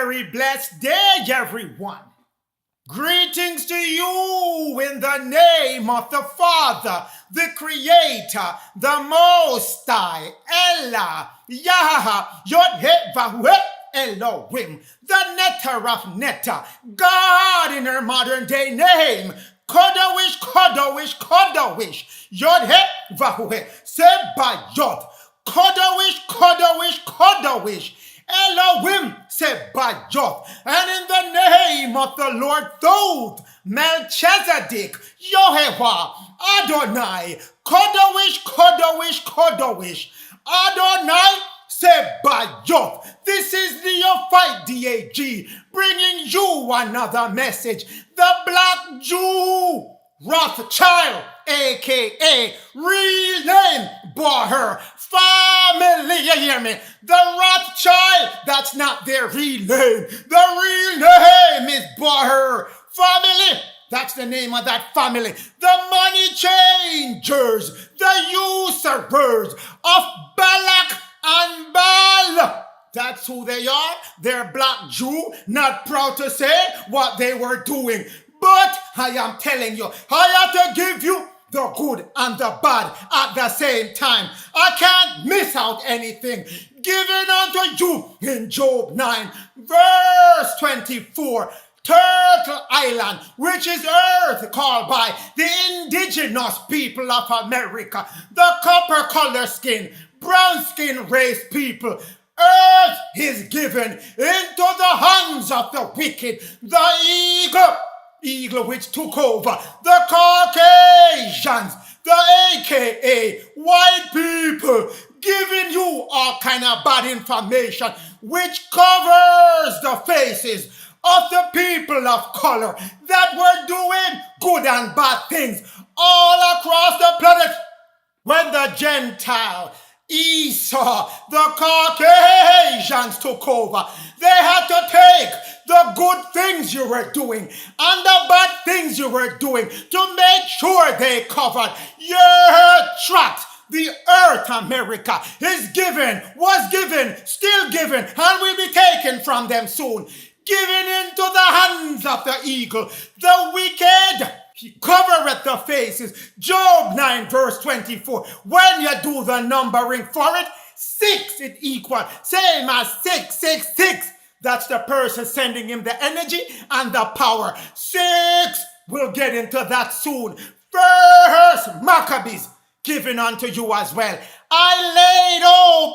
very blessed day, everyone. Greetings to you in the name of the Father, the Creator, the Most High, Ella, Yah, Yod-Heh-Vah-Heh, Elohim, the Netter of Netter, God in her modern day name, Kodowish, Kodowish, Kodowish, Yod-Heh-Vah-Heh, Sebayot, Kodowish, Kodowish, Kodowish, Elohim Sebayot, and in the name of the Lord Thoth, Melchizedek, Yehovah, Adonai, Kodowish, Kodowish, Kodowish, Adonai Sebayot. This is Neophyte DAG, bringing you another message. The Black Jew, Rosthschild, a.k.a. real name, Bauer, family, you hear me? The Rosthschild, that's not their real name. The real name is Bauer, family. That's the name of that family. The money changers, the usurers of Balak and Baal. That's who they are. They're Black Jew, not proud to say what they were doing. But I am telling you, I have to give you the good and the bad at the same time. I can't miss out anything. Given unto you in Job 9, verse 24, Turtle Island, which is earth called by the indigenous people of America, the copper color skin, brown skin race people. Earth is given into the hands of the wicked, the eagle which took over, the Caucasians, the AKA white people, giving you all kind of bad information which covers the faces of the people of color that were doing good and bad things all across the planet. When the Gentile Esau, the Caucasians took over, they had to take the good things you were doing and the bad things you were doing to make sure they covered your tracks. The earth, America, is given, was given, still given, and will be taken from them soon. Given into the hands of the eagle, the wicked. He covereth the faces. Job 9 verse 24. When you do the numbering for it, 6 it equals. Same as 666. That's the person sending him the energy and the power. 6. We'll get into that soon. First Maccabees given unto you as well. I laid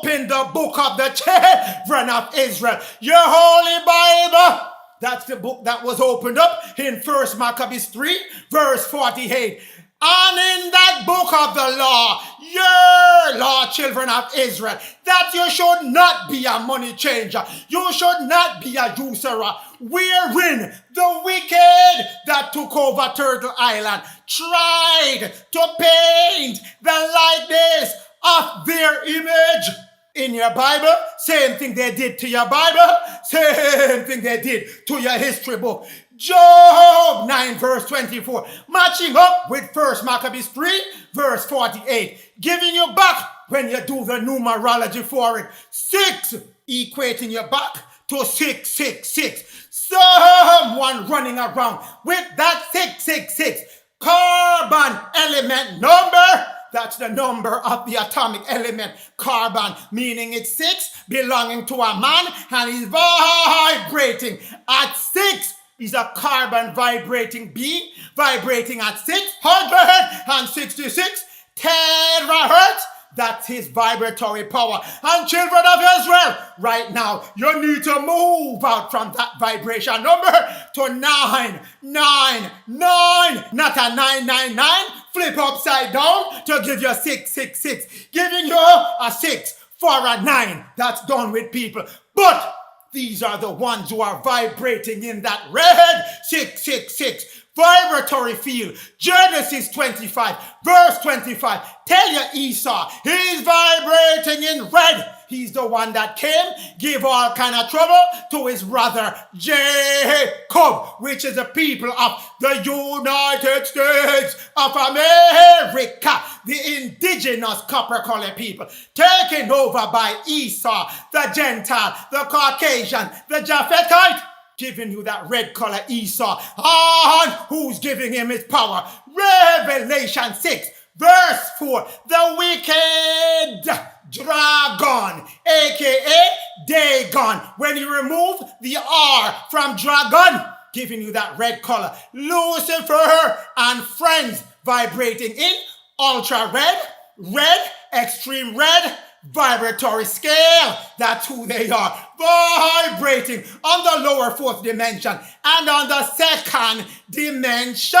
open the book of the children of Israel, your holy Bible. That's the book that was opened up in First Maccabees 3, verse 48. And in that book of the law, your law, children of Israel, that you should not be a money changer. You should not be a usurer. Wherein the wicked that took over Turtle Island tried to paint the likeness of their image. In your Bible, same thing they did to your Bible, same thing they did to your history book. Job 9 verse 24, matching up with First Maccabees 3 verse 48, giving you back when you do the numerology for it. 6 equating you back to 666. Someone running around with that 666 carbon element number. That's the number of the atomic element, carbon, meaning it's 6, belonging to a man, and he's vibrating at 6. He's a carbon vibrating being, vibrating at 666 terahertz. That's his vibratory power. And children of Israel, right now, you need to move out from that vibration number to 999, not a 999. Flip upside down to give you 666. Giving you a 6 for a 9. That's done with people. But these are the ones who are vibrating in that red 666. Vibratory field. Genesis 25, verse 25. Tell you Esau, he's vibrating in red. He's the one that came, give all kind of trouble to his brother Jacob, which is the people of the United States of America, the indigenous copper-colored people, taken over by Esau, the Gentile, the Caucasian, the Japhethite, giving you that red color Esau, and who's giving him his power. Revelation 6, verse 4, the wicked dragon, aka Dagon. When you remove the R from dragon, giving you that red color. Lucifer and friends vibrating in ultra red, red, extreme red, vibratory scale. That's who they are. Vibrating on the lower fourth dimension and on the second dimension.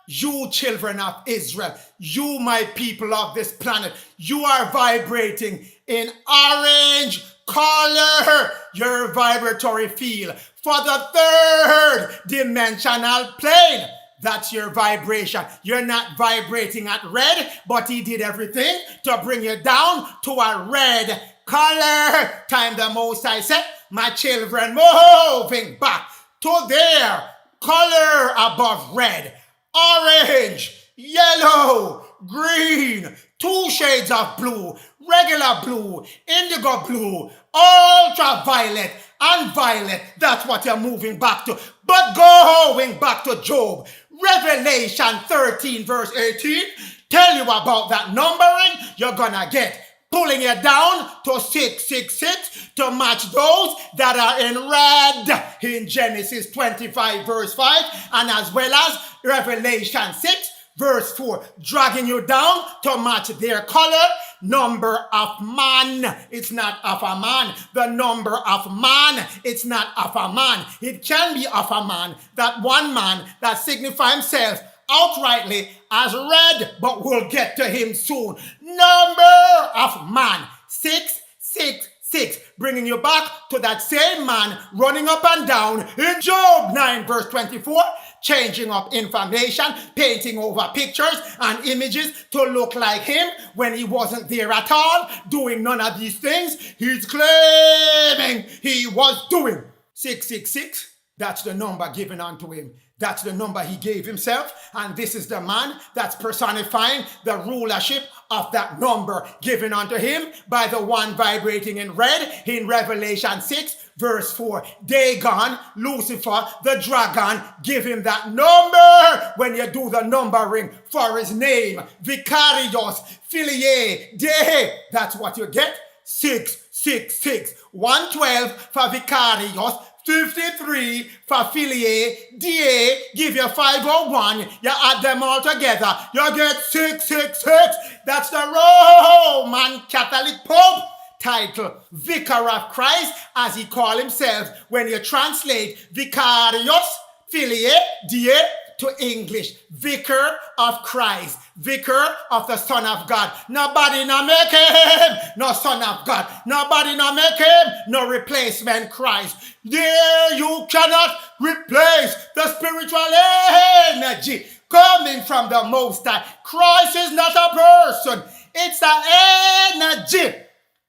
You children of Israel, you my people of this planet, you are vibrating in orange color, your vibratory field for the third dimensional plane. That's your vibration. You're not vibrating at red, but he did everything to bring you down to a red color. Time the Most High said, my children moving back to their color above red. Orange, yellow, green, 2 shades of blue, regular blue, indigo blue, ultraviolet, and violet. That's what you're moving back to. But going back to Job, Revelation 13 verse 18, tell you about that numbering you're gonna get. Pulling you down to 666 to match those that are in red in Genesis 25 verse 5 and as well as Revelation 6 verse 4, dragging you down to match their color, number of man. It's not of a man. The number of man, it's not of a man. It can be of a man, that one man that signifies himself outrightly as red, but we'll get to him soon. Number of man, 666, bringing you back to that same man running up and down in Job 9 verse 24, changing up information, painting over pictures and images to look like him when he wasn't there at all, doing none of these things he's claiming he was doing. 666, that's the number given unto him. That's the number he gave himself, and this is the man that's personifying the rulership of that number given unto him by the one vibrating in red in Revelation 6 verse 4. Dagon, Lucifer, the dragon, give him that number when you do the numbering for his name. Vicarious, Filiae, De, that's what you get. 666, 112 for Vicarious, 53 for Filiae, DA, give you 501, you add them all together, you get 666. That's the Roman Catholic Pope title, Vicar of Christ, as he called himself when you translate Vicarious, Filiae, DA to English. Vicar of Christ, Vicar of the Son of God. Nobody no make him no Son of God. Nobody no make him no replacement Christ. There you cannot replace the spiritual energy coming from the Most High. Christ is not a person. It's an energy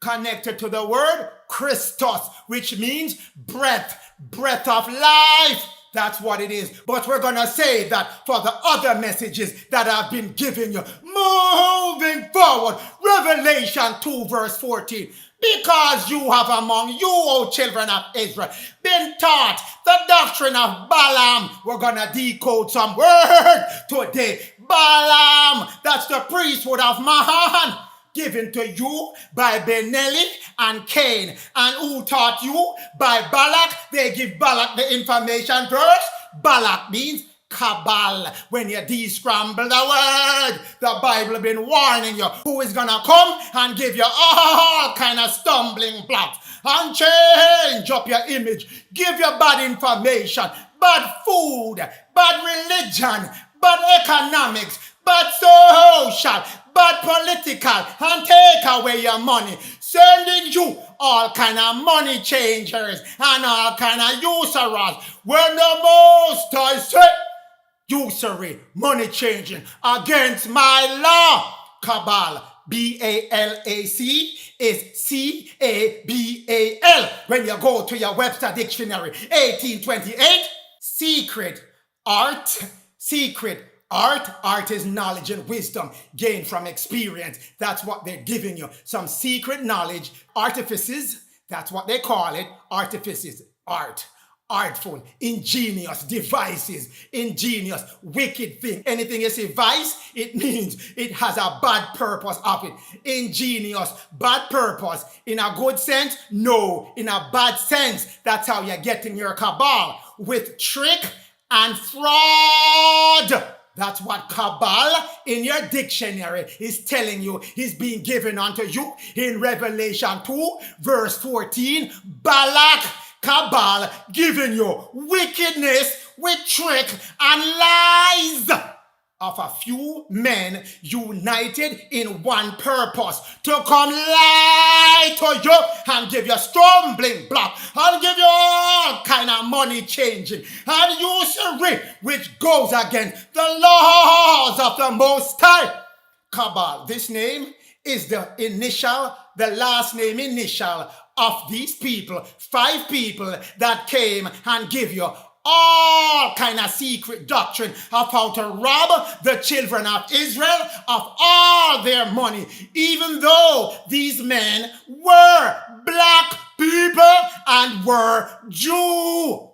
connected to the word Christos, which means breath, breath of life. That's what it is. But we're going to say that for the other messages that I've been giving you. Moving forward, Revelation 2 verse 14. Because you have among you, O children of Israel, been taught the doctrine of Balaam. We're going to decode some word today. Balaam, that's the priesthood of Mahan, given to you by Benelli and Cain. And who taught you? By Balak. They give Balak the information first. Balak means cabal. When you de-scramble the word, the Bible been warning you who is gonna come and give you all kind of stumbling blocks and change up your image, give you bad information, bad food, bad religion, bad economics, bad social, bad political, and take away your money, sending you all kind of money changers and all kind of usurers. When the Most High said, usury, money changing against my law. Cabal, B-A-L-A-C is C-A-B-A-L. When you go to your Webster Dictionary, 1828, secret, art, art is knowledge and wisdom gained from experience. That's what they're giving you. Some secret knowledge, artifices, that's what they call it, artifices, art. Artful, ingenious devices, ingenious, wicked thing. Anything you say vice, it means it has a bad purpose of it. Ingenious, bad purpose. In a good sense? No. In a bad sense. That's how you're getting your cabal. With trick and fraud. That's what cabal in your dictionary is telling you is being given unto you in Revelation 2, verse 14. Balak, cabal, giving you wickedness with trick and lies of a few men united in one purpose to come lie to you and give you stumbling block and give you all kind of money changing and usury which goes against the laws of the Most High. Cabal, this name is the last name initial of these people, 5 people that came and give you all kind of secret doctrine of how to rob the children of Israel of all their money, even though these men were black people and were Jew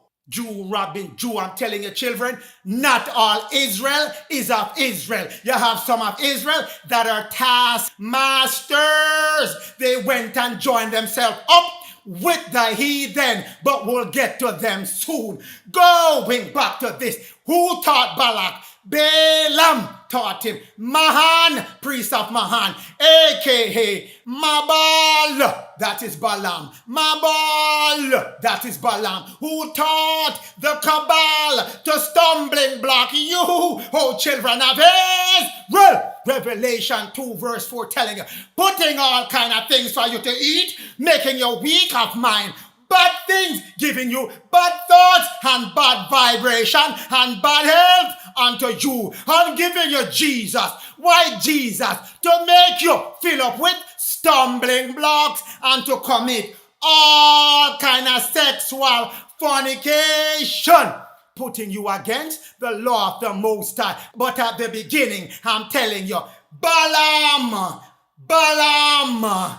robbing Jew. I'm telling you, children, not all Israel is of Israel. You have some of Israel that are taskmasters. They went and joined themselves up with the heathen, but we'll get to them soon. Going back to this, who taught Balak? Balaam taught him. Mahan, priest of Mahan, aka Mabal, that is Balaam. Mabal, that is Balaam, who taught the cabal to stumbling block you, oh children of Israel. Revelation 2 verse 4 telling you, putting all kind of things for you to eat, making you weak of mind, bad things, giving you bad thoughts and bad vibration and bad health unto you, and giving you Jesus. Why Jesus? To make you fill up with stumbling blocks and to commit all kind of sexual fornication, putting you against the law of the Most High. But at the beginning, I'm telling you, Balaam, Balak,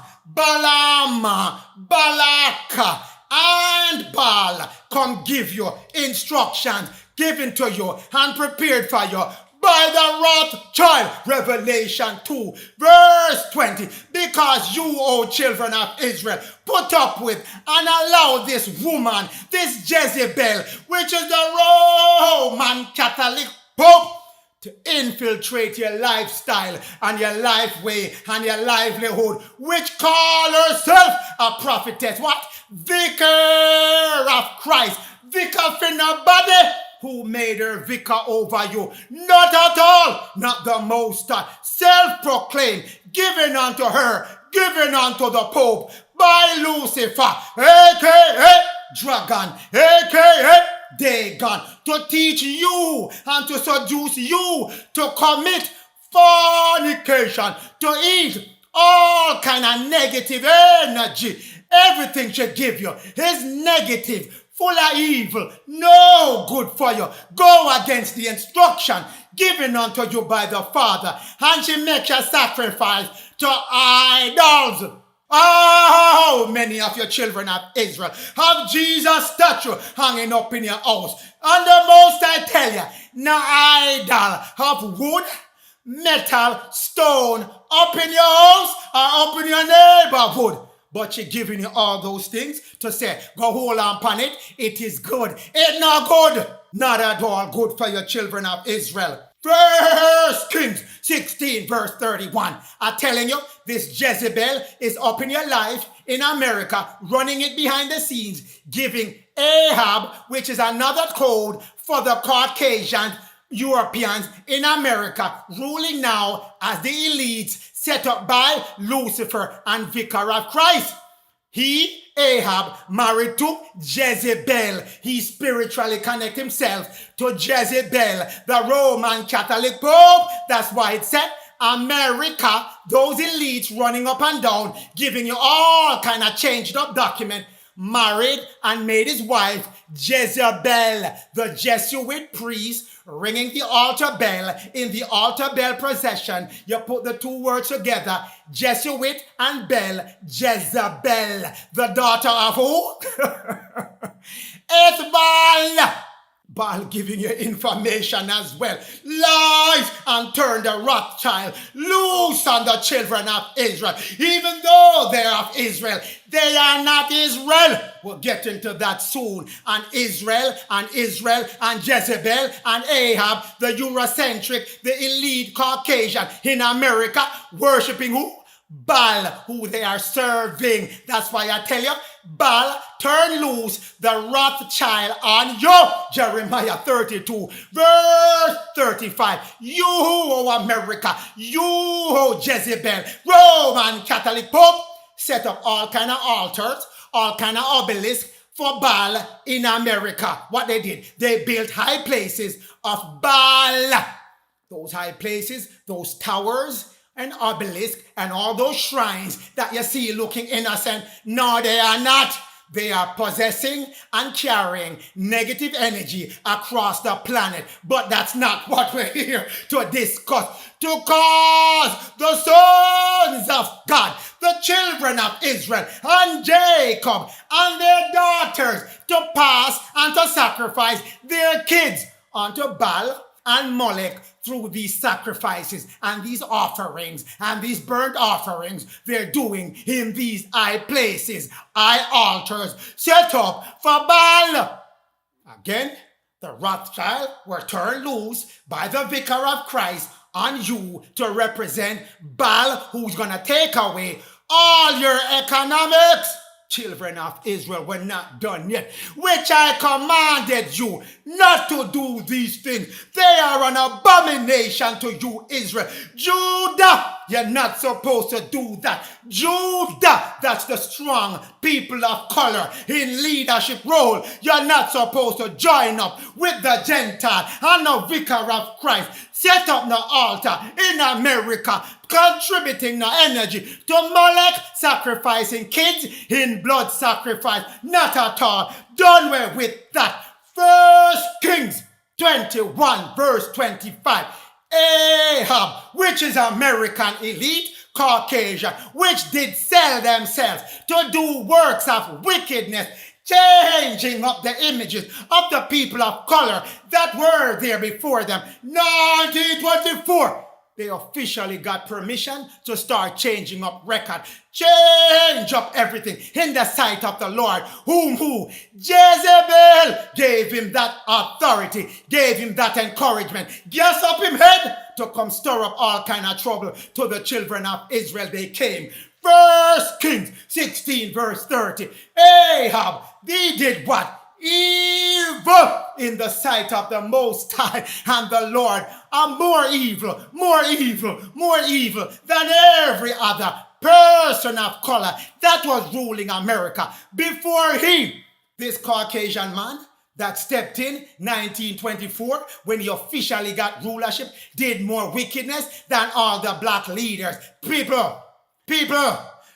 and Baal come give you instructions given to you and prepared for you by the Rosthschild. Revelation 2 verse 20. Because you, O children of Israel, put up with and allow this woman, this Jezebel, which is the Roman Catholic Pope, to infiltrate your lifestyle and your life way and your livelihood, which call herself a prophetess. What? Vicar of Christ. Vicar for nobody. Who made her vicar over you? Not at all. Not the Most High. Self-proclaimed, given unto her, given unto the Pope by Lucifer, a.k.a. Dragon, a.k.a. Dagon, to teach you and to seduce you to commit fornication, to eat all kind of negative energy. Everything should give you is negative, full of evil, no good for you. Go against the instruction given unto you by the Father, and she makes a sacrifice to idols. Oh, many of your children of Israel have Jesus' statue hanging up in your house. And the Most I tell you, no idol of wood, metal, stone up in your house or up in your neighborhood. But she giving you all those things to say, go hold on upon it. It is good. It's not good. Not at all good for your children of Israel. 1 Kings 16 verse 31. I'm telling you, this Jezebel is up in your life in America, running it behind the scenes, giving Ahab, which is another code for the Caucasian Europeans in America, ruling now as the elites set up by Lucifer and Vicar of Christ. He, Ahab, married to Jezebel. He spiritually connected himself to Jezebel, the Roman Catholic Pope. That's why it said, America, those elites running up and down, giving you all kind of changed up document, married and made his wife Jezebel, the Jesuit priest, ringing the altar bell. In the altar bell procession, you put the two words together, Jesuit and bell, Jezebel, the daughter of who? It's Baal. Baal giving you information as well. Lies and turn the Rothschild loose on the children of Israel. Even though they're of Israel, they are not Israel. We'll get into that soon. And Israel and Jezebel and Ahab, the Eurocentric, the elite Caucasian in America, worshiping who? Baal, who they are serving. That's why I tell you, Baal, turn loose the Rothschild on you. Jeremiah 32, verse 35. You, oh America, you, oh Jezebel, Roman Catholic Pope, set up all kind of altars, all kind of obelisks for Baal in America. What they did, they built high places of Baal. Those high places, those towers, and obelisk and all those shrines that you see looking innocent. No, they are not. They are possessing and carrying negative energy across the planet. But that's not what we're here to discuss. To cause the sons of God, the children of Israel and Jacob and their daughters to pass and to sacrifice their kids unto Baal and Molech through these sacrifices and these offerings and these burnt offerings they're doing in these high places, high altars set up for Baal. Again, the Rothschild were turned loose by the Vicar of Christ on you to represent Baal, who's going to take away all your economics. Children of Israel, were not done yet, which I commanded you not to do these things. They are an abomination to you, Israel. Judah, you're not supposed to do that. Judah, that's the strong people of color in leadership role. You're not supposed to join up with the Gentile and the Vicar of Christ. Set up the altar in America, contributing the energy to Molech, sacrificing kids in blood sacrifice. Not at all. Done with that. 1 Kings 21 verse 25. Ahab, which is American elite, Caucasian, which did sell themselves to do works of wickedness, changing up the images of the people of color that were there before them. 1924, they officially got permission to start changing up record. Change up everything in the sight of the Lord. Who? Jezebel gave him that authority, gave him that encouragement. Gas up him head to come stir up all kind of trouble to the children of Israel. They came. 1 Kings 16 verse 30. Ahab, he did what? Evil in the sight of the Most High and the Lord. Are more evil than every other person of color that was ruling America before him. This Caucasian man that stepped in 1924 when he officially got rulership did more wickedness than all the black leaders. People,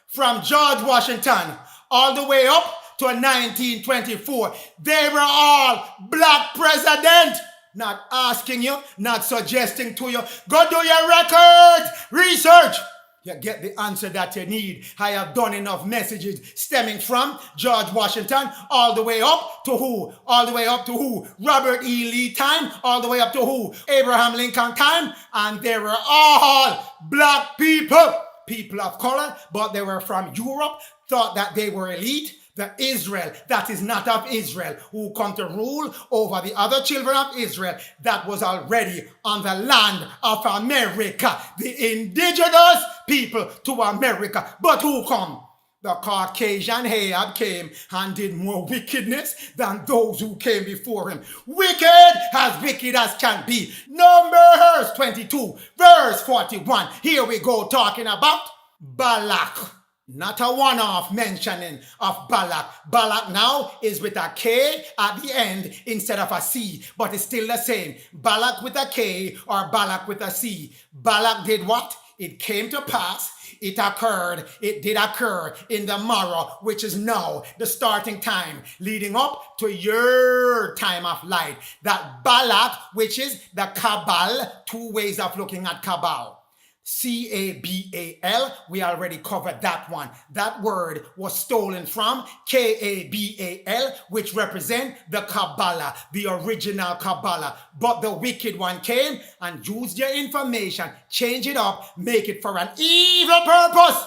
from George Washington all the way up to 1924, they were all black president. Not asking you, not suggesting to you. Go do your records, research. You get the answer that you need. I have done enough messages stemming from George Washington all the way up to who? All the way up to who? Robert E. Lee time, all the way up to who? Abraham Lincoln time. And they were all black people. People of color, but they were from Europe, thought that they were elite. The Israel that is not of Israel, who come to rule over the other children of Israel that was already on the land of America, the indigenous people to America. But who come? The Caucasian Ahab came and did more wickedness than those who came before him. Wicked as can be. Numbers 22, verse 41. Here we go talking about Balak. Not a one-off mentioning of Balak. Balak now is with a K at the end instead of a C, but it's still the same. Balak with a K or Balak with a C. Balak did what? It came to pass. It occurred. It did occur in the morrow, which is now the starting time, leading up to your time of light. That Balak, which is the Cabal, two ways of looking at Cabal. Cabal, we already covered that one. That word was stolen from Kabal, which represent the Kabbalah, the original Kabbalah. But the wicked one came and used your information, change it up, make it for an evil purpose.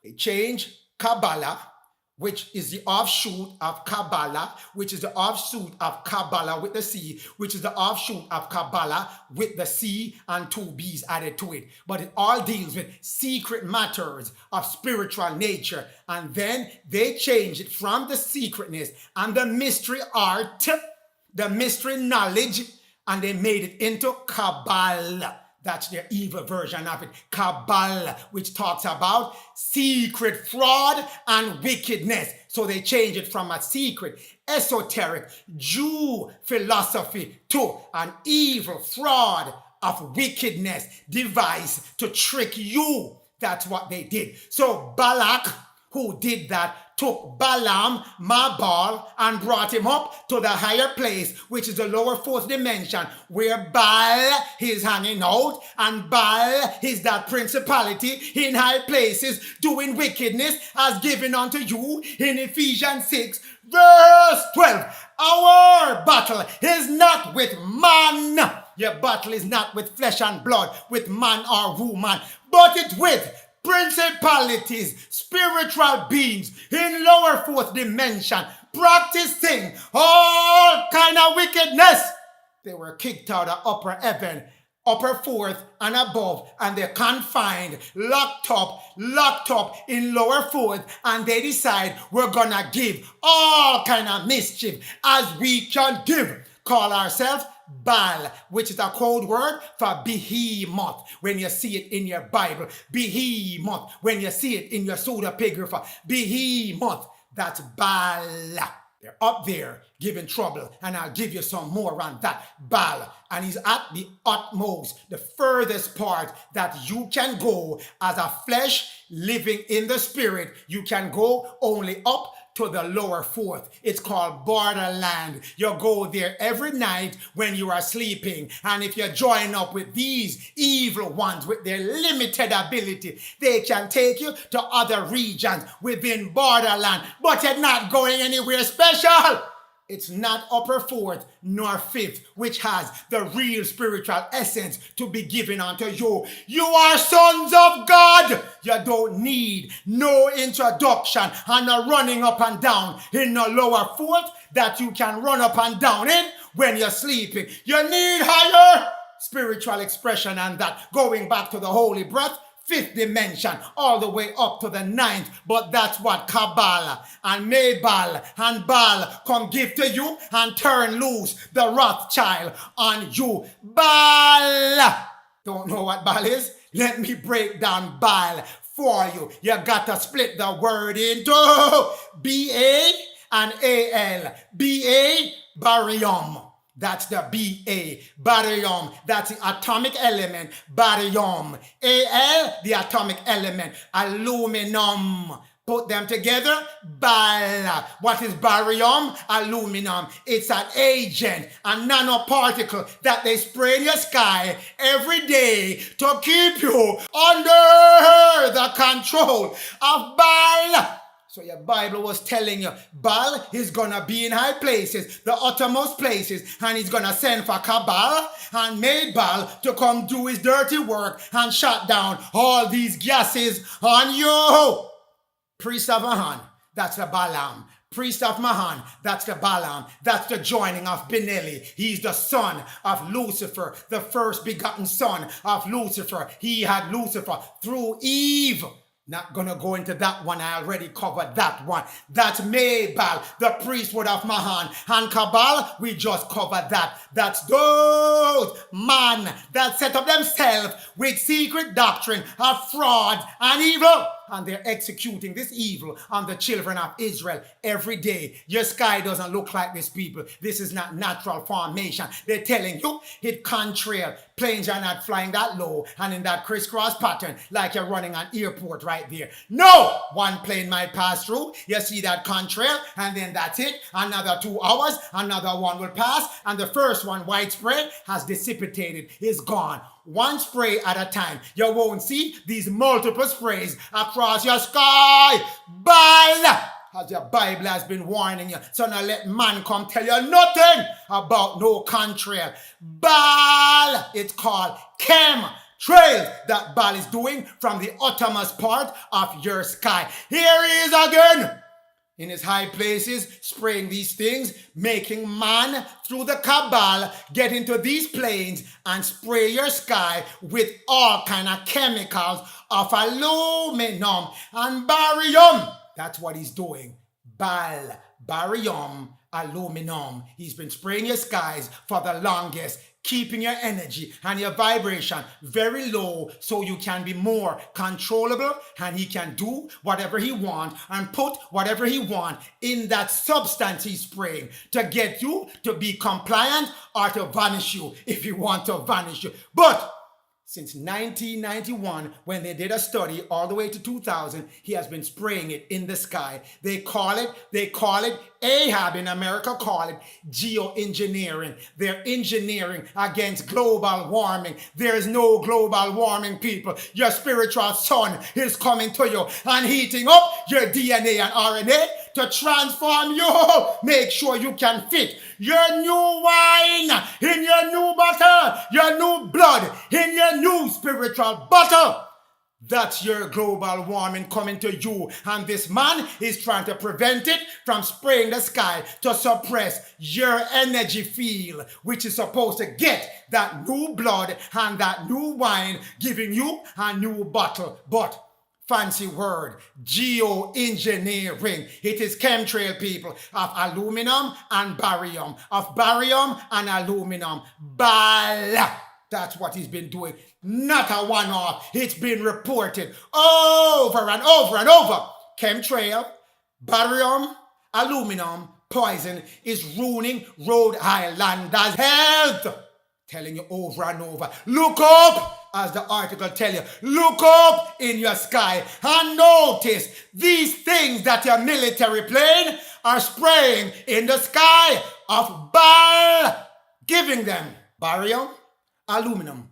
They changed Kabbalah, which is the offshoot of Kabbalah, which is the offshoot of Kabbalah with the C, which is the offshoot of Kabbalah with the C and two B's added to it. But it all deals with secret matters of spiritual nature. And then they changed it from the secretness and the mystery art, the mystery knowledge, and they made it into Kabbalah. That's their evil version of it. Cabal, which talks about secret fraud and wickedness. So they change it from a secret, esoteric Jew philosophy to an evil fraud of wickedness device to trick you. That's what they did. So Balak, who did that, took Balaam, Mabal, and brought him up to the higher place, which is the lower fourth dimension, where Baal is hanging out, and Baal is that principality in high places doing wickedness as given unto you in Ephesians 6, verse 12. Our battle is not with man. Your battle is not with flesh and blood, with man or woman, but it's with principalities, spiritual beings in lower fourth dimension, practicing all kind of wickedness. They were kicked out of upper heaven, upper fourth and above, and they're confined, locked up in lower fourth, and they decide we're gonna give all kind of mischief as we can give. Call ourselves Baal, which is a code word for behemoth when you see it in your Bible. Behemoth when you see it in your pseudepigrapha. Behemoth, that's Baal. They're up there giving trouble, and I'll give you some more on that. Baal, and he's at the utmost, the furthest part that you can go as a flesh living in the spirit. You can go only up to the lower fourth. It's called borderland. You go there every night when you are sleeping, and if you join up with these evil ones with their limited ability, they can take you to other regions within borderland, but you're not going anywhere special. It's not upper fourth nor fifth, which has the real spiritual essence to be given unto you. You are sons of God. You don't need no introduction and no running up and down in the lower fourth that you can run up and down in when you're sleeping. You need higher spiritual expression, and that going back to the holy breath, fifth dimension, all the way up to the ninth. But that's what Kabbalah and Mabal and Baal come give to you and turn loose the Rosthschild on you. Baal! Don't know what Baal is? Let me break down Baal for you. You got to split the word into B-A and A-L. B-A, barium. That's the B-A, barium. That's the atomic element, barium. A-L, the atomic element, aluminum. Put them together, Baal. What is barium? Aluminum. It's an agent, a nanoparticle that they spray in your sky every day to keep you under the control of Baal. So your Bible was telling you, Baal is going to be in high places, the uttermost places, and he's going to send for Cabal and made Baal to come do his dirty work and shut down all these gases on you. Priest of Mahan, that's the Balaam. Priest of Mahan, that's the Balaam. That's the joining of Benelli. He's the son of Lucifer, the first begotten son of Lucifer. He had Lucifer through Eve. Not gonna go into that one. I already covered that one. That's Mabal, the priesthood of Mahan. And Cabal, we just covered that. That's those man that set up themselves with secret doctrine of fraud and evil. and they're executing this evil on the children of Israel every day. Your sky doesn't look like this, people. This is not natural formation. They're telling you it contrary. Planes are not flying that low and in that crisscross pattern like you're running an airport right there. No! One plane might pass through. You see that contrail, and then that's it. Another 2 hours, another one will pass, and the first one, widespread, has dissipated, is gone. One spray at a time. You won't see these multiple sprays across your sky. Baal! As your Bible has been warning you. So now let man come tell you nothing about no contrail. Baal! It's called chemtrails that Baal is doing from the uttermost part of your sky. Here he is again in his high places, spraying these things, making man through the cabal get into these planes and spray your sky with all kind of chemicals of aluminum and barium. That's what he's doing. Baal, barium, aluminum. He's been spraying your skies for the longest, keeping your energy and your vibration very low so you can be more controllable, and he can do whatever he wants and put whatever he wants in that substance he's spraying to get you to be compliant or to vanish you if he wants to vanish you. But since 1991, when they did a study all the way to 2000, he has been spraying it in the sky. They call it Ahab in America call it geoengineering. They're engineering against global warming. There is no global warming, people. Your spiritual sun is coming to you and heating up your DNA and RNA to transform you. Make sure you can fit your new wine in your new bottle, your new blood in your new spiritual bottle. That's your global warming coming to you. And this man is trying to prevent it from spraying the sky to suppress your energy field, which is supposed to get that new blood and that new wine, giving you a new bottle. But fancy word, geoengineering. It is chemtrail, people, of aluminum and barium, of barium and aluminum. Baal. That's what he's been doing. Not a one-off. It's been reported over and over and over. Chemtrail, barium, aluminum, poison is ruining Rhode Islanders' health. Telling you over and over. Look up, as the article tell you. Look up in your sky and notice these things that your military plane are spraying in the sky of Baal, giving them barium, aluminum.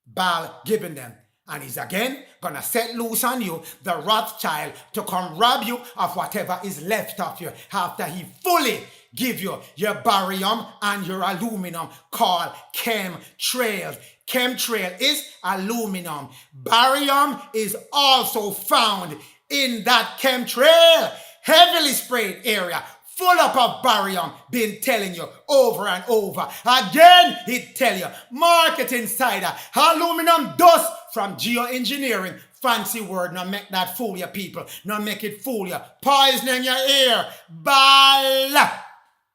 Baal giving them. And he's again gonna set loose on you the Rosthschild to come rob you of whatever is left of you after he fully give you your barium and your aluminum called chemtrails. Chemtrail is aluminum. Barium is also found in that chemtrail, heavily sprayed area, full up of barium. Been telling you over and over. Again, he tell you, Market Insider, aluminum dust from geoengineering. Fancy word, now make that fool you, people. Now make it fool you. Poisoning your ear. Baal.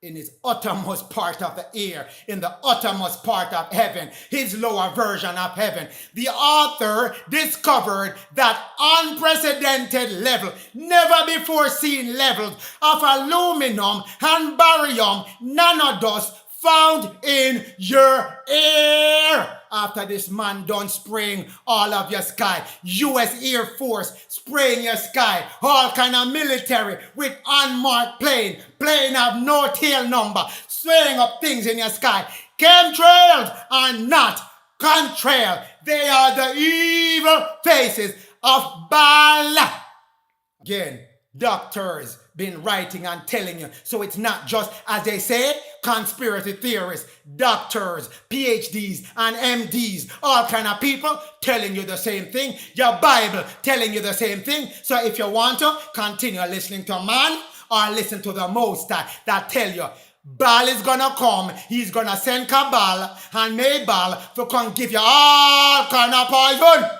In his uttermost part of the air, in the uttermost part of heaven, his lower version of heaven. The author discovered that unprecedented level, never before seen levels of aluminum and barium nanodust found in your ear. After this man done spraying all of your sky, U.S. Air Force spraying your sky, all kind of military with unmarked plane have no tail number, spraying up things in your sky. Chemtrails are not contrail. They are the evil faces of Baal. Again, doctors been writing and telling you. So it's not just, as they say, conspiracy theorists, doctors, PhDs, and MDs, all kind of people telling you the same thing. Your Bible telling you the same thing. So if you want to, continue listening to man or listen to the Most High that tell you Baal is gonna come. He's gonna send Cabal and Mabal to come give you all kind of poison.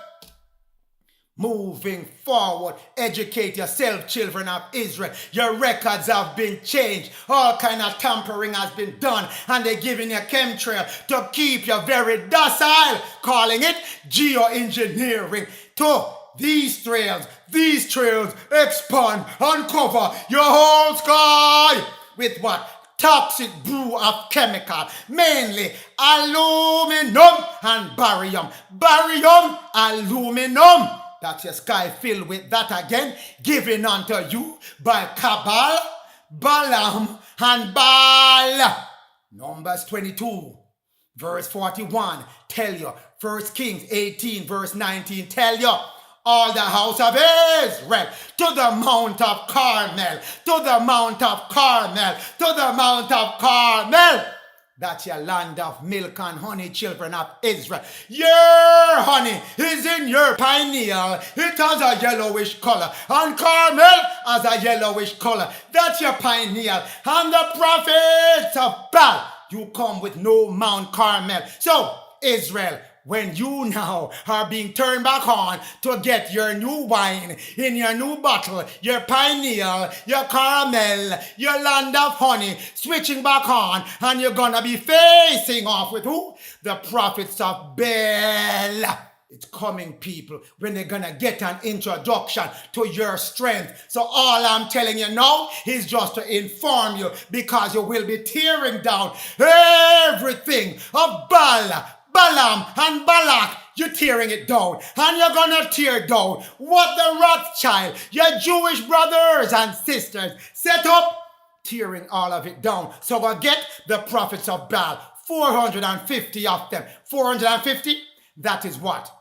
Moving forward, educate yourself, children of Israel. Your records have been changed. All kind of tampering has been done. And they're giving you chemtrail to keep you very docile, calling it geoengineering. To these trails, these trails expand and cover your whole sky with what? Toxic brew of chemical, mainly aluminum and barium. Barium, aluminum. That's your sky filled with that again, given unto you by Cabal, Balaam, and Baal. Numbers 22, verse 41, tell you. 1 Kings 18, verse 19, tell you. All the house of Israel to the mount of Carmel, to the mount of Carmel, to the mount of Carmel. That's your land of milk and honey, children of Israel. Your honey is in your pineal. It has a yellowish color. And Carmel has a yellowish color. That's your pineal. And the prophets of Baal, you come with no Mount Carmel. So, Israel, when you now are being turned back on to get your new wine in your new bottle, your pineal, your caramel, your land of honey, switching back on, and you're gonna be facing off with who? The prophets of Baal. It's coming, people, when they're gonna get an introduction to your strength. So all I'm telling you now is just to inform you, because you will be tearing down everything of Baal, Balaam, and Balak. You're tearing it down, and you're gonna tear down what the Rothschild, your Jewish brothers and sisters, set up, tearing all of it down. So we'll get the prophets of Baal, 450 of them. 450, that is what?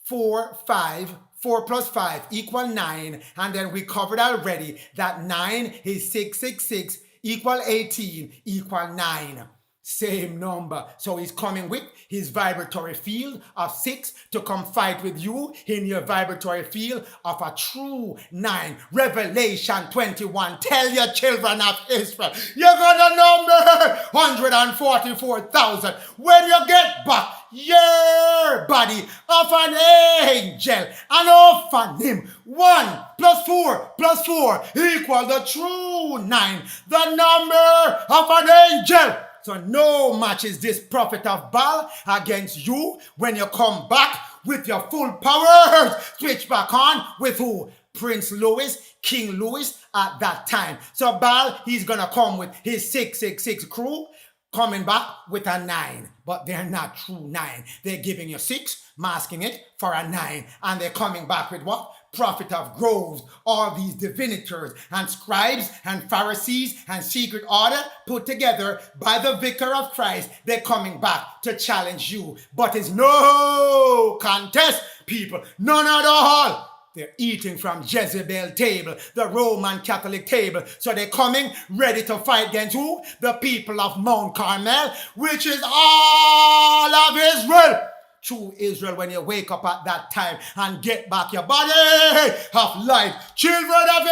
4 plus 5 equal 9, and then we covered already that 9 is 666 equal 18 equal 9. Same number. So he's coming with his vibratory field of 6 to come fight with you in your vibratory field of a true 9. Revelation 21. Tell your children of Israel, you're gonna number 144,000 when you get back your body of an angel and offer him 1 plus 4 plus 4 equal the true 9, the number of an angel. So no matches this prophet of Baal against you when you come back with your full powers. Switch back on with who? Prince Louis, King Louis at that time. So Baal, he's going to come with his 666 crew, coming back with a 9. But they're not true 9. They're giving you 6, masking it for a 9. And they're coming back with what? Prophet of groves, all these divinators and scribes and Pharisees and secret order put together by the vicar of Christ. They're coming back to challenge you. But it's no contest, people. None at all. They're eating from Jezebel's table, the Roman Catholic table. So they're coming ready to fight against who? The people of Mount Carmel, which is all of Israel. True Israel, when you wake up at that time and get back your body of life. Children of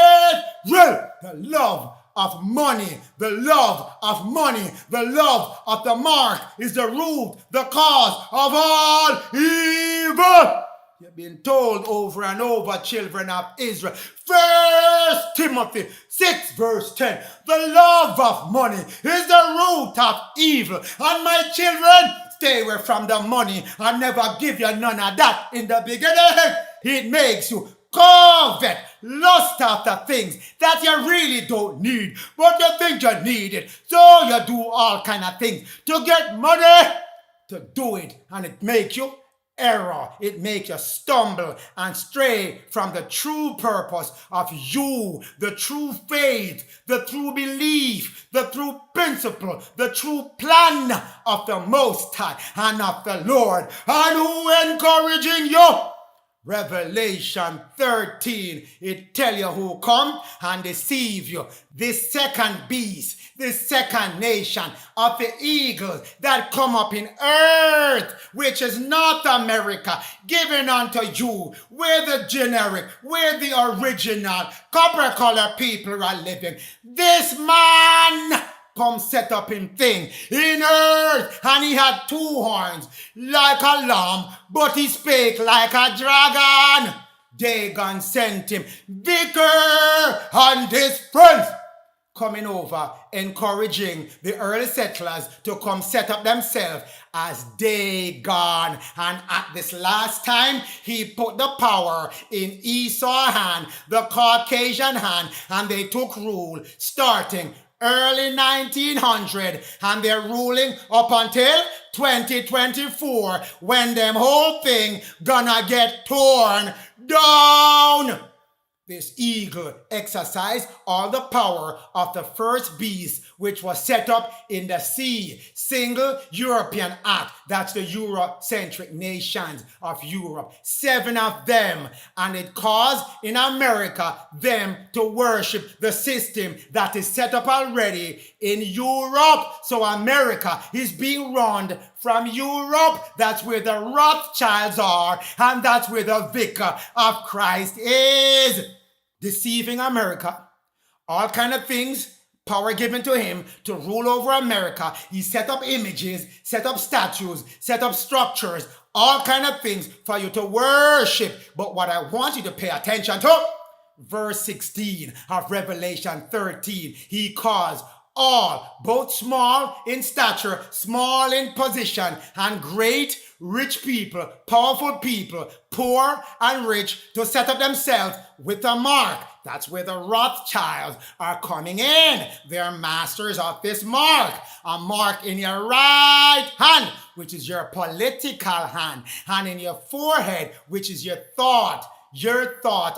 Israel, the love of money, the love of money, the love of the mark is the root, the cause of all evil. You've been told over and over, children of Israel. 1 Timothy 6 verse 10. The love of money is the root of evil. And my children, stay away from the money and never give you none of that in the beginning. It makes you covet, lust after things that you really don't need, but you think you need it. So you do all kind of things to get money to do it, and it makes you error. It makes you stumble and stray from the true purpose of you, the true faith, the true belief, the true principle, the true plan of the Most High and of the Lord, and who encouraging you. Revelation 13, it tell you who come and deceive you. This second beast, this second nation of the eagles that come up in earth, which is North America, given unto you, where the generic, where the original copper color people are living. This man come set up him thing in earth, and he had 2 horns like a lamb, but he spake like a dragon. Dagon sent him vicar and his friends. coming over, encouraging the early settlers to come set up themselves as they gone. And at this last time, he put the power in Esau's hand, the Caucasian hand, and they took rule starting early 1900, and they're ruling up until 2024, when them whole thing gonna get torn down. This eagle exercised all the power of the first beast, which was set up in the sea. Single European act. That's the Eurocentric nations of Europe. 7 of them. And it caused in America them to worship the system that is set up already in Europe. So America is being run from Europe. That's where the Rothschilds are. And that's where the vicar of Christ is. Deceiving America, all kind of things, power given to him to rule over America. He set up images, set up statues, set up structures, all kind of things for you to worship. But what I want you to pay attention to, verse 16 of Revelation 13, he caused all, both small in stature, small in position, and great, rich people, powerful people, poor and rich, to set up themselves with a mark. That's where the Rothschilds are coming in. They're masters of this mark. A mark in your right hand, which is your political hand, and in your forehead, which is your thought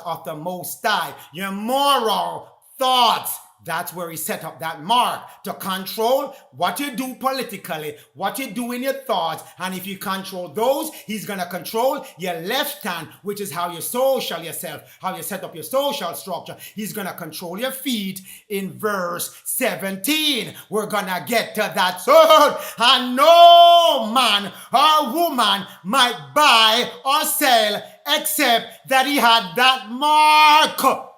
of the Most High, your moral thoughts. That's where he set up that mark to control what you do politically, what you do in your thoughts. And if you control those, he's going to control your left hand, which is how you social yourself, how you set up your social structure. He's going to control your feet in verse 17. We're going to get to that soon. And no man or woman might buy or sell except that he had that mark.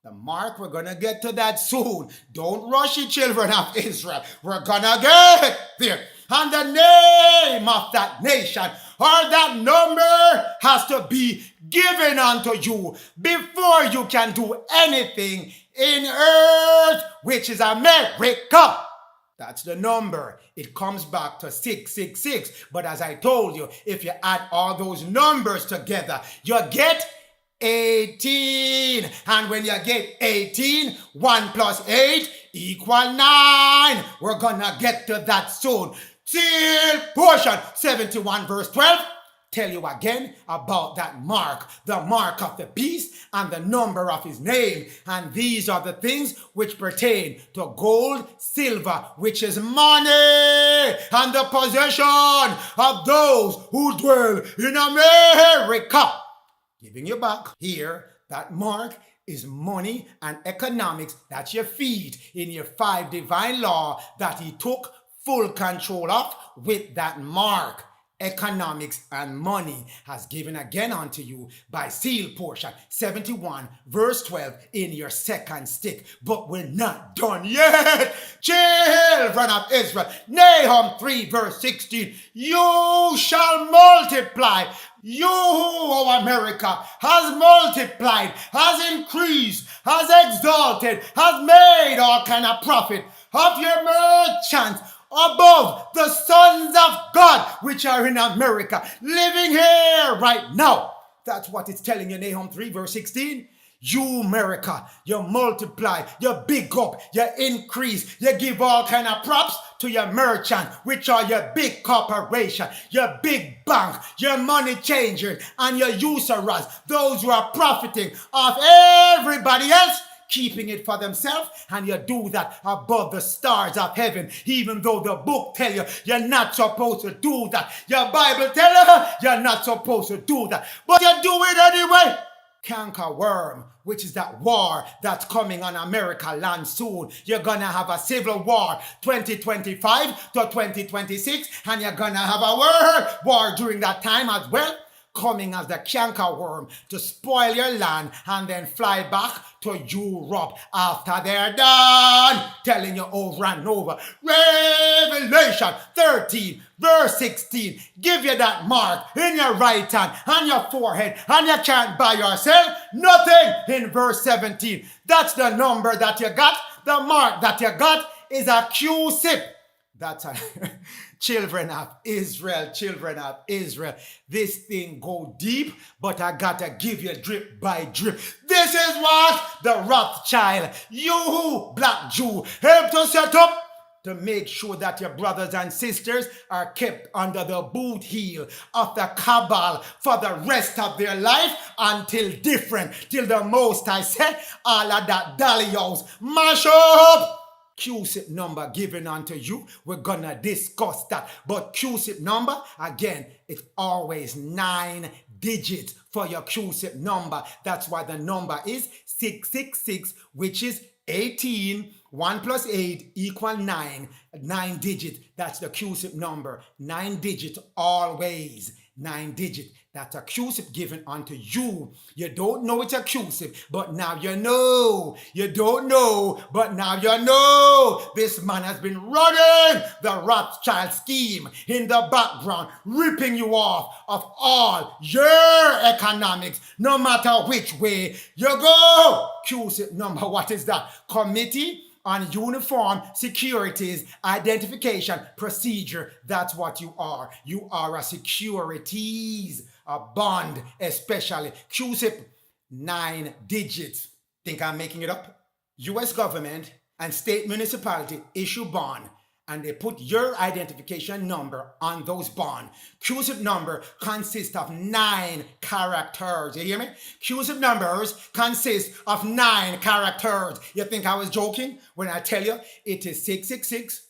The mark, we're going to get to that soon. Don't rush it, children of Israel. We're going to get there. And the name of that nation or that number has to be given unto you before you can do anything in earth, which is America. That's the number. It comes back to 666. But as I told you, if you add all those numbers together, you get 18. And when you get 18, 1 plus 8 equal 9. We're gonna get to that soon. Till portion 71 verse 12 tell you again about that mark, the mark of the beast and the number of his name. And these are the things which pertain to gold, silver, which is money, and the possession of those who dwell in America. Giving you back here, that mark is money and economics. That's your feet in your 5 divine law that he took full control of with that mark. Economics and money has given again unto you by seal portion 71 verse 12 in your second stick. But we're not done yet, children of Israel. Nahum 3 verse 16, you shall multiply. You, O America, has multiplied, has increased, has exalted, has made all kind of profit of your merchants above the sons of God which are in America, living here right now. That's what it's telling you, Nahum 3 verse 16. You, America, you multiply, you big up, you increase, you give all kind of props to your merchant, which are your big corporation, your big bank, your money changers, and your usurers, those who are profiting off everybody else, keeping it for themselves, and you do that above the stars of heaven, even though the book tell you you're not supposed to do that. Your Bible tell you you're not supposed to do that, but you do it anyway. Canker worm, which is that war that's coming on America land soon. You're gonna have a civil war 2025 to 2026, and you're gonna have a world war during that time as well, coming as the canker worm to spoil your land and then fly back to Europe after they're done. Telling you over and over. Revelation 13 verse 16. Give you that mark in your right hand and your forehead, and you can't buy yourself nothing in verse 17. That's the number that you got The mark that you got is a Q-sip. That's a children of Israel, children of Israel. This thing go deep, but I gotta give you drip by drip. This is what the Rothschild, you black Jew, helped to set up to make sure that your brothers and sisters are kept under the boot heel of the cabal for the rest of their life until the Most I said, all of that dalios, mash up. Q-sip number given unto you. We're gonna discuss that. But Q-sip number, again, it's always 9 digits for your Q-sip number. That's why the number is 666, which is 18. 1 plus 8 equal 9. 9 digits. That's the Q-sip number. 9 digits always. 9 digits. That's a Q-sip given unto you. You don't know it's a Q-sip, but now you know. You don't know, but now you know. This man has been running the Rothschild scheme in the background, ripping you off of all your economics, no matter which way you go. Q-sip number, what is that? Committee on Uniform Securities Identification Procedure. That's what you are. You are a securities, a bond especially. Q-sip, 9 digits. Think I'm making it up? U.S. government and state municipality issue bond, and they put your identification number on those bonds. Q-sip number consists of 9 characters. You hear me? Q-sip numbers consist of 9 characters. You think I was joking when I tell you it is 666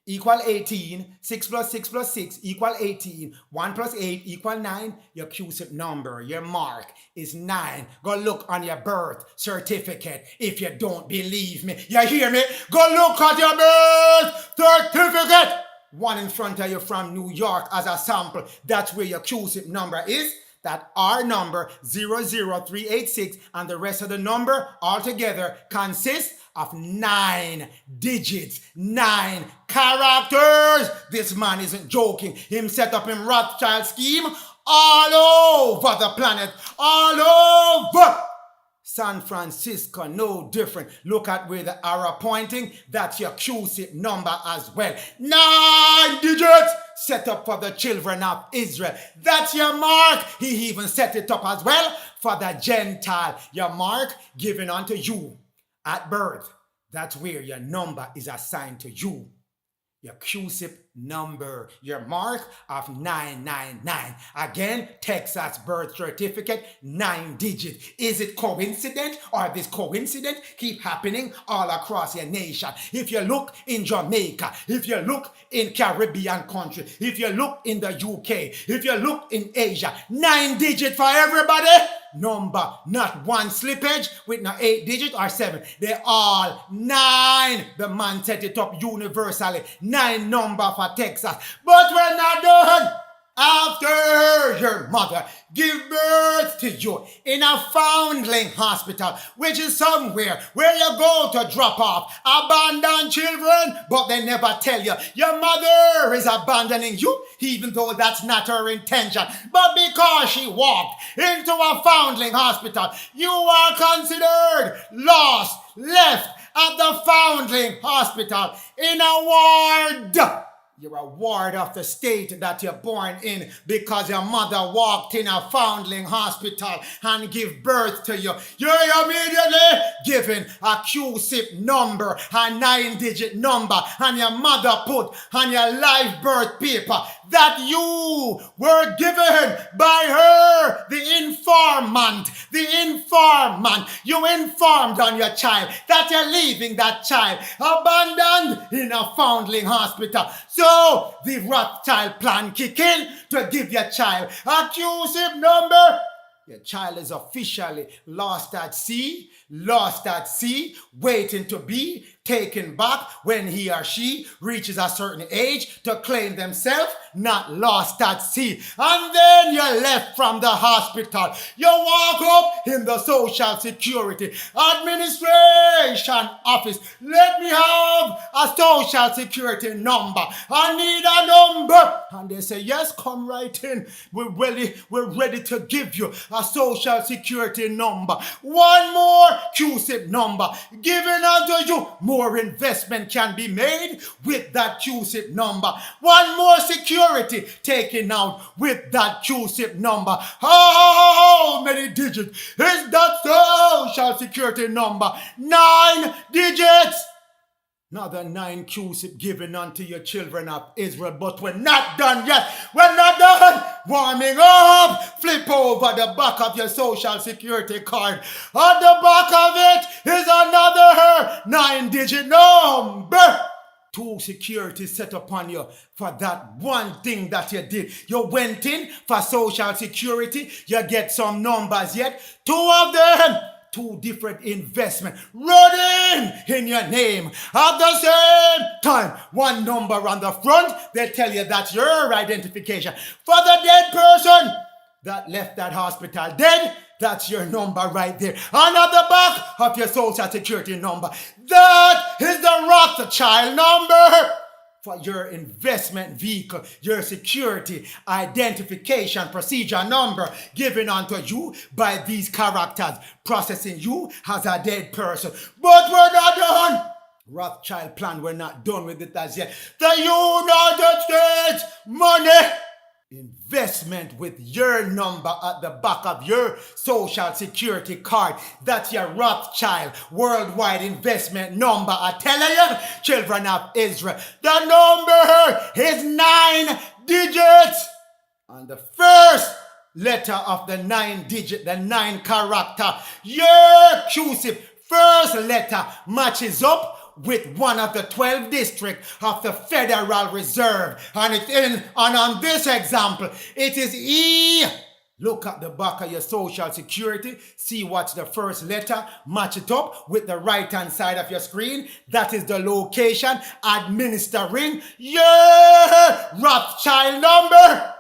equal 18, 6 plus 6 plus 6 equal 18, 1 plus 8 equal 9. Your Q-sip number, your mark is 9. Go look on your birth certificate if you don't believe me. You hear me? Go look at your birth certificate. One in front of you from New York as a sample. That's where your Q-sip number is. That R number 00386 and the rest of the number altogether consists of 9 digits, 9 characters. This man isn't joking. Him set up in Rothschild scheme all over the planet, all over. San Francisco, no different. Look at where the arrow pointing. That's your Q-sip number as well. 9 digits set up for the children of Israel. That's your mark. He even set it up as well for the Gentile. Your mark given unto you at birth. That's where your number is assigned to you. Your Q-sip number, your mark of 999. Again, Texas birth certificate, 9 digits. Is it coincident or this coincidence keep happening all across your nation? If you look in Jamaica, if you look in Caribbean country, if you look in the UK, if you look in Asia, 9 digits for everybody. Number, not one slippage with no 8 digits or 7. They're all 9. The man set it up universally. 9 number for Texas. But we're not done. After your mother give birth to you in a foundling hospital, which is somewhere where you go to drop off abandoned children, but they never tell you your mother is abandoning you, even though that's not her intention. But because she walked into a foundling hospital, you are considered lost, left at the foundling hospital in a ward. You're a ward of the state that you're born in because your mother walked in a foundling hospital and give birth to you. You're immediately given a Q-sip number, a 9-digit number, and your mother put on your live birth paper that you were given by her, the informant. You informed on your child that you're leaving that child abandoned in a foundling hospital. So the Rothschild plan kick in to give your child a Q-sip number. Your child is officially lost at sea, waiting to be taken back when he or she reaches a certain age to claim themselves not lost at sea. And then you're left from the hospital. You walk up in the Social Security Administration immigration office. Let me have a social security number. I need a number. And they say, yes, come right in. We're ready to give you a social security number. One more QSIP number given unto you. More investment can be made with that QSIP number. One more security taken out with that QSIP number. How many digits is that social security number? 9 digits. Another 9 QSIP given unto your children of Israel. But we're not done yet. We're not done. Warming up. Flip over the back of your social security card. On the back of it is another 9-digit number. 2 security set upon you for that one thing that you did. You went in for social security. You get some numbers yet. 2 of them. 2 different investments running in your name at the same time. One number on the front, they tell you that's your identification. For the dead person that left that hospital dead, that's your number right there. And at the back of your social security number, that is the Rosthschild number for your investment vehicle, your security identification procedure number given unto you by these characters, processing you as a dead person. But we're not done. Rothschild plan, we're not done with it as yet. The United States money investment with your number at the back of your social security card. That's your Rothschild worldwide investment number. I tell you, children of Israel, the number is 9 digits. And the first letter of the 9-digit, the 9 character, your QSIP first letter matches up with one of the 12 districts of the Federal Reserve. And on this example, it is E. Look at the back of your social security. See what's the first letter. Match it up with the right-hand side of your screen. That is the location administering your Rothschild number.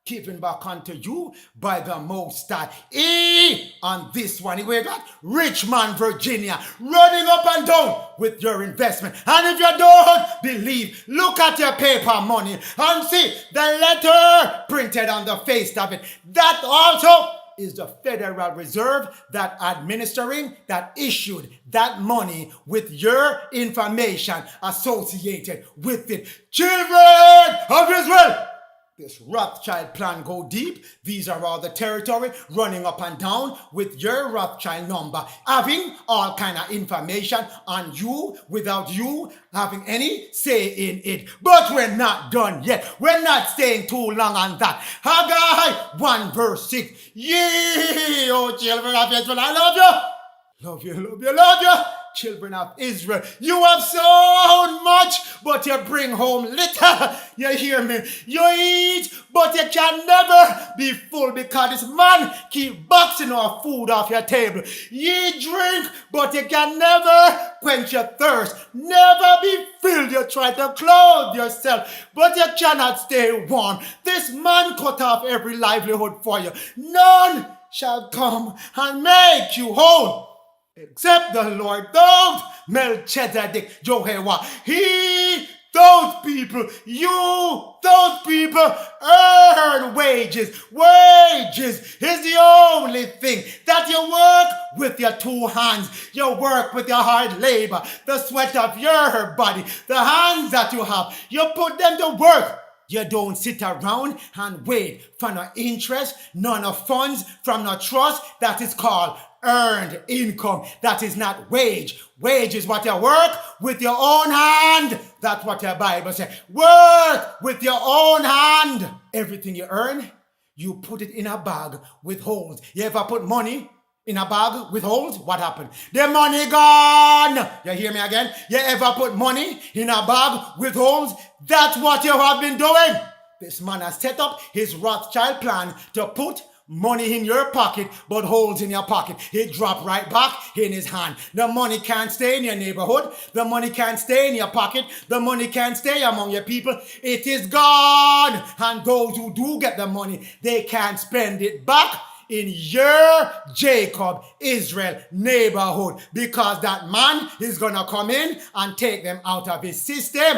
Given back unto you by the Most High. E on this one, where that? Richmond, Virginia, running up and down with your investment. And if you don't believe, look at your paper money and see the letter printed on the face of it. That also is the Federal Reserve that administering, that issued that money with your information associated with it. Children of Israel, this Rothschild plan go deep. These are all the territory running up and down with your Rothschild number, having all kind of information on you without you having any say in it. But we're not done yet. We're not staying too long on that. Haggai 1 verse 6. Yea, oh children of Israel, I love you. Love you, love you, love you. Children of Israel, you have sown much, but you bring home little. You hear me? You eat, but you can never be full because this man keep boxing our food off your table. You drink, but you can never quench your thirst. Never be filled. You try to clothe yourself, but you cannot stay warm. This man cut off every livelihood for you. None shall come and make you whole, except the Lord, those Melchizedek, Jehovah. He, those people, you, those people earn wages. Wages is the only thing that you work with your 2 hands. You work with your hard labor, the sweat of your body, the hands that you have. You put them to work. You don't sit around and wait for no interest, none of funds from no trust. That is called earned income. That is not wage. Wage is what you work with your own hand. That's what your Bible says. Work with your own hand. Everything you earn, you put it in a bag with holes. You ever put money in a bag with holes? What happened? The money gone. You hear me again? You ever put money in a bag with holes? That's what you have been doing. This man has set up his Rothschild plan to put money in your pocket, but holes in your pocket. It drop right back in his hand. The money can't stay in your neighborhood. The money can't stay in your pocket. The money can't stay among your people. It is gone. And those who do get the money, they can't spend it back in your Jacob, Israel neighborhood, because that man is going to come in and take them out of his system,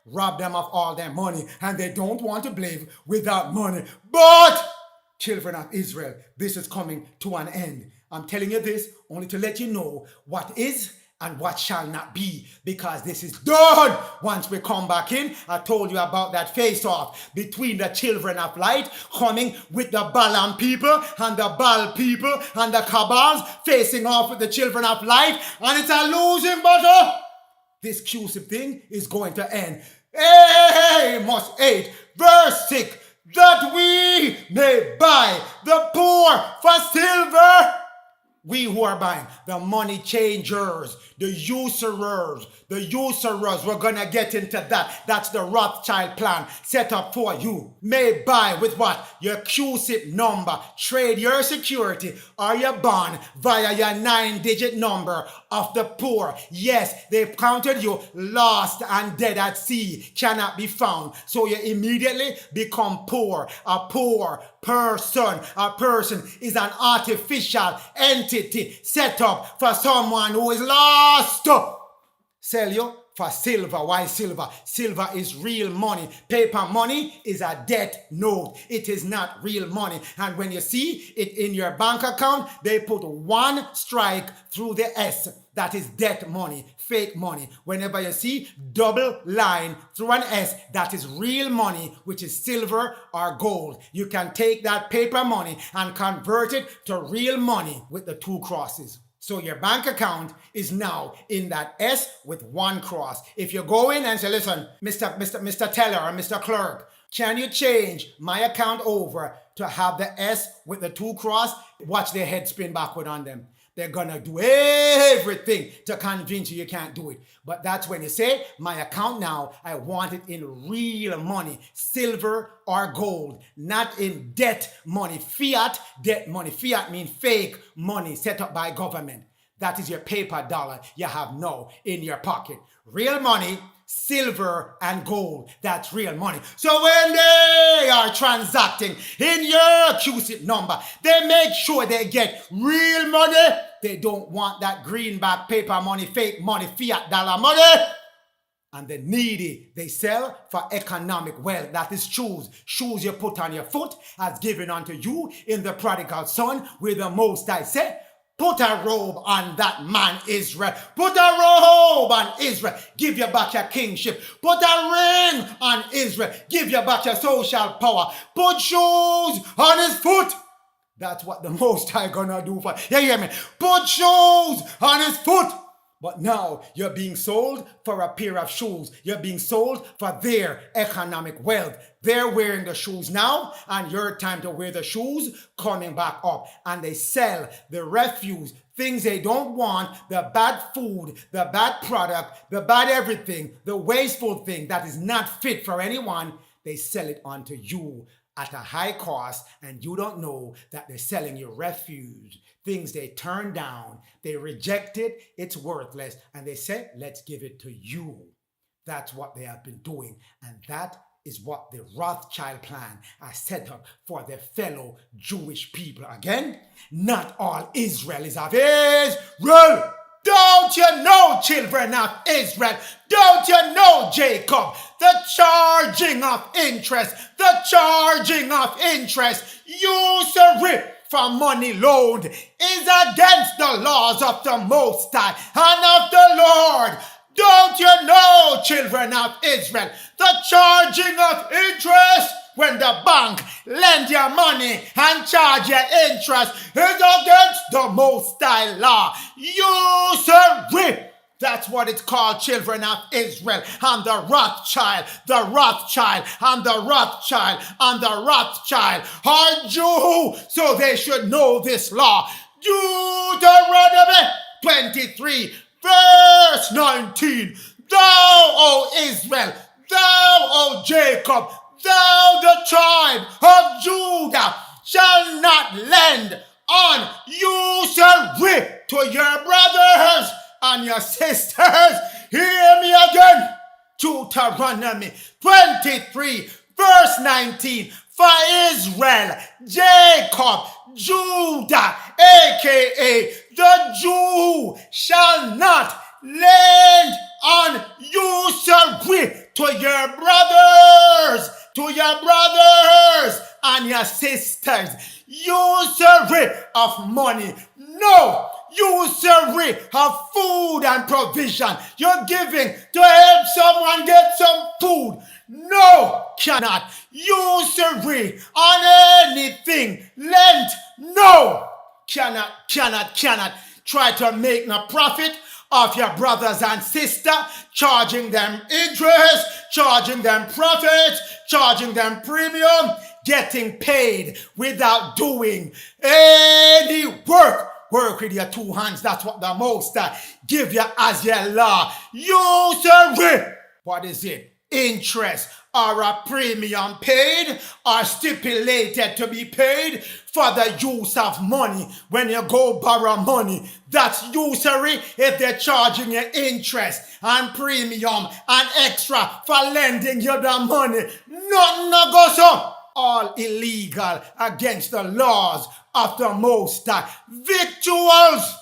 rob them of all their money, and they don't want to live without money. But children of Israel, this is coming to an end. I'm telling you this only to let you know what is and what shall not be, because this is done. Once we come back in, I told you about that face-off between the children of light coming with the Balaam people and the Baal people and the Kabbals facing off with the children of light, and it's a losing battle. This Q-sip thing is going to end. Amos 8 verse 6, that we may buy the poor for silver. We who are buying, the money changers, the usurers, we're going to get into that. That's the Rothschild plan set up for you. May buy with what? Your Q-sip number. Trade your security or your bond via your 9-digit number of the poor. Yes, they've counted you lost and dead at sea, cannot be found. So you immediately become poor. A poor person. A person is an artificial entity set up for someone who is lost. Sell you for silver. Why silver? Silver is real money. Paper money is a debt note. It is not real money. And when you see it in your bank account, they put one strike through the S. That is debt money, fake money. Whenever you see double line through an S, that is real money, which is silver or gold. You can take that paper money and convert it to real money with the 2 crosses. So your bank account is now in that S with 1 cross. If you go in and say, listen, Mr. Teller or Mr. Clerk, can you change my account over to have the S with the 2 cross? Watch their head spin backward on them. They're going to do everything to convince you can't do it. But that's when you say, my account now, I want it in real money, silver or gold, not in debt money, fiat debt money. Fiat means fake money set up by government. That is your paper dollar you have now in your pocket. Real money, silver and gold, that's real money. So when they are transacting in your Q-sip number, they make sure they get real money. They don't want that greenback paper money, fake money, fiat dollar money. And the needy, they sell for economic wealth. That is shoes. Shoes you put on your foot as given unto you in the prodigal son, where the Most High said, put a robe on that man, Israel. Put a robe on Israel. Give you back your kingship. Put a ring on Israel. Give you back your social power. Put shoes on his foot. That's what the Most High gonna do for you. Hear me? Put shoes on his foot. But now you're being sold for a pair of shoes. You're being sold for their economic wealth. They're wearing the shoes now, and your time to wear the shoes coming back up. And they sell the refuse, things they don't want, the bad food, the bad product, the bad everything, the wasteful thing that is not fit for anyone. They sell it onto you at a high cost, and you don't know that they're selling you refuge, things they turn down, they reject it, it's worthless, and they say, let's give it to you. That's what they have been doing, and that is what the Rothschild plan has set up for their fellow Jewish people. Again, not all Israel is of Israel. Don't you know, children of Israel? Don't you know, Jacob? The charging of interest, usury for money loaned is against the laws of the Most High and of the Lord. Don't you know, children of Israel? The charging of interest, when the bank lend you money and charge you interest, is against the Most High law. Usury. That's what it's called, children of Israel. And the Rothschild, and the Rothschild are Jew, so they should know this law. Deuteronomy 23, verse 19. Thou, O Israel, thou, O Jacob, thou, the tribe of Judah, shall not lend on usury to your brothers and your sisters. Hear me again. Deuteronomy 23, verse 19. for Israel, Jacob, Judah, aka the Jew, shall not lend on usury to your brothers and your sisters. Usury of money. No, usury of food and provision. You're giving to help someone get some food. No, cannot. Usury on anything. Lent. No, cannot. Try to make no profit of your brothers and sisters, charging them interest, charging them profits, charging them premium, getting paid without doing any work. Work with your two hands. That's what the Most give you as your law. Usury. What is it? Interest or a premium paid or stipulated to be paid for the use of money. When you go borrow money, that's usury if they're charging you interest and premium and extra for lending you the money. Nothing no goes up. All illegal against the laws of the Most High. Victuals.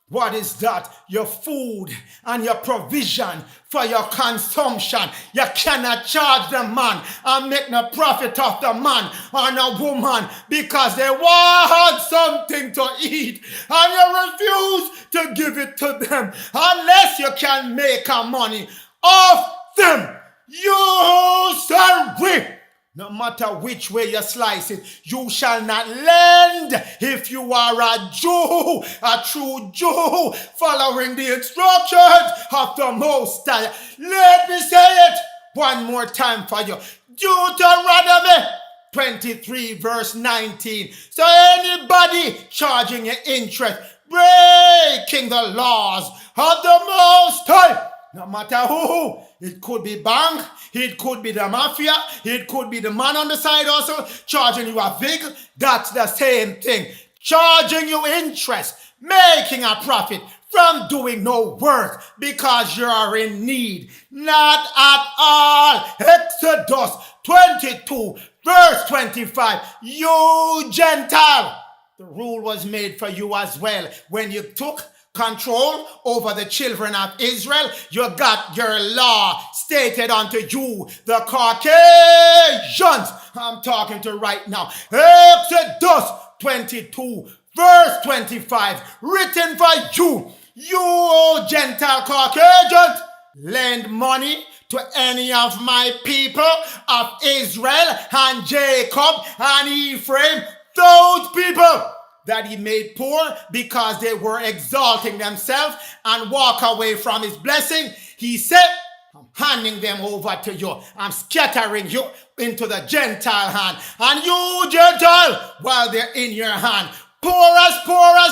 What is that? Your food and your provision for your consumption. You cannot charge the man and make no profit of the man or the woman because they want something to eat and you refuse to give it to them unless you can make a money off them. Usury. No matter which way you slice it, you shall not lend if you are a Jew, a true Jew, following the instructions of the Most High. Let me say it one more time for you. Deuteronomy 23 verse 19. So anybody charging you interest, breaking the laws of the Most High, no matter who, it could be bank, it could be the mafia, it could be the man on the side also charging you a vig. That's the same thing. Charging you interest, making a profit from doing no work because you are in need. Not at all. Exodus 22 verse 25. You Gentile. The rule was made for you as well. When you took control over the children of Israel, you got your law stated unto you, the Caucasians. I'm talking to right now. Exodus 22 verse 25, written for you, you Gentile Caucasians. Lend money to any of my people of Israel and Jacob and Ephraim, those people that he made poor because they were exalting themselves and walk away from his blessing. He said, I'm handing them over to you. I'm scattering you into the Gentile hand. And you, Gentile, while they're in your hand, poor as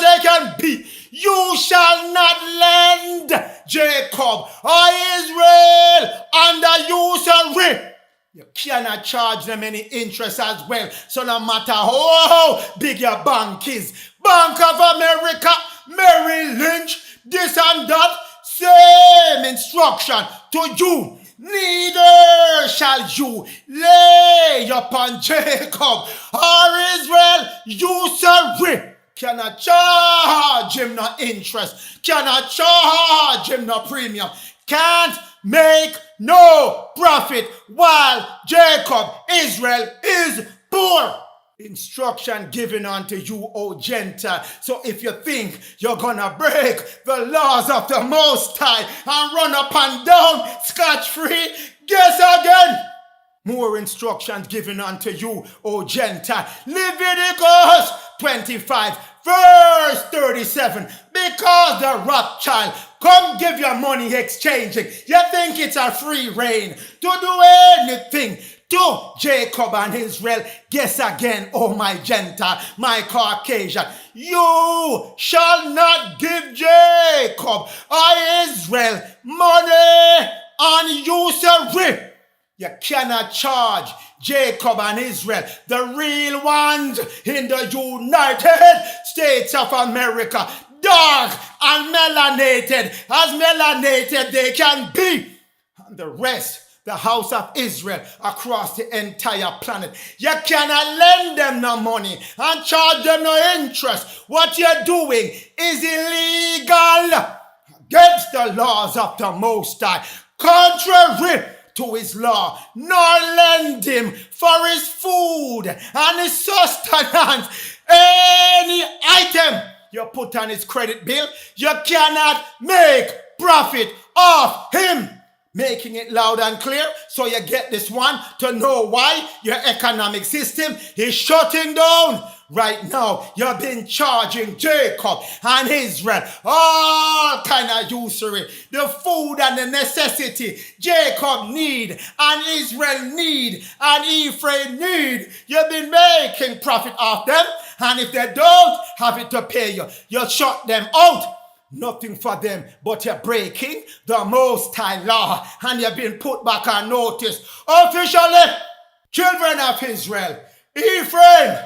they can be, you shall not lend Jacob or Israel under usury. You cannot charge them any interest as well. So no matter how big your bank is, Bank of America, Merrill Lynch, this and that, same instruction to you. Neither shall you lay upon Jacob or Israel usury. Cannot charge him no interest. Cannot charge him no premium. Can't make no profit while Jacob, Israel, is poor. Instruction given unto you, O Gentile. So if you think you're gonna break the laws of the Most High and run up and down scotch-free, guess again. More instructions given unto you, O Gentile. Leviticus 25 verse 37. Because the Rosthschild come give your money exchanging. You think it's a free reign to do anything to Jacob and Israel. Guess again, oh my Gentile, my Caucasian. You shall not give Jacob or Israel money on usury. You cannot charge Jacob and Israel, the real ones in the United States of America, dark and melanated, as melanated they can be. And the rest, the house of Israel across the entire planet. You cannot lend them no money and charge them no interest. What you're doing is illegal against the laws of the Most High, contrary to his law, nor lend him for his food and his sustenance. Any item you put on his credit bill, you cannot make profit off him. Making it loud and clear so you get this one to know why your economic system is shutting down. Right now, you've been charging Jacob and Israel all kind of usury. The food and the necessity Jacob need and Israel need and Ephraim need. You've been making profit off them, and if they don't have it to pay you, you shut them out. Nothing for them, but you're breaking the Most High law, and you've been put back on notice officially. Children of Israel, Ephraim,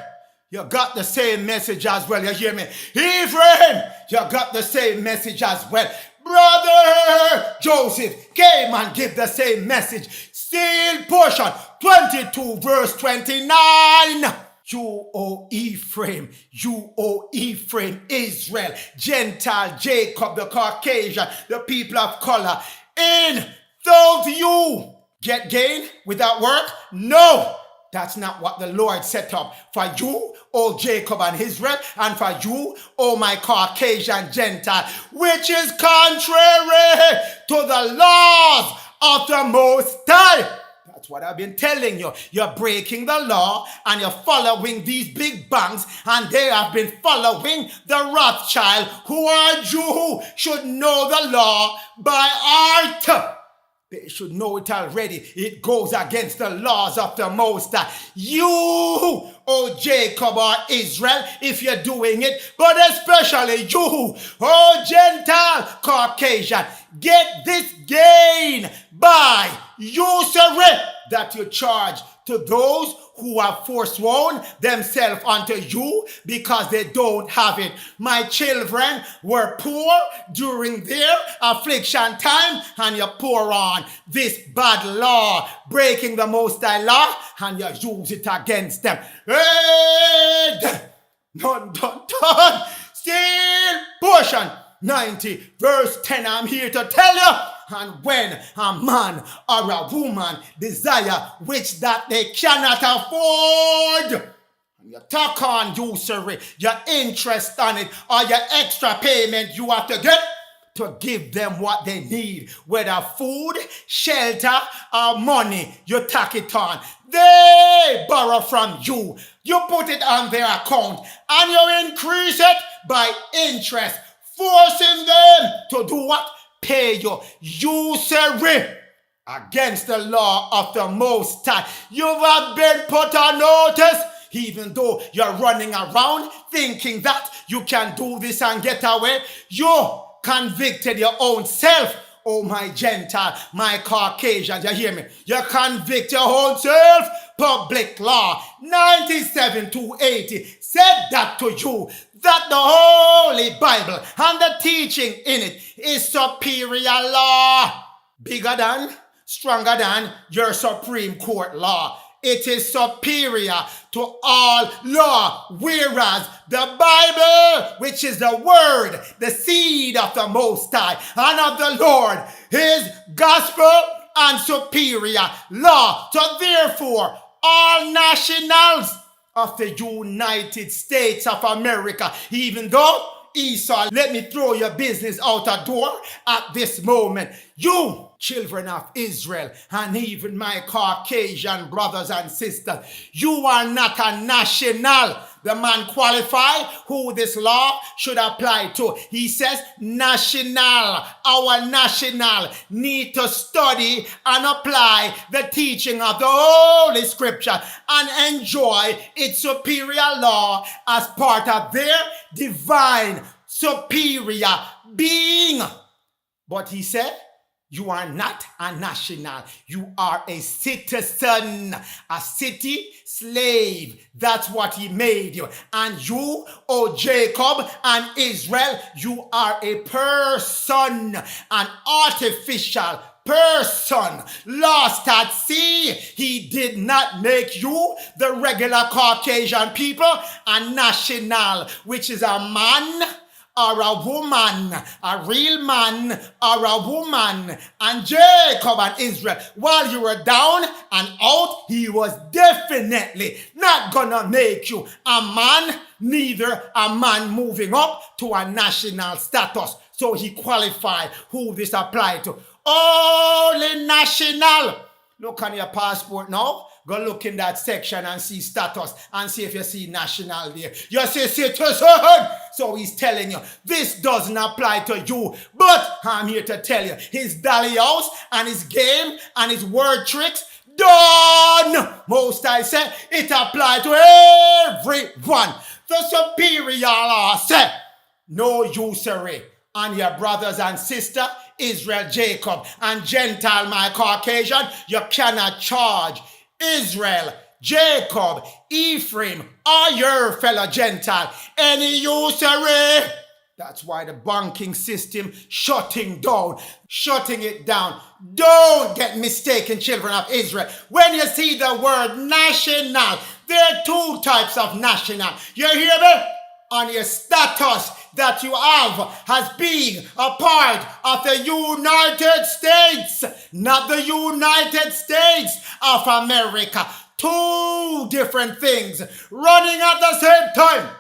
you got the same message as well. You hear me? Ephraim, you got the same message as well. Brother Joseph came and gave the same message. Still portion 22 verse 29. You, O Ephraim, Israel, Gentile, Jacob, the Caucasian, the people of color. In those you get gain without work? No, that's not what the Lord set up for you, O Jacob and Israel, and for you, O my Caucasian Gentile, which is contrary to the laws of the Most High. That's what I've been telling you. You're breaking the law and you're following these big banks, and they have been following the Rosthschild, who are Jew, should know the law by heart. They should know it already. It goes against the laws of the Most High. You, O Jacob or Israel, if you're doing it, but especially you, O Gentile Caucasian, get this gain by usury that you charge to those who have forsworn themselves unto you because they don't have it. My children were poor during their affliction time, and you pour on this bad law, breaking the Most High law, and you use it against them. Done. Still portion 90 verse 10. I'm here to tell you. And when a man or a woman desire which that they cannot afford, and you talk on usury, your interest on it, or your extra payment you have to get to give them what they need, whether food, shelter, or money, you tack it on. They borrow from you. You put it on their account, and you increase it by interest, forcing them to do what? Pay your usury against the law of the Most High. You have been put on notice, even though you're running around thinking that you can do this and get away. You convicted your own self, oh my Gentile, my Caucasian. You hear me? You convict your own self. Public law 97 to 80 said that to you, that the Holy Bible and the teaching in it is superior law, bigger than, stronger than your Supreme Court law. It is superior to all law, whereas the Bible, which is the word, the seed of the Most High and of the Lord, is gospel and superior law. So therefore, all nationals of the United States of America, even though Esau, let me throw your business out a door at this moment. You, children of Israel, and even my Caucasian brothers and sisters, you are not a national. The man qualified who this law should apply to. He says national, our national need to study and apply the teaching of the Holy Scripture and enjoy its superior law as part of their divine superior being. But he said, you are not a national. You are a citizen, a city slave. That's what he made you. And you, O Jacob and Israel, you are a person, an artificial person lost at sea. He did not make you, the regular Caucasian people, a national, which is a man or a woman, a real man or a woman. And Jacob and Israel, while you were down and out, he was definitely not gonna make you a man, neither a man moving up to a national status. So he qualified who this applied to. Only national. Look on your passport now. Go look in that section and see status and see if you see national there. You see citizen. So he's telling you, this doesn't apply to you. But I'm here to tell you, his dolly house and his game and his word tricks, done. Most I say, it applies to everyone. The superior law said, no usury on your brothers and sister, Israel, Jacob, and Gentile, my Caucasian. You cannot charge Israel, Jacob, Ephraim, or your fellow Gentile any usury. That's why the banking system shutting it down. Don't get mistaken, children of Israel. When you see the word national, there are two types of national. You hear me? On your status that you have as being a part of the United States, not the United States of America. Two different things running at the same time.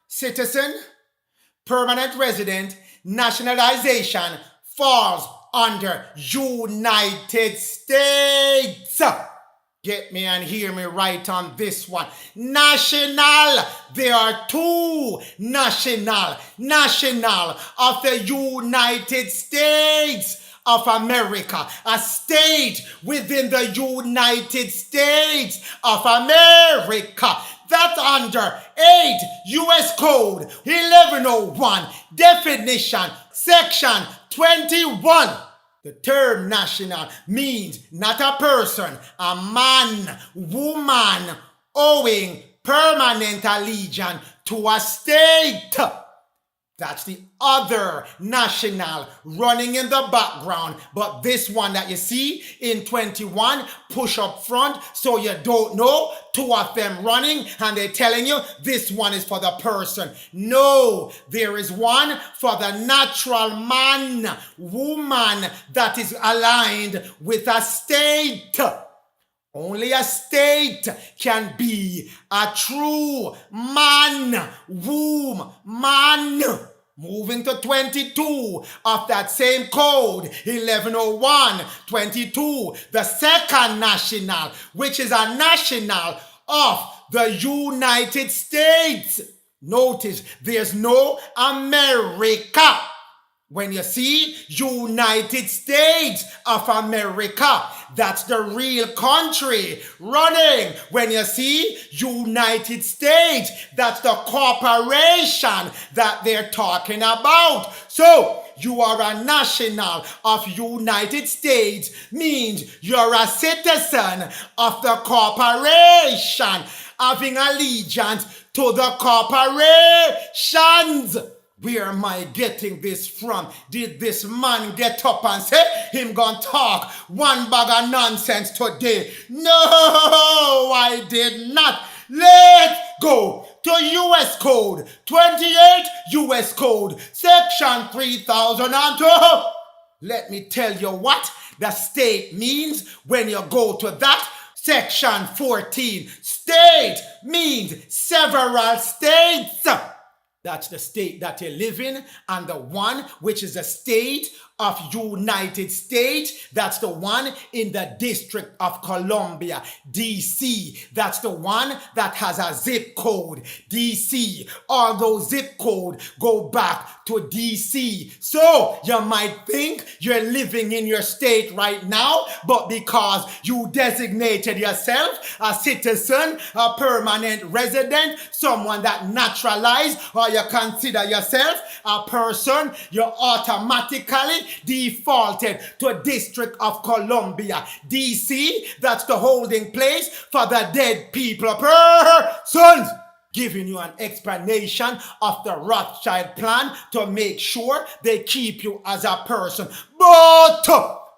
Citizen, permanent resident, nationalization falls under United States. Get me and hear me right on this one. National. There are two national of the United States of America. A state within the United States of America. That's under 8 U.S. Code 1101. Definition. Section 21. The term national means not a person, a man, woman, owing permanent allegiance to a state. That's the other national running in the background. But this one that you see in 21, push up front so you don't know. Two of them running and they're telling you this one is for the person. No, there is one for the natural man, woman that is aligned with a state. Only a state can be a true man, woman. Moving to 22 of that same code, 1101, 22, the second national, which is a national of the United States. Notice, there's no America. When you see United States of America, that's the real country running. When you see United States, that's the corporation that they're talking about. So, you are a national of United States means you're a citizen of the corporation, having allegiance to the corporations. Where am I getting this from? Did this man get up and say him gonna talk one bag of nonsense today? No, I did not. Let's go to U.S. Code 28, U.S. Code, Section 3002. Let me tell you what the state means when you go to that. Section 14, state means several states. That's the state that you live in, and the one which is a state of United States, that's the one in the District of Columbia, D.C. That's the one that has a zip code, D.C. Although zip code go back to D.C. So you might think you're living in your state right now, but because you designated yourself a citizen, a permanent resident, someone that naturalized, or you consider yourself a person, you automatically defaulted to District of Columbia, D.C. That's the holding place for the dead people persons. Giving you an explanation of the Rosthschild plan to make sure they keep you as a person. But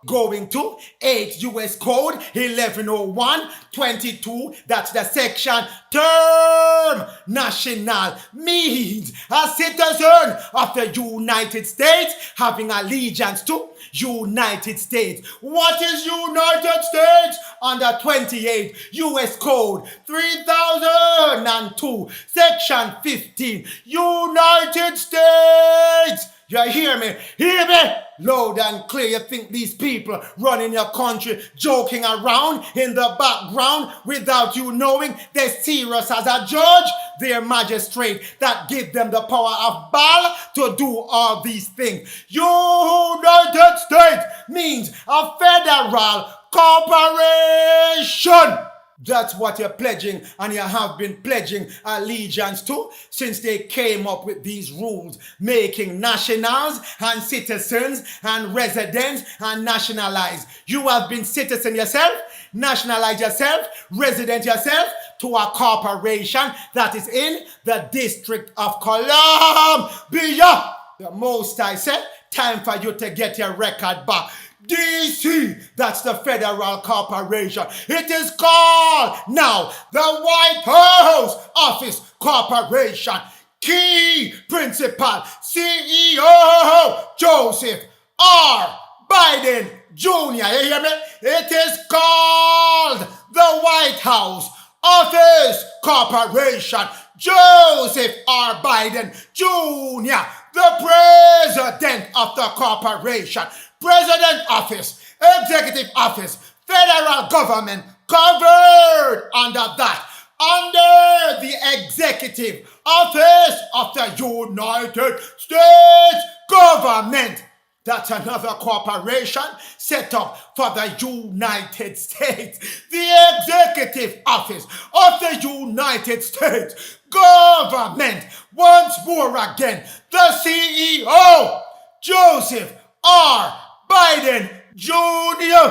going to 8 U.S. Code 1101-22. That's the section. Term national means a citizen of the United States having allegiance to United States. What is United States? Under 28 U.S. Code 3002, section 15. United States. You hear me? Hear me? Loud and clear. You think these people running your country joking around in the background without you knowing they're serious as a judge? They're magistrate that give them the power of Bauer to do all these things. United States means a federal corporation. That's what you're pledging, and you have been pledging allegiance to since they came up with these rules, making nationals and citizens and residents and nationalized. You have been citizen yourself, nationalize yourself, resident yourself to a corporation that is in the District of Columbia. The most I said, time for you to get your record back. DC, that's the Federal Corporation. It is called now the White House Office Corporation. Key Principal CEO Joseph R. Biden Jr. You hear me? It is called the White House Office Corporation. Joseph R. Biden Jr., the President of the corporation. President office, executive office, federal government covered under that. Under the executive office of the United States government. That's another corporation set up for the United States. The executive office of the United States government. Once more again, the CEO, Joseph R. Biden Jr.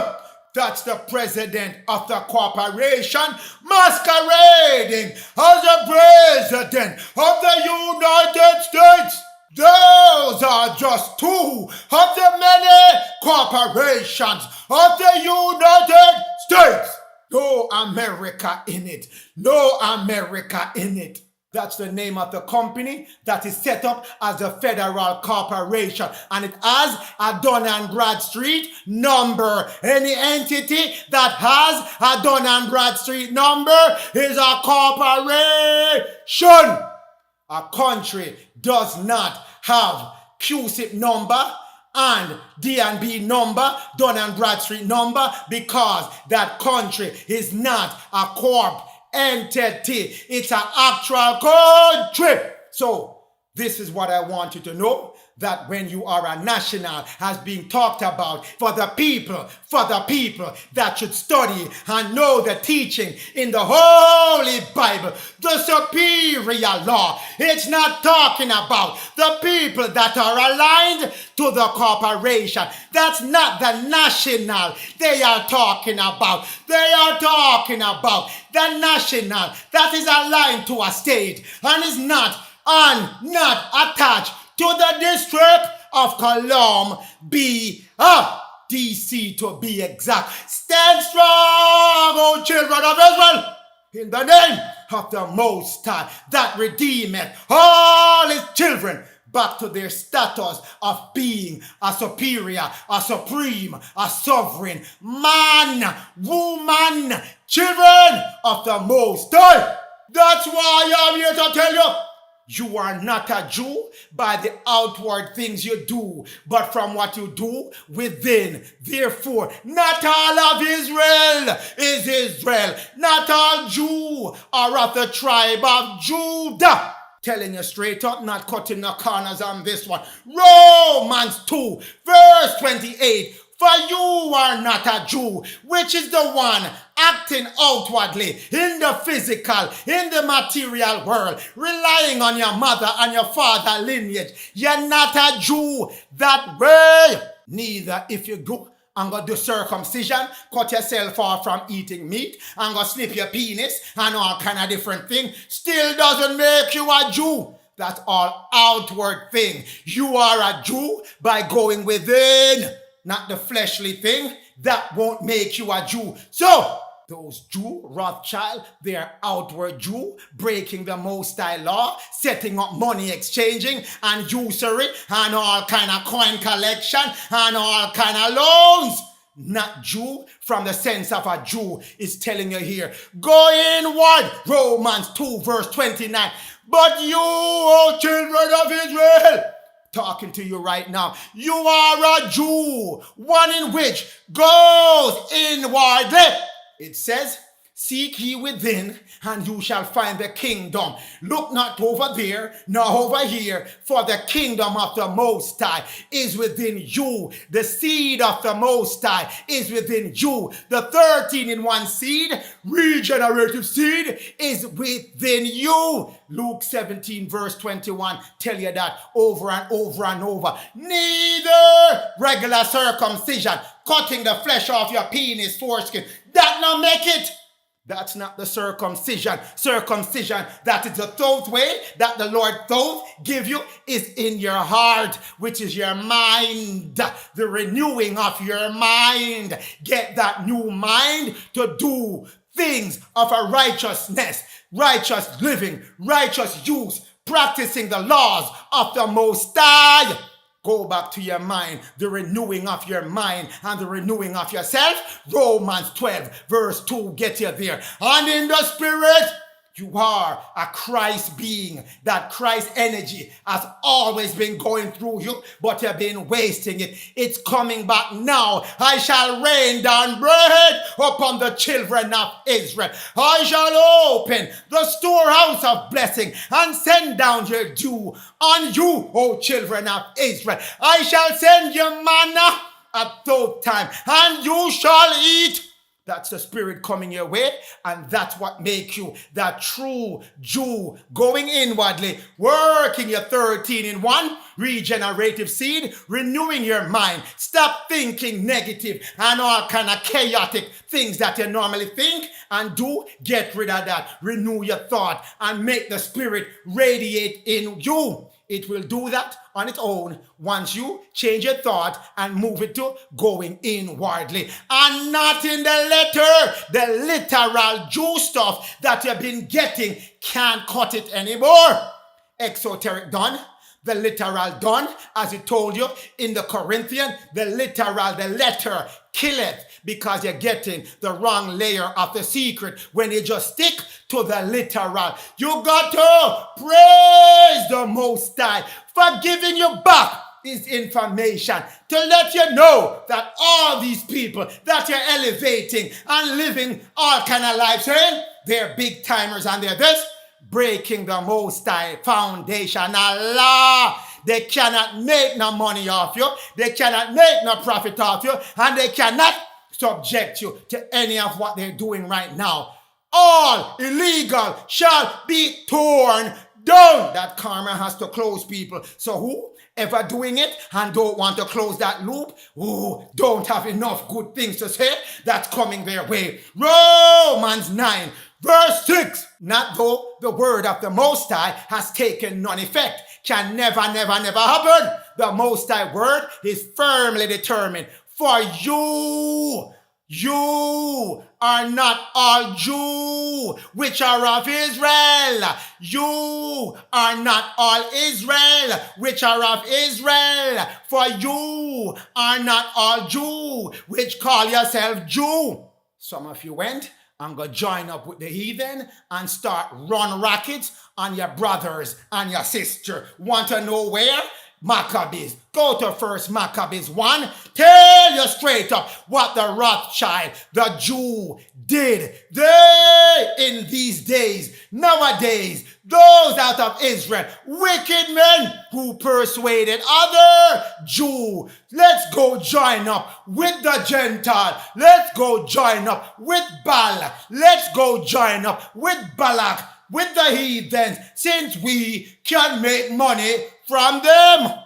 That's the president of the corporation masquerading as the president of the United States. Those are just two of the many corporations of the United States. No America in it. No America in it. That's the name of the company that is set up as a federal corporation. And it has a Dun & Bradstreet number. Any entity that has a Dun & Bradstreet number is a corporation. A country does not have QSIP number and D&B number, Dun & Bradstreet number, because that country is not a corp entity. It's an actual country. So this is what I want you to know, that when you are a national has been talked about for the people that should study and know the teaching in the Holy Bible, the superior law. It's not talking about the people that are aligned to the corporation. That's not the national they are talking about. They are talking about the national that is aligned to a state and is not attached to the District of Columbia, DC to be exact. Stand strong, O children of Israel, in the name of the Most High, that redeemeth all his children back to their status of being a superior, a supreme, a sovereign man, woman, children of the Most High. That's why I'm here to tell you, you are not a Jew by the outward things you do, but from what you do within. Therefore, not all of Israel is Israel. Not all Jews are of the tribe of Judah. Telling you straight up, not cutting no corners on this one. Romans 2, verse 28. For you are not a Jew, which is the one acting outwardly in the physical, in the material world, relying on your mother and your father lineage. You're not a Jew that way. Neither if you go and go do circumcision, cut yourself off from eating meat, and go snip your penis, and all kind of different things, still doesn't make you a Jew. That's all outward thing. You are a Jew by going within. not the fleshly thing, that won't make you a Jew. So, those Jew, Rothschild, they're outward Jew, breaking the Most High law, setting up money exchanging and usury and all kind of coin collection and all kind of loans. Not Jew from the sense of a Jew is telling you here. Go inward, Romans 2 verse 29. But you, O children of Israel, talking to you right now, you are a Jew, one in which goes inwardly. It says, seek ye within, and you shall find the kingdom. Look not over there, nor over here, for the kingdom of the Most High is within you. The seed of the Most High is within you. The 13-in-1 seed, regenerative seed, is within you. Luke 17 verse 21 tell you that over and over and over. Neither regular circumcision, cutting the flesh off your penis foreskin, that not make it. That's not the circumcision. Circumcision, that is the thought way that the Lord thought give you, is in your heart, which is your mind. The renewing of your mind. Get that new mind to do things of a righteousness, righteous living, righteous use, practicing the laws of the Most High. Go back to your mind, the renewing of your mind and the renewing of yourself. Romans 12 verse 2 get you there. And in the spirit, you are a Christ being. That Christ energy has always been going through you, but you've been wasting it. It's coming back now. I shall rain down bread upon the children of Israel. I shall open the storehouse of blessing and send down your dew on you, O children of Israel. I shall send you manna at that time, and you shall eat. That's the Spirit coming your way, and that's what makes you that true Jew, going inwardly, working your 13-in-1 regenerative seed, renewing your mind. Stop thinking negative and all kind of chaotic things that you normally think and do. Get rid of that. Renew your thought and make the Spirit radiate in you. It will do that on its own once you change your thought and move it to going inwardly and not in the letter. The literal Jew stuff that you've been getting can't cut it anymore. Exoteric done. The literal done, as he told you in the Corinthian, the literal, the letter killeth, because you're getting the wrong layer of the secret when you just stick to the literal. You got to praise the Most High for giving you back this information to let you know that all these people that you're elevating and living all kind of lives in, they're big timers and they're this. Breaking the Most High foundational law. They cannot make no money off you. They cannot make no profit off you. And they cannot subject you to any of what they're doing right now. All illegal shall be torn down. That karma has to close, people. So whoever doing it and don't want to close that loop, who don't have enough good things to say, that's coming their way. Romans 9 verse 6, not though the word of the Most High has taken none effect, can never happen. The Most High word is firmly determined. For you are not all Jew, which are of Israel. You are not all Israel, which are of Israel. For you are not all Jew, which call yourself Jew. Some of you went and go join up with the heathen and start run rackets on your brothers and your sister. Want to know where? Maccabees. Go to First Maccabees 1. Tell you straight up what the Rothschild, the Jew, did. They, in these days, nowadays, those out of Israel, wicked men who persuaded other Jew. Let's go join up with the Gentile. Let's go join up with Baal. Let's go join up with Balak, with the heathens, since we can make money from them.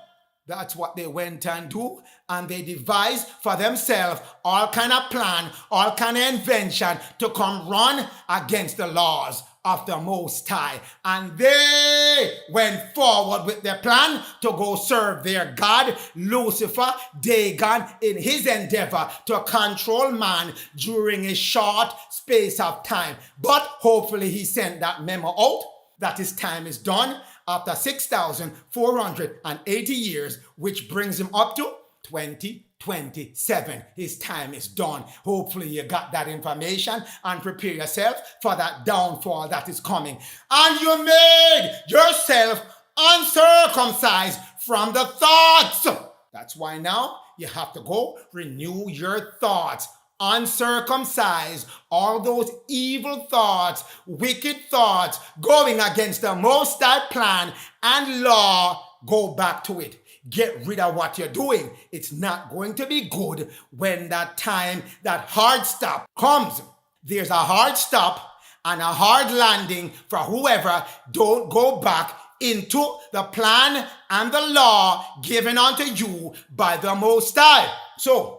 That's what they went and do, and they devised for themselves all kind of plan, all kind of invention to come run against the laws of the Most High, and they went forward with their plan to go serve their God, Lucifer, Dagon, in his endeavor to control man during a short space of time. But hopefully he sent that memo out that his time is done after 6,480 years, which brings him up to 2027. His time is done. Hopefully you got that information and prepare yourself for that downfall that is coming. And you made yourself uncircumcised from the thoughts. That's why now you have to go renew your thoughts. Uncircumcised, all those evil thoughts, wicked thoughts going against the Most High plan and law, go back to it. Get rid of what you're doing. It's not going to be good when that time, that hard stop comes. There's a hard stop and a hard landing for whoever don't go back into the plan and the law given unto you by the Most High. So,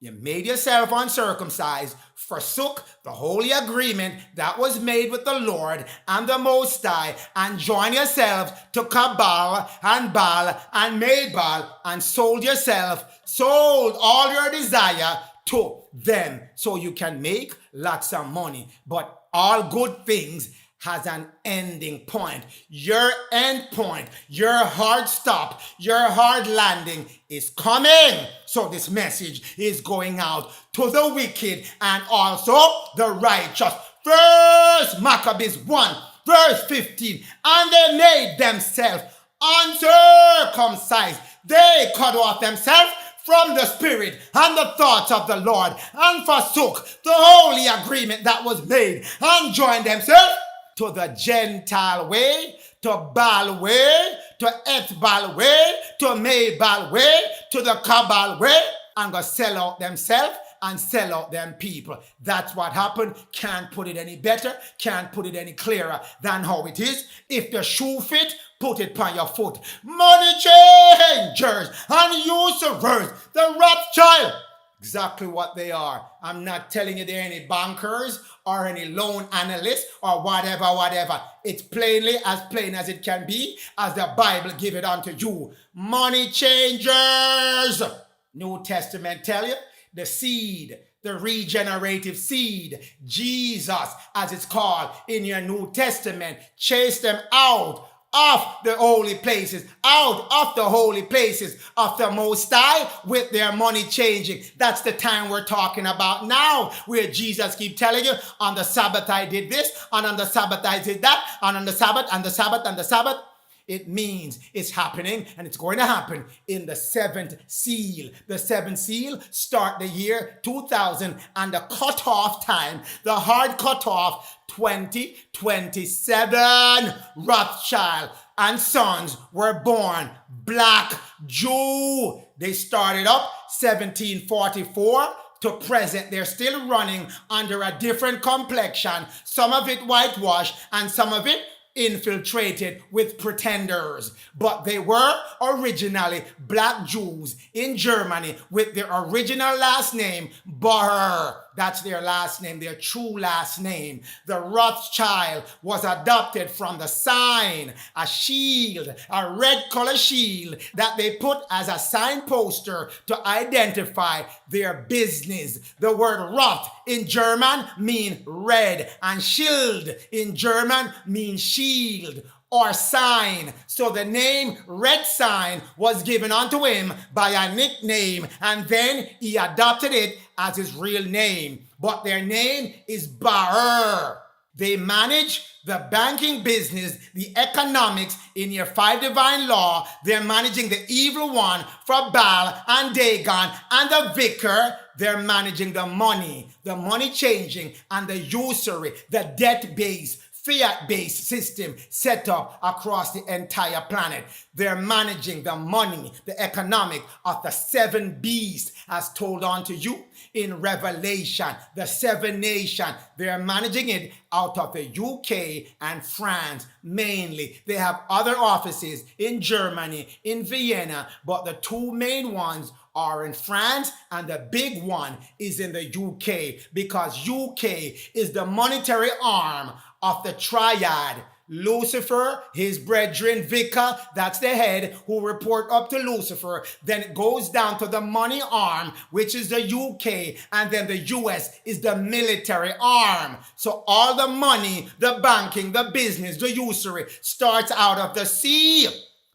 you made yourself uncircumcised, forsook the holy agreement that was made with the Lord and the Most High, and joined yourselves to Cabal and Baal and made Baal, and sold all your desire to them so you can make lots of money. But all good things has an ending point. Your end point, your hard stop, your hard landing is coming. So this message is going out to the wicked and also the righteous. First Maccabees 1, verse 15. And they made themselves uncircumcised. They cut off themselves from the spirit and the thoughts of the Lord, and forsook the holy agreement that was made, and joined themselves to the Gentile way, to Baal way, to Ethbal way, to Maybal way, to the Cabal way, and go sell out themselves and sell out them people. That's what happened. Can't put it any better, can't put it any clearer than how it is. If the shoe fit, put it on your foot. Money changers and usurers, the Rothschild. Exactly what they are. I'm not telling you they're any bankers or any loan analysts or whatever. It's plain as it can be, as the Bible give it unto you. Money changers. New Testament tell you the seed, the regenerative seed, Jesus as it's called in your New Testament, chase them out of the holy places, out of the holy places of the Most High with their money changing. That's the time we're talking about now, where Jesus keep telling you, on the Sabbath I did this, and on the Sabbath I did that, and on the Sabbath, and the Sabbath, and the Sabbath. It means it's happening, and it's going to happen in the seventh seal. The seventh seal start the year 2000, and the cutoff time, the hard cutoff, 2027. Rothschild and Sons were born black Jew. They started up 1744 to present. They're still running under a different complexion. Some of it whitewashed and some of it infiltrated with pretenders, but they were originally black Jews in Germany with their original last name, Bauer. That's their last name, their true last name. The Rothschild was adopted from the sign, a shield, a red color shield that they put as a signposter to identify their business. The word Roth in German means red, and Schild in German means shield or sign. So the name Red Sign was given unto him by a nickname, and then he adopted it as his real name. But their name is Bauer. They manage the banking business, the economics in your 5 divine law. They're managing the evil one for Baal and Dagon, and the vicar. They're managing the money changing, and the usury, the debt-based, fiat-based system set up across the entire planet. They're managing the money, the economic of the 7 beasts as told unto you in Revelation, the 7 nations. They're managing it out of the UK and France mainly. They have other offices in Germany, in Vienna, but the 2 main ones are in France, and the big one is in the UK, because UK is the monetary arm of the triad. Lucifer, his brethren, Vicar, that's the head, who report up to Lucifer. Then it goes down to the money arm, which is the UK, and then the US is the military arm. So all the money, the banking, the business, the usury starts out of the sea.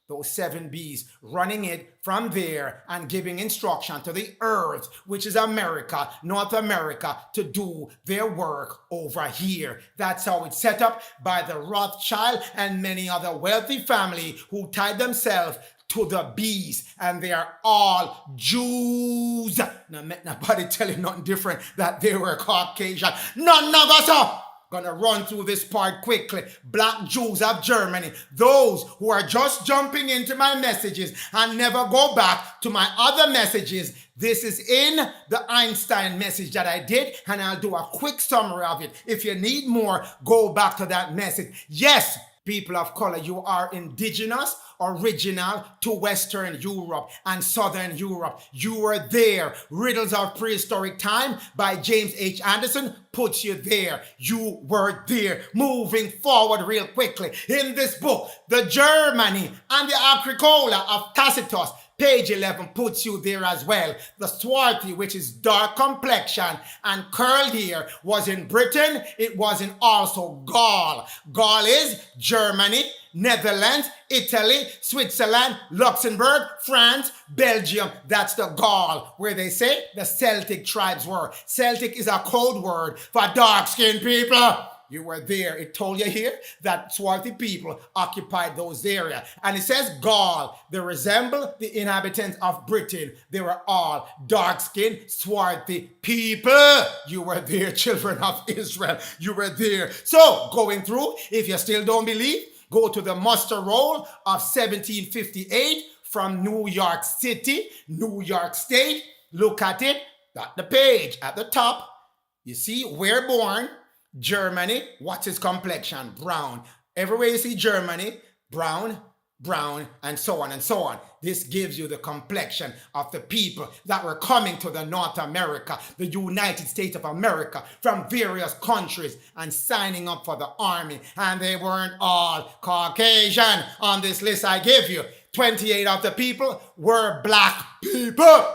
Those 7 B's running it from there and giving instruction to the earth, which is America, North America, to do their work over here. That's how it's set up by the Rothschild and many other wealthy family who tied themselves to the bees, and they are all Jews. Now, nobody tell you nothing different that they were Caucasian. None of us are. Gonna run through this part quickly. Black Jews of Germany, those who are just jumping into my messages and never go back to my other messages. This is in the Einstein message that I did, and I'll do a quick summary of it. If you need more, go back to that message. Yes, people of color, you are indigenous, original to Western Europe and Southern Europe. You were there. Riddles of Prehistoric Time by James H. Anderson puts you there. You were there. Moving forward real quickly. In this book, the Germany and the Agricola of Tacitus, page 11 puts you there as well. The swarthy, which is dark complexion and curled hair, was in Britain. It was in also Gaul. Gaul is Germany, Netherlands, Italy, Switzerland, Luxembourg, France, Belgium. That's the Gaul, where they say the Celtic tribes were. Celtic is a code word for dark-skinned people. You were there. It told you here that swarthy people occupied those areas. And it says Gaul. They resemble the inhabitants of Britain. They were all dark-skinned, swarthy people. You were there, children of Israel. You were there. So, going through, if you still don't believe, go to the muster roll of 1758 from New York City, New York State. Look at it. Got the page at the top. You see, where born? Germany. What's his complexion? Brown. Everywhere you see Germany, brown, brown, and so on and so on. This gives you the complexion of the people that were coming to the North America, the United States of America, from various countries and signing up for the army. And they weren't all Caucasian. On this list I give you, 28 of the people were black people.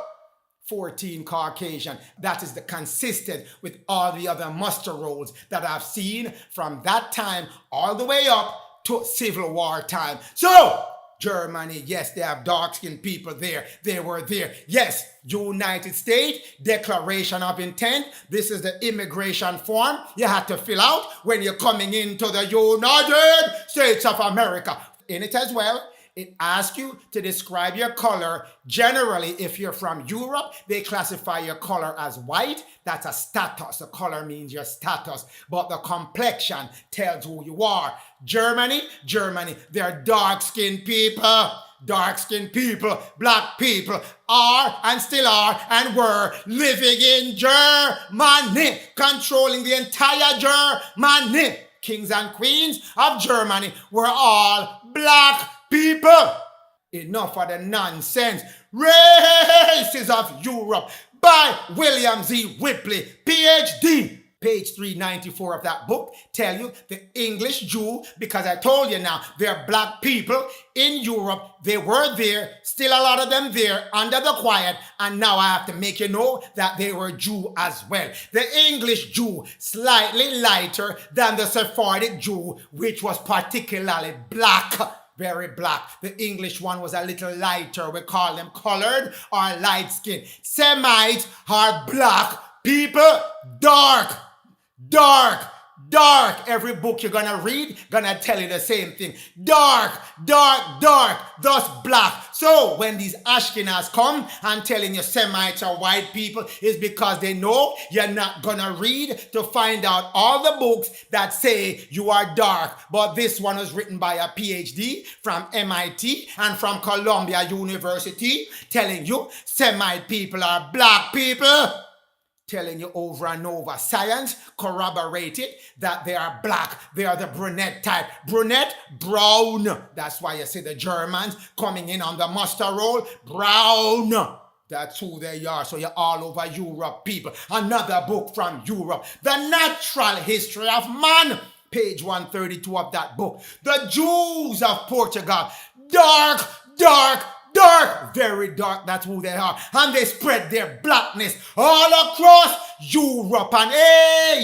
14 Caucasian. That is the consistent with all the other muster rolls that I've seen from that time all the way up to Civil War time. So, Germany, yes, they have dark-skinned people there. They were there. Yes, United States, Declaration of Intent. This is the immigration form you have to fill out when you're coming into the United States of America. In it as well, it asks you to describe your color. Generally, if you're from Europe, they classify your color as white. That's a status. The color means your status. But the complexion tells who you are. Germany, they're dark-skinned people. Dark-skinned people, black people are and still are and were living in Germany, controlling the entire Germany. Kings and queens of Germany were all black people. Enough of the nonsense. Races of Europe by William Z. Ripley, PhD. Page 394 of that book tell you the English Jew, because I told you now, they're black people in Europe. They were there, still a lot of them there under the quiet, and now I have to make you know that they were Jew as well. The English Jew, slightly lighter than the Sephardic Jew, which was particularly black. Very black. The English one was a little lighter. We call them colored or light skinned. Semites are black people. Dark. Every book you're gonna read gonna tell you the same thing. Dark, thus black. So when these Ashkenaz come and telling you Semites are white people, is because they know you're not gonna read to find out all the books that say you are dark. But this one was written by a PhD from MIT and from Columbia University, telling you Semite people are black people. Telling you over and over. Science corroborated that they are black. They are the brunette type. Brunette, brown. That's why you see the Germans coming in on the muster roll. Brown. That's who they are. So you're all over Europe, people. Another book from Europe. The Natural History of Man page 132 of that book. The Jews of Portugal, dark, dark, dark, very dark, that's who they are. And they spread their blackness all across Europe and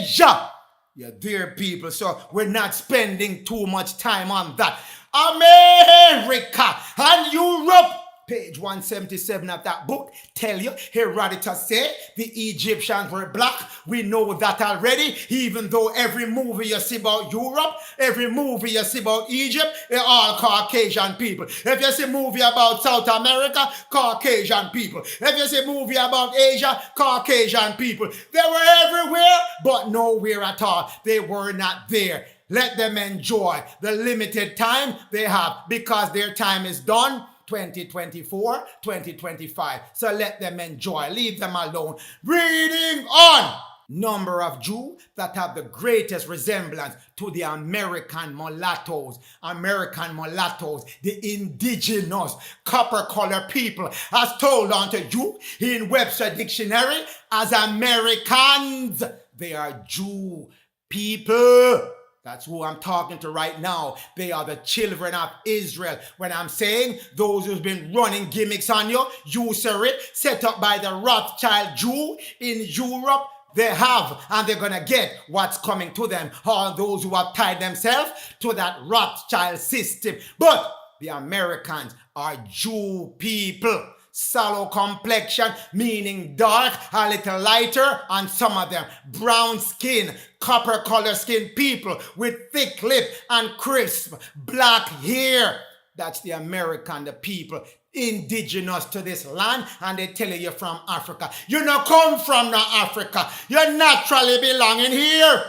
Asia. Yeah, dear people, so we're not spending too much time on that. America and Europe, page 177 of that book, tell you, Herodotus said the Egyptians were black. We know that already, even though every movie you see about Europe, every movie you see about Egypt, they're all Caucasian people. If you see a movie about South America, Caucasian people. If you see a movie about Asia, Caucasian people. They were everywhere, but nowhere at all. They were not there. Let them enjoy the limited time they have, because their time is done. 2024, 2025. So let them enjoy. Leave them alone. Reading on. Number of Jews that have the greatest resemblance to the American mulattoes. American mulattoes, the indigenous copper-colored people, as told unto you in Webster Dictionary as Americans. They are Jew people. That's who I'm talking to right now. They are the children of Israel. When I'm saying those who've been running gimmicks on you, usury, set up by the Rothschild Jew in Europe, they have, and they're going to get what's coming to them. All those who have tied themselves to that Rothschild system. But the Americans are Jew people. Sallow complexion, meaning dark, a little lighter, and some of them brown skin, copper color skin people with thick lip and crisp black hair. That's the American, the people indigenous to this land, and they tell you from Africa. You not come from no Africa. You naturally belong in here.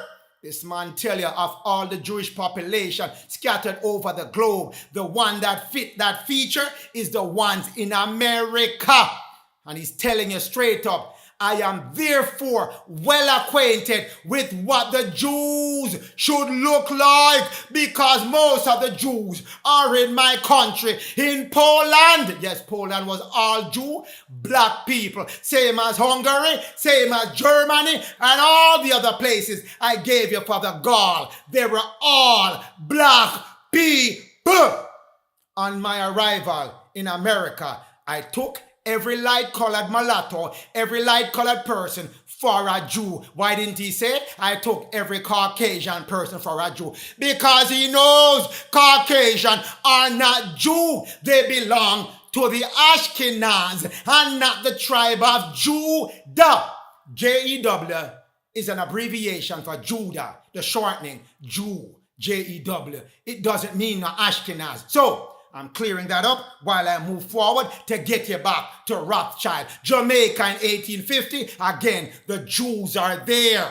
This man tell you of all the Jewish population scattered over the globe, the one that fit that feature is the ones in America. And he's telling you straight up, I am therefore well acquainted with what the Jews should look like, because most of the Jews are in my country, in Poland. Yes, Poland was all Jew, black people, same as Hungary, same as Germany, and all the other places I gave you for the Gaul. They were all black people. On my arrival in America, I took every light-colored mulatto, every light-colored person for a Jew. Why didn't he say, I took every Caucasian person for a Jew? Because he knows Caucasian are not Jew. They belong to the Ashkenaz and not the tribe of Judah. J-E-W is an abbreviation for Judah, the shortening, Jew, J-E-W. It doesn't mean no Ashkenaz. So, I'm clearing that up while I move forward to get you back to Rothschild. Jamaica in 1850. Again, the Jews are there.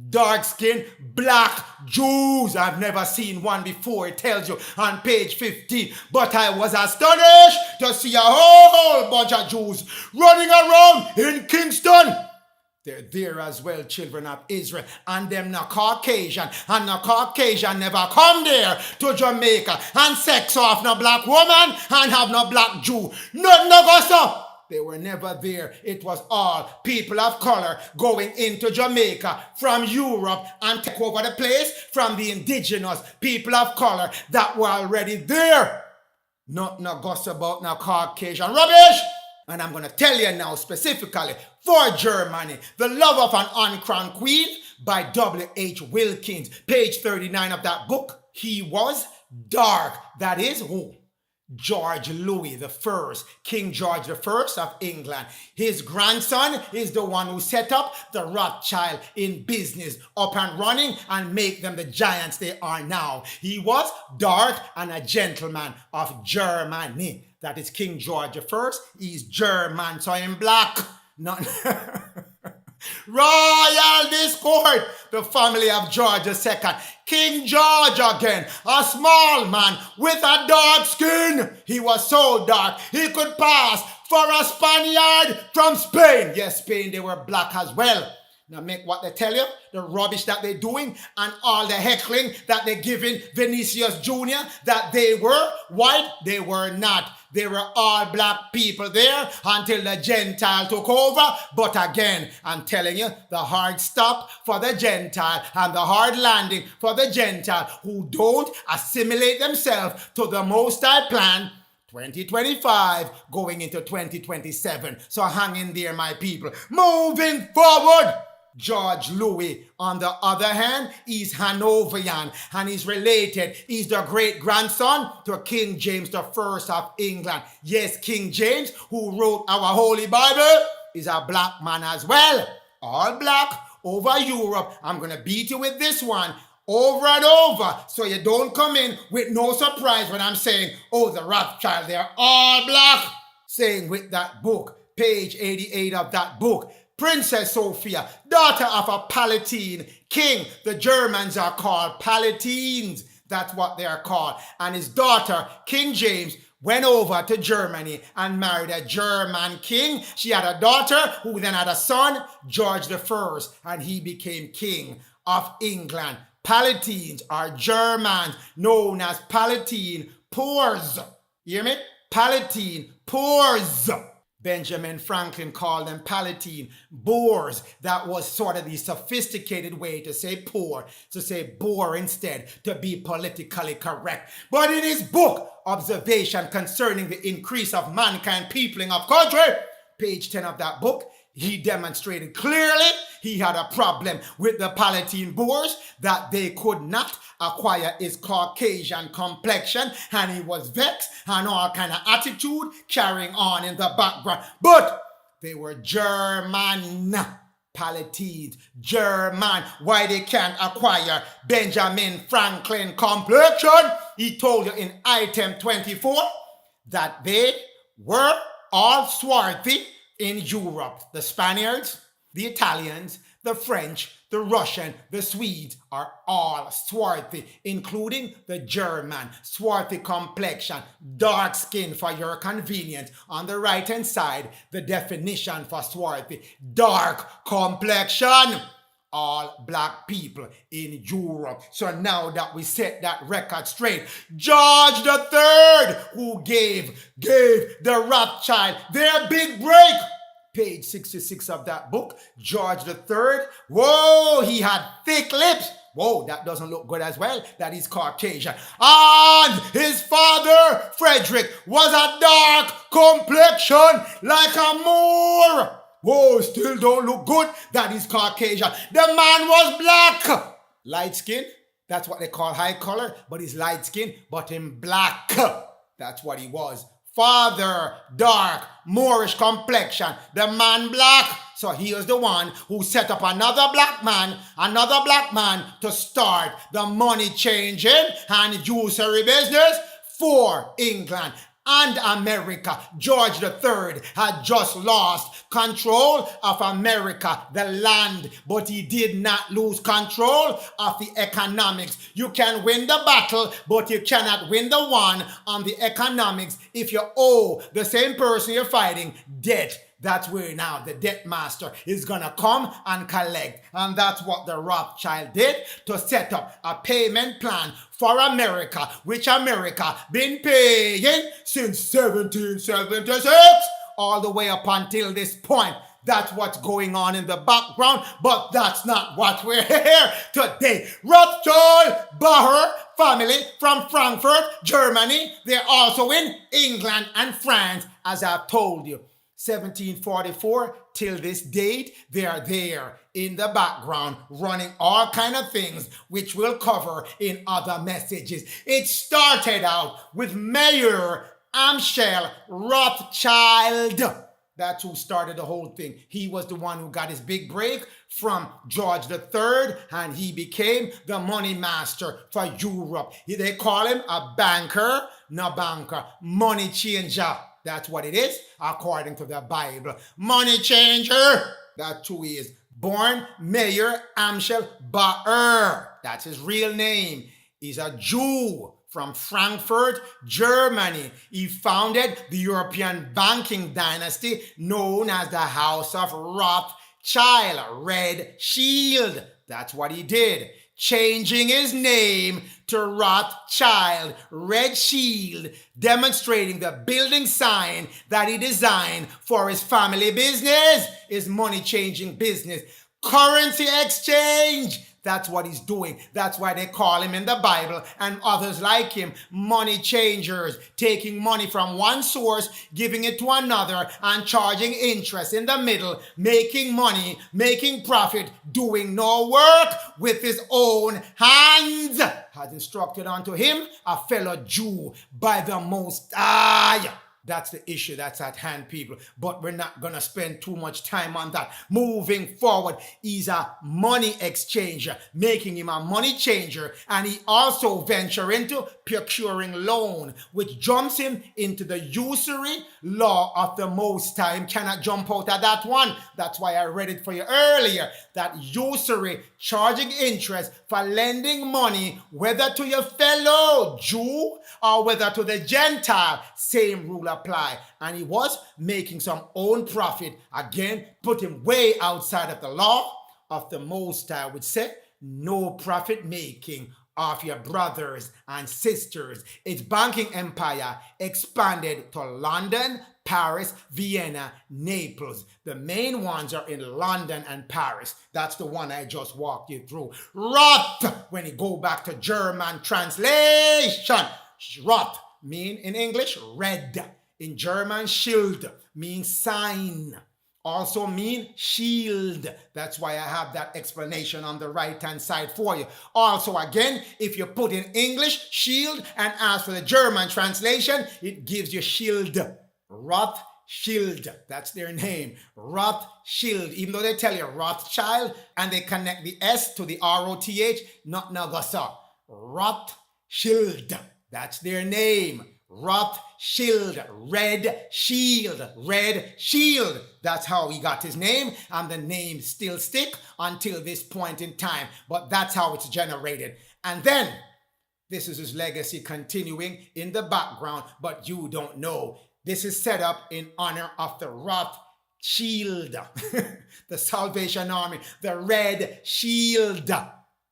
Dark-skinned, black Jews. I've never seen one before. It tells you on page 15. But I was astonished to see a whole bunch of Jews running around in Kingston. They're there as well, children of Israel. And them not Caucasian. And no Caucasian never come there to Jamaica and sex off no black woman and have no black Jew. Nothing of us. They were never there. It was all people of color going into Jamaica from Europe and take over the place from the indigenous people of color that were already there. Nothing of us about no Caucasian rubbish. And I'm going to tell you now specifically for Germany, The Love of an Uncrowned Queen by W.H. Wilkins, page 39 of that book. He was dark. That is who? George Louis I, King George I of England. His grandson is the one who set up the Rothschild in business, up and running, and make them the giants they are now. He was dark and a gentleman of Germany. That is King George I. He's German, so I'm black. Not Royal Discord, the family of George II. King George again, a small man with a dark skin. He was so dark, he could pass for a Spaniard from Spain. Yes, Spain, they were black as well. Now make what they tell you, the rubbish that they're doing, and all the heckling that they're giving Vinicius Jr., that they were white, they were not. They were all black people there until the Gentile took over. But again, I'm telling you, the hard stop for the Gentile and the hard landing for the Gentile who don't assimilate themselves to the Most High plan. 2025 going into 2027. So hang in there, my people. Moving forward. George Louis, on the other hand, he's Hanoverian and he's related. He's the great-grandson to King James I of England. Yes, King James, who wrote our Holy Bible, is a black man as well. All black over Europe. I'm going to beat you with this one over and over, so you don't come in with no surprise when I'm saying, oh, the Rothschild, they're all black. Saying with that book, page 88 of that book, Princess Sophia, daughter of a Palatine king. The Germans are called Palatines. That's what they are called. And his daughter, King James, went over to Germany and married a German king. She had a daughter who then had a son, George I, and he became king of England. Palatines are Germans known as Palatine Poors. You hear me? Palatine Poors. Benjamin Franklin called them Palatine Boers. That was sort of the sophisticated way to say poor, to say Boer instead, to be politically correct. But in his book, Observation Concerning the Increase of Mankind Peopling of Country, page 10 of that book, he demonstrated clearly he had a problem with the Palatine Boers, that they could not acquire his Caucasian complexion, and he was vexed and all kind of attitude carrying on in the background. But they were German Palatines, German. Why they can't acquire Benjamin Franklin complexion? He told you in item 24 that they were all swarthy in Europe. The Spaniards, the Italians, the French, the Russian, the Swedes are all swarthy, including the German. Swarthy complexion, dark skin for your convenience. On the right-hand side, the definition for swarthy, dark complexion. All black people in Europe. So now that we set that record straight, George III, who gave the Rothschild their big break, page 66 of that book, George III, whoa, he had thick lips. Whoa, that doesn't look good as well. That is Caucasian. And his father, Frederick, was a dark complexion like a Moor. Whoa, still don't look good. That is Caucasian. The man was black. Light skin, that's what they call high color, but he's light skin, but in black. That's what he was. Father, dark, Moorish complexion. The man black. So he was the one who set up another black man to start the money changing and usury business for England and America. George III had just lost control of America, the land, but he did not lose control of the economics. You can win the battle, but you cannot win the one on the economics if you owe the same person you're fighting debt. That's where now the debt master is going to come and collect. And that's what the Rothschild did to set up a payment plan for America, which America been paying since 1776 all the way up until this point. That's what's going on in the background, but that's not what we're here today. Rothschild, Bauer family from Frankfurt, Germany. They're also in England and France, as I've told you. 1744 till this date, they are there in the background running all kind of things which we'll cover in other messages. It started out with Mayor Amschel Rothschild. That's who started the whole thing. He was the one who got his big break from George III, and he became the money master for Europe. They call him a banker, no banker, money changer. That's what it is, according to the Bible. Money changer. That's who he is. Born Mayor Amschel Bauer. That's his real name. He's a Jew from Frankfurt, Germany. He founded the European banking dynasty known as the House of Rothschild. Rosthschild. That's what he did. changing his name to Rothschild, red shield, demonstrating the building sign that he designed for his family business, his money-changing business. Currency exchange. That's what he's doing. That's why they call him in the Bible and others like him money changers, taking money from one source, giving it to another, and charging interest in the middle, making money, making profit, doing no work with his own hands, has instructed unto him a fellow Jew by the Most High. That's the issue that's at hand, people. But we're not going to spend too much time on that. Moving forward, he's a money exchanger, making him a money changer. And he also venture into procuring loan, which jumps him into the usury law of the Most High. He cannot jump out of that one. That's why I read it for you earlier. That usury, charging interest for lending money, whether to your fellow Jew or whether to the Gentile, same rule apply. And he was making some own profit. Again, put him way outside of the law of the Most High, which said no profit making of your brothers and sisters. Its banking empire expanded to London, Paris, Vienna, Naples. The main ones are in London and Paris. That's the one I just walked you through. Roth, when you go back to German translation, Roth mean in English red. In German, Schild means sign. Also mean shield. That's why I have that explanation on the right-hand side for you. Also, again, if you put in English, shield, and ask for the German translation, it gives you shield. Rosthschild. That's their name. Rosthschild. Even though they tell you Rothschild and they connect the S to the R-O-T-H, not Nagasa. Rothschild. That's their name. Rosthschild, red shield, red shield. That's how he got his name, and the name still stick until this point in time. But that's how it's generated. And then, this is his legacy continuing in the background, but you don't know. This is set up in honor of the Rosthschild, the Salvation Army, the red shield.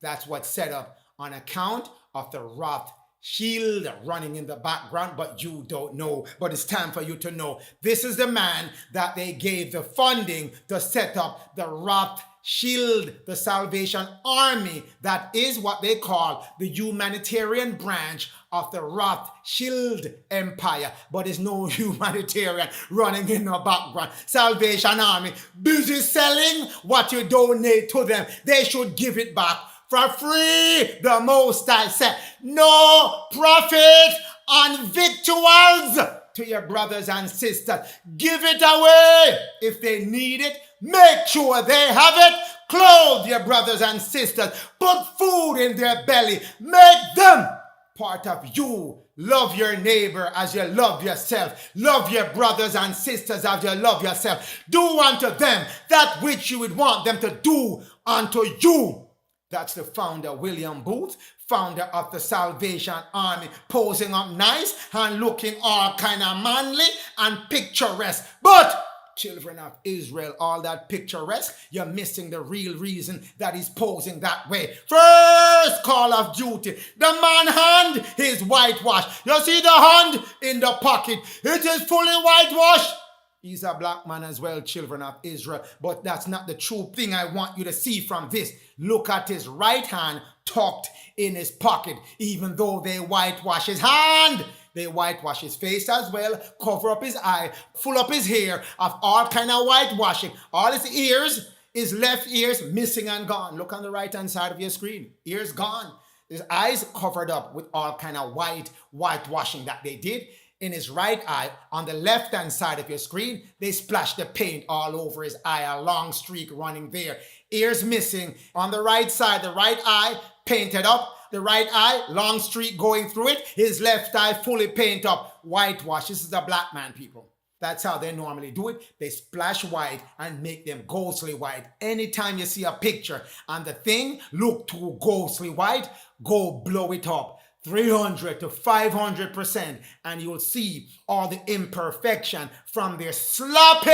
That's what's set up on account of the Rosthschild running in the background, but you don't know. But it's time for you to know. This is the man that they gave the funding to set up the Rosthschild, the Salvation Army. That is what they call the humanitarian branch of the Rosthschild Empire. But there's no humanitarian running in the background. Salvation Army, busy selling what you donate to them. They should give it back for free. The Most High said, no profit on victuals to your brothers and sisters. Give it away. If they need it, make sure they have it. Clothe your brothers and sisters. Put food in their belly. Make them part of you. Love your neighbor as you love yourself. Love your brothers and sisters as you love yourself. Do unto them that which you would want them to do unto you. That's the founder, William Booth, founder of the Salvation Army, posing up nice and looking all kind of manly and picturesque. But, children of Israel, all that picturesque, you're missing the real reason that he's posing that way. First call of duty, the man hand is whitewashed. You see the hand in the pocket, it is fully whitewashed. He's a black man as well, children of Israel. But that's not the true thing I want you to see from this. Look at his right hand tucked in his pocket. Even though they whitewash his hand, they whitewash his face as well, cover up his eye, full up his hair of all kind of whitewashing. All his ears, his left ears missing and gone. Look on the right-hand side of your screen. Ears gone. His eyes covered up with all kind of whitewashing that they did. In his right eye, on the left-hand side of your screen, they splashed the paint all over his eye, a long streak running there. Ears missing. On the right side, the right eye painted up. The right eye, long streak going through it. His left eye fully painted up. Whitewash. This is a black man, people. That's how they normally do it. They splash white and make them ghostly white. Anytime you see a picture and the thing look too ghostly white, go blow it up. 300 to 500%, and you'll see all the imperfection from their sloppy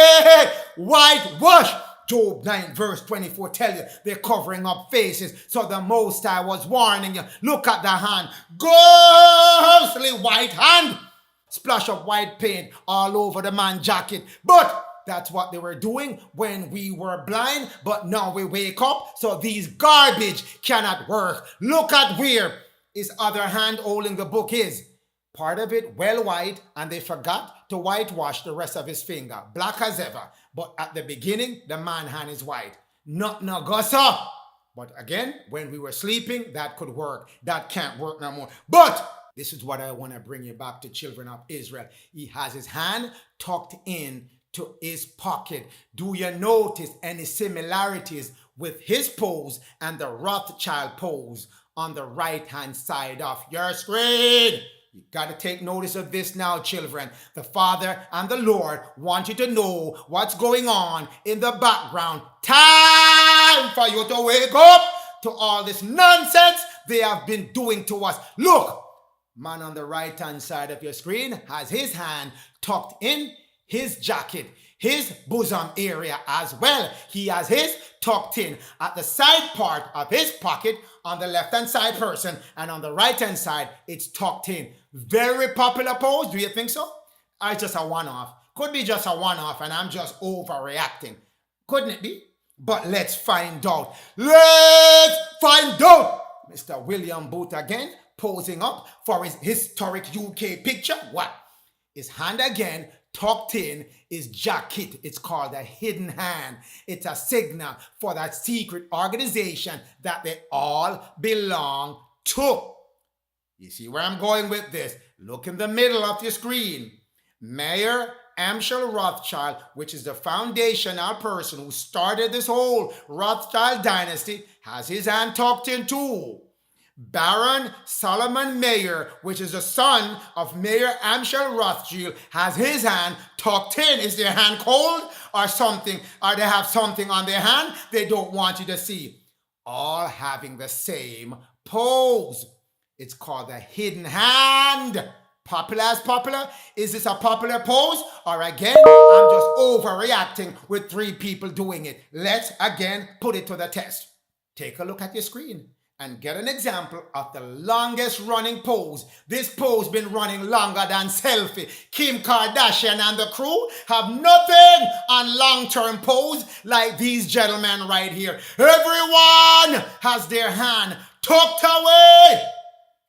whitewash. Job 9 verse 24 tell you they're covering up faces. So the Most High was warning you. Look at the hand. Ghostly white hand. Splash of white paint all over the man's jacket. But that's what they were doing when we were blind. But now we wake up. So these garbage cannot work. Look at where his other hand holding the book is. Part of it well white, and they forgot to whitewash the rest of his finger. Black as ever. But at the beginning, the man hand is white. Not no gossa. But again, when we were sleeping, that could work. That can't work no more. But this is what I want to bring you back to, children of Israel. He has his hand tucked in to his pocket. Do you notice any similarities with his pose and the Rothschild pose on the right-hand side of your screen? You got to take notice of this now, children. The Father and the Lord want you to know what's going on in the background. Time for you to wake up to all this nonsense they have been doing to us. Look, man on the right-hand side of your screen has his hand tucked in his jacket, his bosom area as well. He has his tucked in at the side part of his pocket on the left-hand side person, and on the right-hand side, it's tucked in. Very popular pose, do you think so? Or it's just a one-off? Could be just a one-off and I'm just overreacting. Couldn't it be? But let's find out. Let's find out! Mr. William Booth again, posing up for his historic UK picture. What? His hand again tucked in his jacket. It's called a hidden hand. It's a signal for that secret organization that they all belong to. You see where I'm going with this? Look in the middle of your screen. Mayor Amschel Rothschild, which is the foundational person who started this whole Rothschild dynasty, has his hand tucked in too. Baron Solomon Mayer, which is the son of Mayor Amschel Rothschild, has his hand tucked in. Is their hand cold or something? Or they have something on their hand they don't want you to see? All having the same pose. It's called the hidden hand. Popular as popular? Is this a popular pose? Or again, I'm just overreacting with 3 people doing it. Let's again put it to the test. Take a look at your screen and get an example of the longest running pose. This pose been running longer than selfie. Kim Kardashian and the crew have nothing on long-term pose like these gentlemen right here. Everyone has their hand tucked away.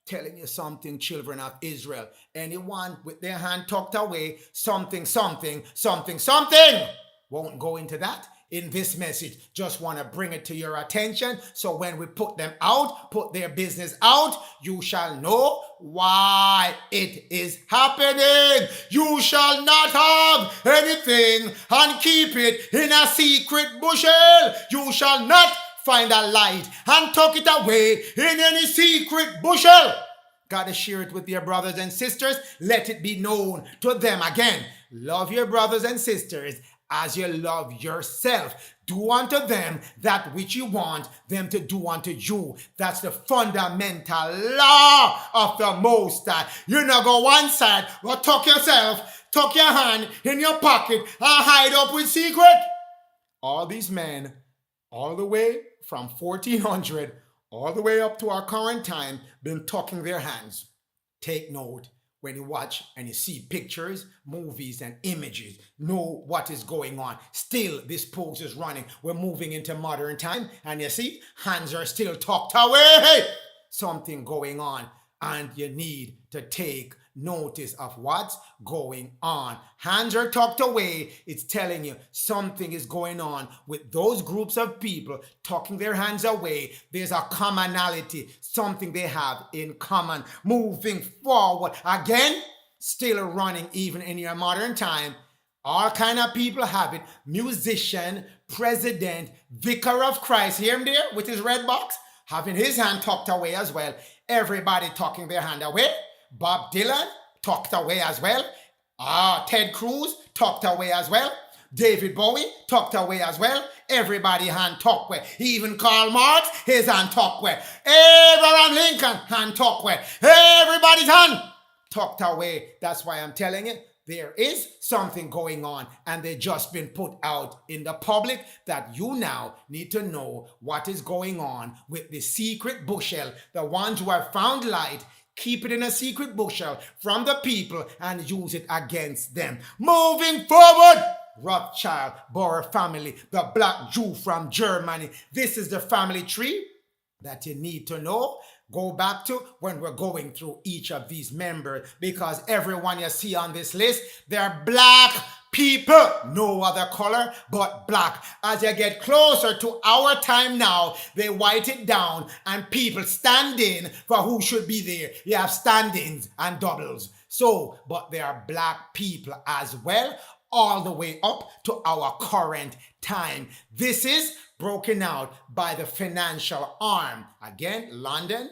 Telling you something, children of Israel. Anyone with their hand tucked away, something, won't go into that in this message. Just want to bring it to your attention. So when we put them out, put their business out, you shall know why it is happening. You shall not have anything and keep it in a secret bushel. You shall not find a light and tuck it away in any secret bushel. Gotta share it with your brothers and sisters. Let it be known to them again. Love your brothers and sisters as you love yourself. Do unto them that which you want them to do unto you. That's the fundamental law of the Most High. You not go one side, but tuck yourself, tuck your hand in your pocket and hide up with secret. All these men, all the way from 1400 all the way up to our current time, been tucking their hands. Take note when you watch and you see pictures, movies, and images. Know what is going on. Still, this pose is running. We're moving into modern time, and you see, hands are still tucked away. Something going on, and you need to take notice of what's going on. Hands are tucked away. It's telling you something is going on with those groups of people tucking their hands away. There's a commonality, something they have in common. Moving forward. Again, still running even in your modern time. All kind of people have it. Musician, president, vicar of Christ, hear him there with his red box, having his hand tucked away as well. Everybody tucking their hand away. Bob Dylan, tucked away as well. Ted Cruz, tucked away as well. David Bowie, tucked away as well. Everybody hand tucked away. Even Karl Marx, his hand tucked away. Abraham Lincoln, hand tucked away. Everybody's hand tucked away. That's why I'm telling you, there is something going on and they just been put out in the public that you now need to know what is going on with the secret bushel. The ones who have found light, keep it in a secret bushel from the people and use it against them. Moving forward, Rothschild, Bauer family, the black Jew from Germany. This is the family tree that you need to know. Go back to when we're going through each of these members, because everyone you see on this list, they're black people, no other color but black. As you get closer to our time now, they white it down and people stand in for who should be there. You have stand-ins and doubles. So, but they are black people as well, all the way up to our current time. This is broken out by the financial arm. Again, London,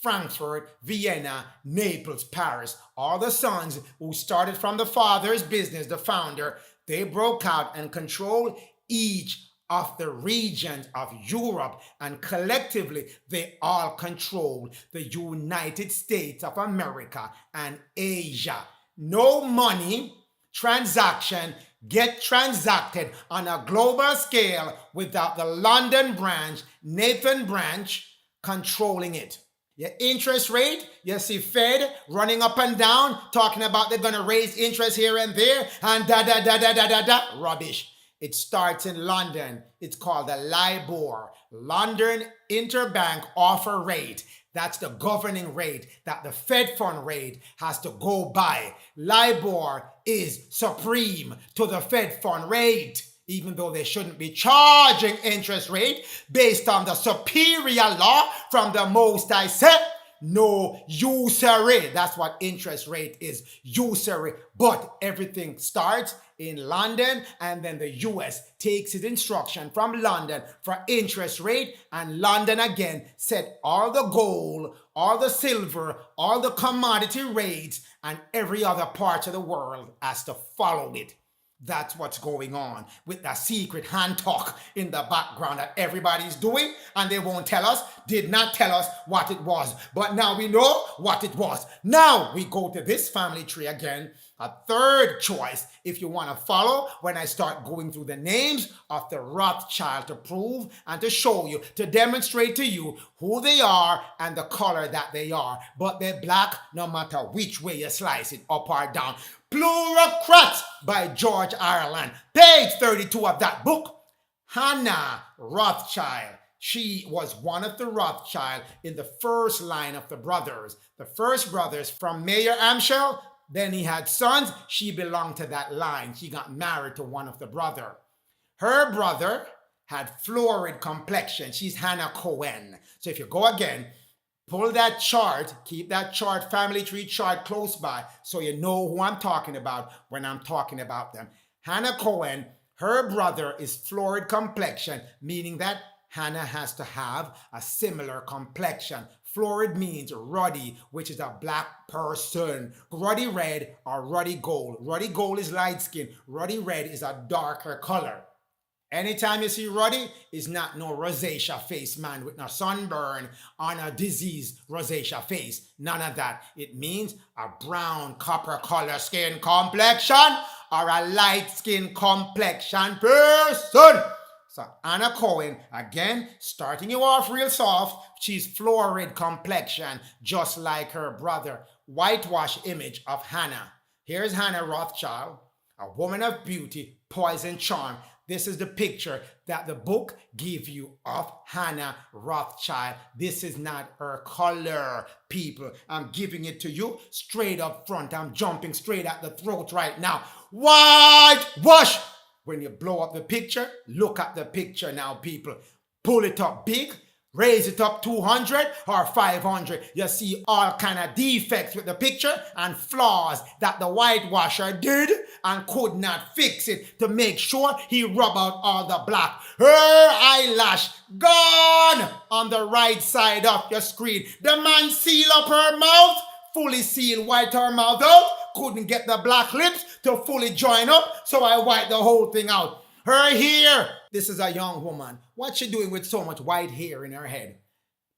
Frankfurt, Vienna, Naples, Paris. All the sons who started from the father's business, the founder, they broke out and controlled each of the regions of Europe, and collectively they all controlled the United States of America and Asia. No money transaction get transacted on a global scale without the London branch, Nathan branch, controlling it. Your interest rate, you see Fed running up and down, talking about they're going to raise interest here and there, and rubbish. It starts in London. It's called the LIBOR, London Interbank Offer Rate. That's the governing rate that the Fed fund rate has to go by. LIBOR is supreme to the Fed fund rate, even though they shouldn't be charging interest rate based on the superior law from the Most High said. No usury. That's what interest rate is, usury. But everything starts in London, and then the US takes its instruction from London for interest rate, and London again set all the gold, all the silver, all the commodity rates, and every other part of the world has to follow it. That's what's going on with the secret hand talk in the background that everybody's doing, and they won't tell us, did not tell us what it was. But now we know what it was. Now we go to this family tree again, a third choice if you want to follow when I start going through the names of the Rothschild to prove and to show you, to demonstrate to you who they are and the color that they are. But they're black no matter which way you slice it, up or down. Plurocrats by George Ireland. Page 32 of that book. Hannah Rothschild. She was one of the Rothschild in the first line of the brothers. The first brothers from Mayor Amschel. Then he had sons. She belonged to that line. She got married to one of the brother. Her brother had florid complexion. She's Hannah Cohen. So if you go again, pull that chart, keep that chart, family tree chart close by so you know who I'm talking about when I'm talking about them. Hannah Cohen, her brother is florid complexion, meaning that Hannah has to have a similar complexion. Florid means ruddy, which is a black person. Ruddy red or ruddy gold. Ruddy gold is light skin. Ruddy red is a darker color. Anytime you see ruddy, it's not no rosacea face man with no sunburn on a diseased rosacea face. None of that. It means a brown copper color skin complexion or a light skin complexion person. So Anna Cohen, again, starting you off real soft, she's florid complexion, just like her brother. Whitewash image of Hannah. Here's Hannah Rothschild, a woman of beauty, poise and charm. This is the picture that the book gives you of Hannah Rothschild. This is not her color, people. I'm giving it to you straight up front. I'm jumping straight at the throat right now. Whitewash! When you blow up the picture, look at the picture now, people. Pull it up big, raise it up 200 or 500. You see all kind of defects with the picture and flaws that the whitewasher did and could not fix it to make sure he rub out all the black. Her eyelash gone on the right side of your screen. The man seal up her mouth, fully seal, white her mouth out. Couldn't get the black lips to fully join up, so I wiped the whole thing out. Her hair. This is a young woman. What's she doing with so much white hair in her head?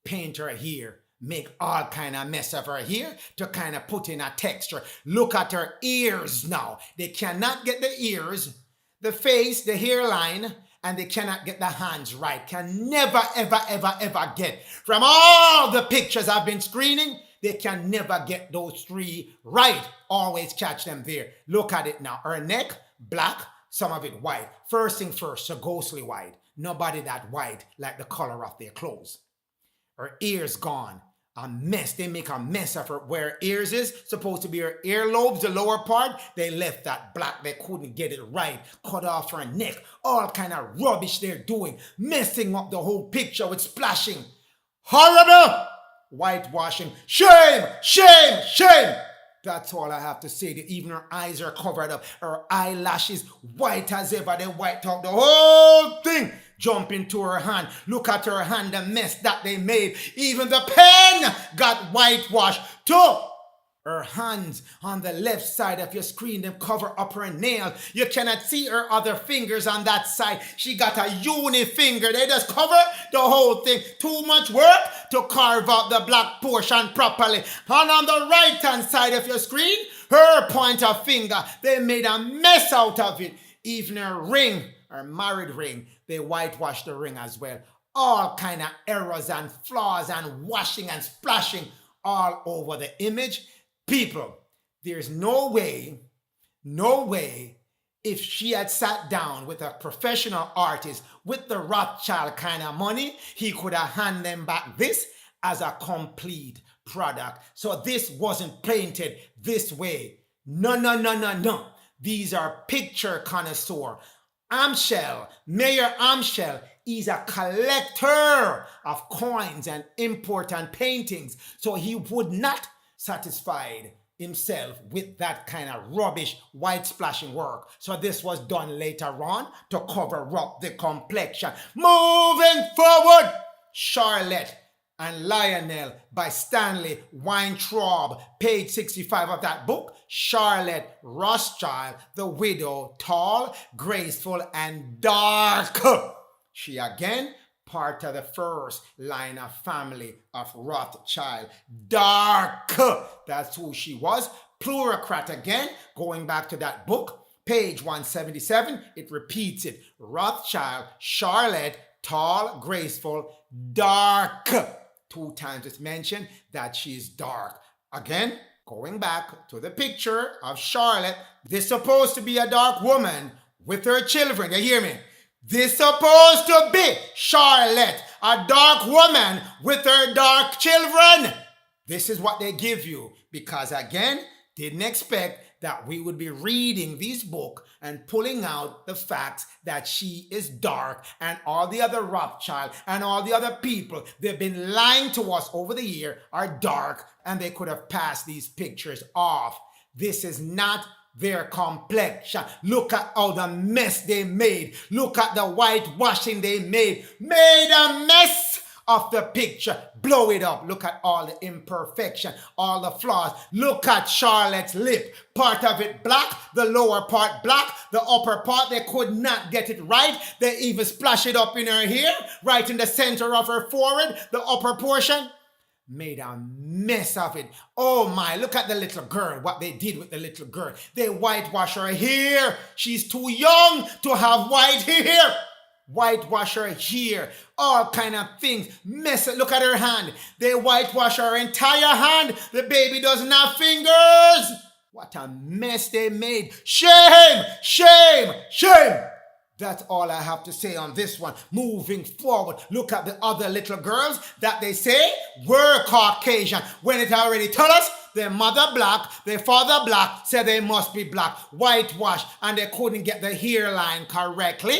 Paint her hair. make all kind of mess of her hair to kind of put in a texture. Look at her ears now. They cannot get the ears, the face, the hairline, and they cannot get the hands right. Can never, ever, ever, ever get. From all the pictures I've been screening, they can never get those three right. Always catch them there. Look at it now. Her neck, black, some of it white. First thing first, so ghostly white. Nobody that white like the color of their clothes. Her ears gone. A mess. They make a mess of her. Where her ears is supposed to be her earlobes, the lower part. They left that black. They couldn't get it right. Cut off her neck. All kind of rubbish they're doing. Messing up the whole picture with splashing. Horrible! Whitewashing. Shame! Shame! Shame! That's all I have to say. Even her eyes are covered up. Her eyelashes white as ever. They white out the whole thing. Jump into her hand. Look at her hand, the mess that they made. Even the pen got whitewashed too. Her hands on the left side of your screen, them cover up her nails. You cannot see her other fingers on that side. She got a uni finger. They just cover the whole thing. Too much work to carve out the black portion properly. And on the right hand side of your screen, her pointer finger, they made a mess out of it. Even her ring, her married ring, they whitewashed the ring as well. All kind of errors and flaws and washing and splashing all over the image. People, there's no way, if she had sat down with a professional artist with the Rothschild kind of money, he could have handed them back this as a complete product. So this wasn't painted this way. No. These are picture connoisseur. Mayor Amschel is a collector of coins and important paintings. So he would not satisfied himself with that kind of rubbish white splashing work. So this was done later on to cover up the complexion. Moving forward, Charlotte and Lionel by Stanley Weintraub, page 65 of that book. Charlotte Rosthschild, the widow, tall, graceful, and dark. She again part of the first line of family of Rothschild. Dark. That's who she was. Plurocrat again, going back to that book, page 177, it repeats it. Rothschild, Charlotte, tall, graceful, dark. 2 times it's mentioned that she's dark. Again, going back to the picture of Charlotte, this is supposed to be a dark woman with her children. You hear me? This supposed to be Charlotte, a dark woman with her dark children. This is what they give you because, again, didn't expect that we would be reading this book and pulling out the facts that she is dark and all the other Rothschild and all the other people they've been lying to us over the year are dark and they could have passed these pictures off. This is not their complexion. Look at all the mess they made. Look at the whitewashing they made. Made a mess of the picture. Blow it up. Look at all the imperfection, all the flaws. Look at Charlotte's lip. Part of it black, the lower part black, the upper part they could not get it right. They even splash it up in her hair, right in the center of her forehead, the upper portion. Made a mess of it. Oh my, look at the little girl, what they did with the little girl. They whitewash her hair. She's too young to have white hair. Whitewash her hair. All kind of things. Mess it. Look at her hand. They whitewash her entire hand. The baby doesn't have fingers. What a mess they made. Shame, shame, shame. That's all I have to say on this one. Moving forward, look at the other little girls that they say were Caucasian. When it already told us their mother black, their father black, said they must be black. Whitewash, and they couldn't get the hairline correctly.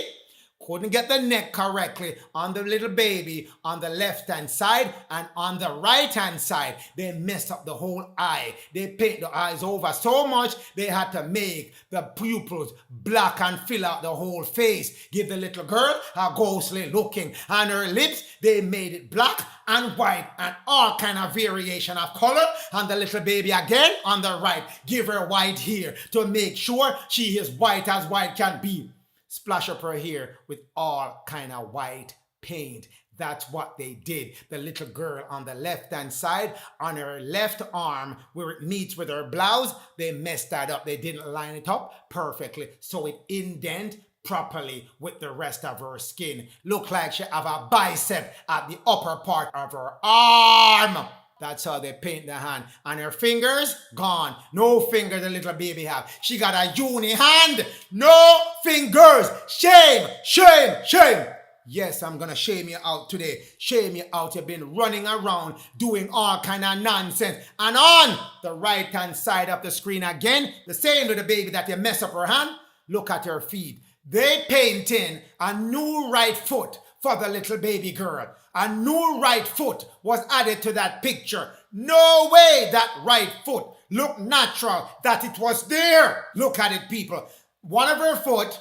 Couldn't get the neck correctly on the little baby on the left-hand side and on the right-hand side. They messed up the whole eye. They paint the eyes over so much they had to make the pupils black and fill out the whole face. Give the little girl a ghostly looking. And her lips, they made it black and white and all kind of variation of color. And the little baby again on the right. Give her white hair to make sure she is white as white can be. Splash up her hair with all kind of white paint. That's what they did. The little girl on the left-hand side, on her left arm, where it meets with her blouse, they messed that up. They didn't line it up perfectly, so it indent properly with the rest of her skin. Look like she have a bicep at the upper part of her arm. That's how they paint the hand. And her fingers, gone. No finger the little baby have. She got a uni hand. No fingers. Shame, shame, shame. Yes, I'm gonna shame you out today. Shame you out. You've been running around doing all kind of nonsense. And on the right hand side of the screen again, the same little baby that you mess up her hand. Look at her feet. They painting a new right foot for the little baby girl. A new right foot was added to that picture. No way that right foot looked natural, that it was there. Look at it, people. One of her foot,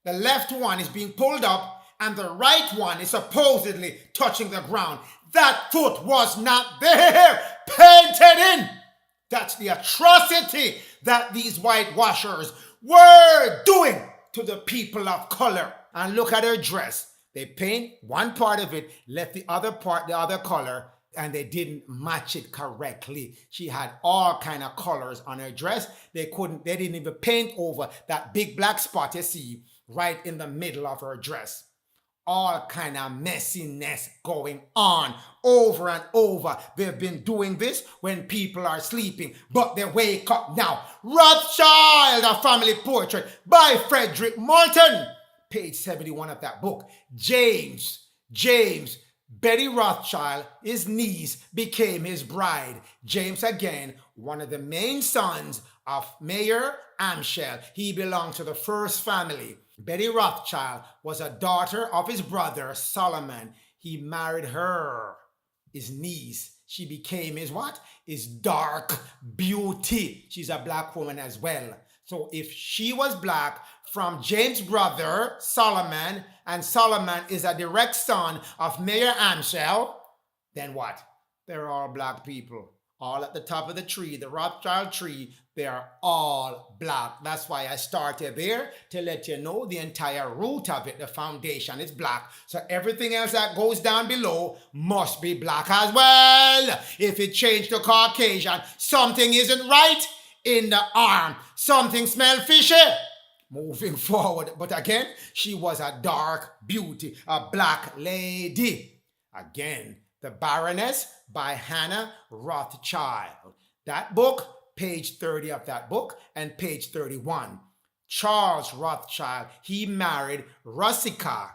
the left one, is being pulled up, and the right one is supposedly touching the ground. That foot was not there, painted in. That's the atrocity that these whitewashers were doing to the people of color. And look at her dress. They paint one part of it, left the other part the other color, and they didn't match it correctly. She had all kind of colors on her dress. They didn't even paint over that big black spot you see right in the middle of her dress. All kind of messiness going on over and over. They've been doing this when people are sleeping, but they wake up now. Rothschild, a family portrait by Frederick Morton. Page 71 of that book. James, Betty Rothschild, his niece, became his bride. James, again, one of the main sons of Mayor Amschel. He belonged to the first family. Betty Rothschild was a daughter of his brother Solomon. He married her, his niece. She became his what? His dark beauty. She's a black woman as well. So if she was black from James' brother Solomon, and Solomon is a direct son of Mayor Amschel, then what? They're all black people. All at the top of the tree, the Rothschild tree, they are all black. That's why I started there, to let you know the entire root of it, the foundation is black. So everything else that goes down below must be black as well. If it changed to Caucasian, something isn't right in the arm. Something smells fishy. Moving forward. But again, she was a dark beauty, a black lady. Again, The Baroness by Hannah Rothschild. That book, page 30 of that book, and page 31. Charles Rothschild, he married Rosika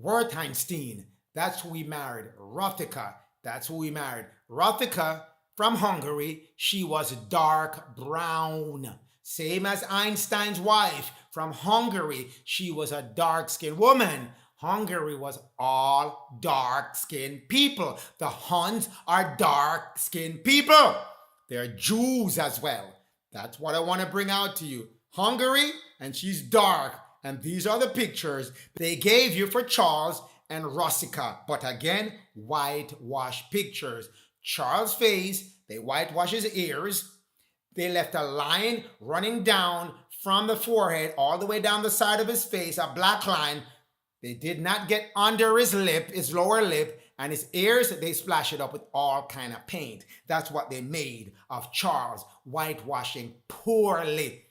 Wertheinstein. That's who he married. Rothika. That's who he married. Rothika from Hungary. She was dark brown. Same as Einstein's wife from Hungary. She was a dark-skinned woman. Hungary was all dark-skinned people. The Huns are dark-skinned people. They're Jews as well. That's what I want to bring out to you. Hungary, and she's dark. And these are the pictures they gave you for Charles and Rosika. But again, whitewash pictures. Charles' face, they whitewash his ears. They left a line running down from the forehead all the way down the side of his face, a black line. They did not get under his lip, his lower lip, and his ears, they splashed it up with all kind of paint. That's what they made of Charles, whitewashing poorly.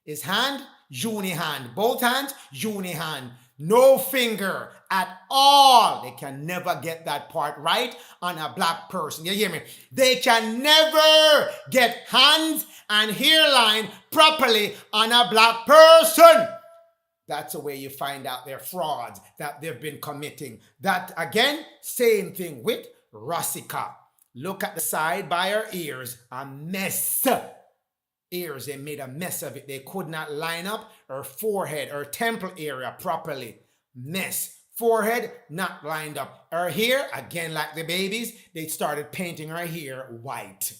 His hand, uni hand. Both hands, uni hand. No finger at all. They can never get that part right on a black person. You hear me? They can never get hands and hairline properly on a black person. That's the way you find out they're frauds that they've been committing. That, again, same thing with Rosika. Look at the side by her ears. A mess. Ears, they made a mess of it. They could not line up her forehead, her temple area properly. Mess. Forehead not lined up. Her hair, again like the babies, they started painting her hair white.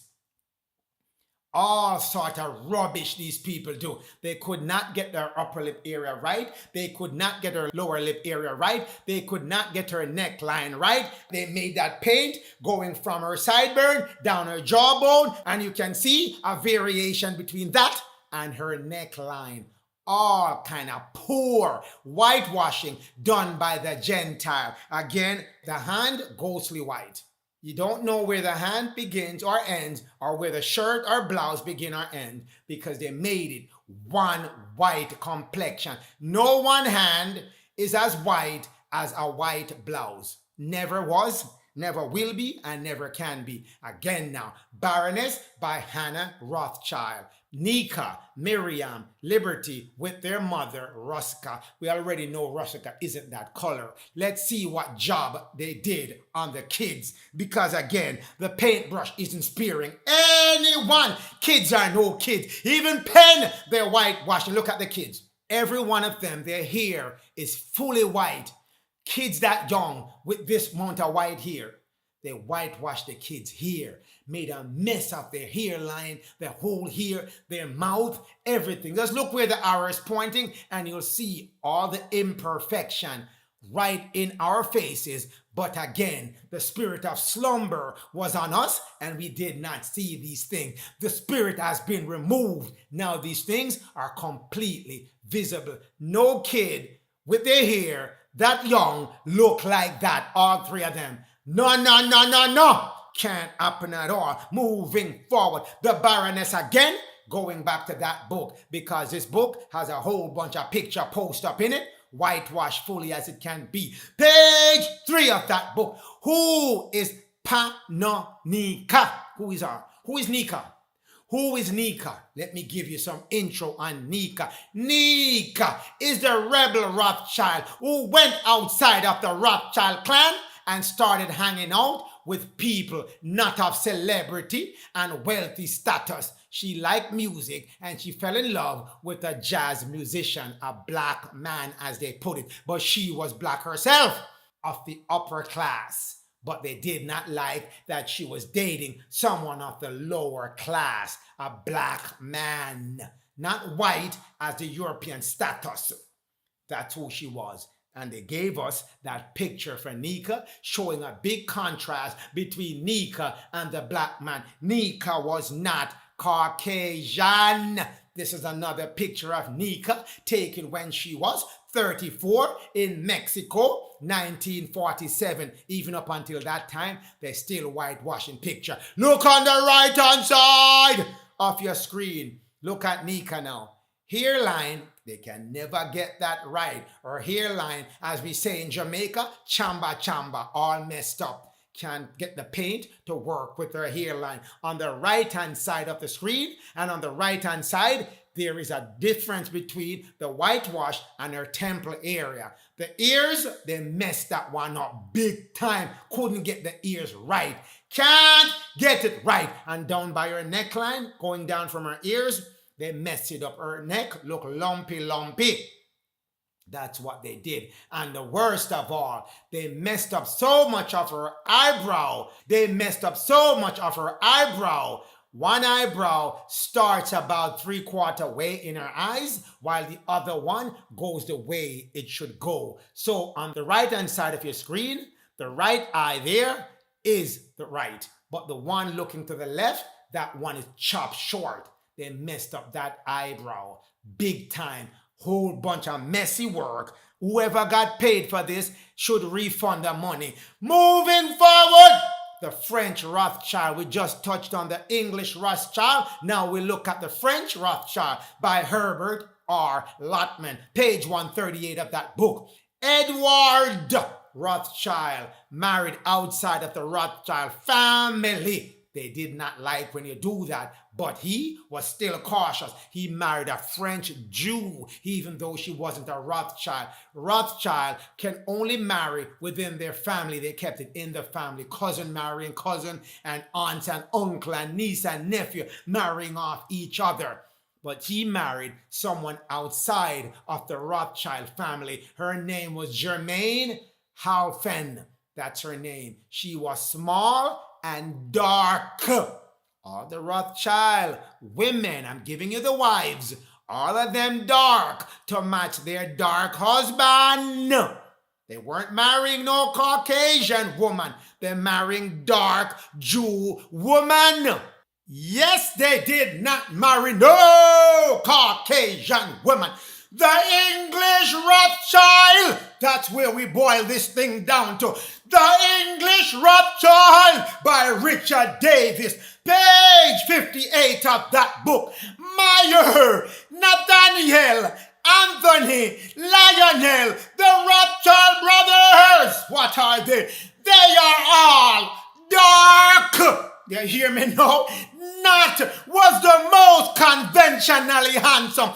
All sort of rubbish these people do. They could not get their upper lip area right. They could not get her lower lip area right. They could not get her neckline right. They made that paint going from her sideburn down her jawbone, and you can see a variation between that and her neckline. all kind of poor whitewashing done by the Gentile. Again, the hand, ghostly white. You don't know where the hand begins or ends, or where the shirt or blouse begin or end, because they made it one white complexion. No one hand is as white as a white blouse. Never was, never will be, and never can be. Again now, Baroness by Hannah Rothschild. Nika, Miriam, Liberty with their mother, Ruska. We already know Ruska isn't that color. Let's see what job they did on the kids. Because again, the paintbrush isn't sparing anyone. Kids are no kids. Even pen, they're whitewashing. Look at the kids. Every one of them, their hair is fully white. Kids that young with this amount of white hair. They whitewashed the kids' hair, made a mess of their hairline, their whole hair, their mouth, everything. Just look where the arrow is pointing and you'll see all the imperfection right in our faces. But again, the spirit of slumber was on us and we did not see these things. The spirit has been removed. Now these things are completely visible. No kid with their hair that young look like that, all three of them. No, no, no, no, no. Can't happen at all. Moving forward. The Baroness again, going back to that book, because this book has a whole bunch of picture post up in it, whitewashed fully as it can be. Page 3 of that book. Who is Panonika? Who is her? Who is Nika? Who is Nika? Let me give you some intro on Nika. Nika is the rebel Rothschild who went outside of the Rothschild clan and started hanging out with people not of celebrity and wealthy status. She liked music and she fell in love with a jazz musician, a black man as they put it. But she was black herself, of the upper class. But they did not like that she was dating someone of the lower class, a black man, not white as the European status. That's who she was. And they gave us that picture for Nika, showing a big contrast between Nika and the black man. Nika was not Caucasian. This is another picture of Nika taken when she was 34 in Mexico, 1947. Even up until that time, they're still whitewashing picture. Look on the right-hand side of your screen. Look at Nika now. Hairline, they can never get that right. Or hairline, as we say in Jamaica, chamba chamba, all messed up. Can't get the paint to work with her hairline. On the right-hand side of the screen and on the right-hand side, there is a difference between the whitewash and her temple area. The ears, they messed that one up big time. Couldn't get the ears right. Can't get it right. And down by her neckline, going down from her ears, they messed it up. Her neck look lumpy, lumpy. That's what they did. And the worst of all, they messed up so much of her eyebrow. They messed up so much of her eyebrow. One eyebrow starts about 3/4 way in her eyes, while the other one goes the way it should go. So on the right-hand side of your screen, the right eye there is the right. But the one looking to the left, that one is chopped short. They messed up that eyebrow big time. Whole bunch of messy work. Whoever got paid for this should refund the money. Moving forward, the French Rothschild. We just touched on the English Rothschild. Now we look at the French Rothschild by Herbert R. Lotman. Page 138 of that book. Edward Rothschild married outside of the Rothschild family. They did not like when you do that, but he was still cautious. He married a French Jew, even though she wasn't a Rothschild. Rothschild can only marry within their family. They kept it in the family. Cousin marrying cousin, and aunts and uncle and niece and nephew marrying off each other. But he married someone outside of the Rothschild family. Her name was Germaine Haufen. That's her name. She was small and dark. All the Rothschild women, I'm giving you the wives, all of them dark to match their dark husband. They weren't marrying no Caucasian woman. They're marrying dark Jew woman. Yes, they did not marry no Caucasian woman. The English Rothschild. That's where we boil this thing down to. The English Rothschild by Richard Davis. Page 58 of that book. Meyer, Nathaniel, Anthony, Lionel, the Rothschild brothers. What are they? They are all dark. You hear me now? Not was the most conventionally handsome.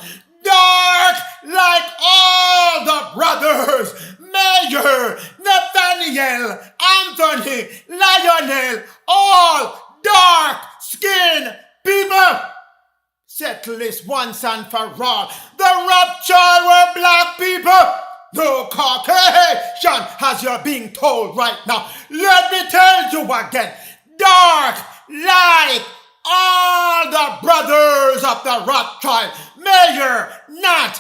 Dark like all the brothers. Meyer, Nathaniel, Anthony, Lionel, all dark skinned people. Settle this once and for all. The Rothschild were black people. No Caucasian, as you're being told right now. Let me tell you again. Dark like all the brothers of the Rothschild. Meyer, Nat,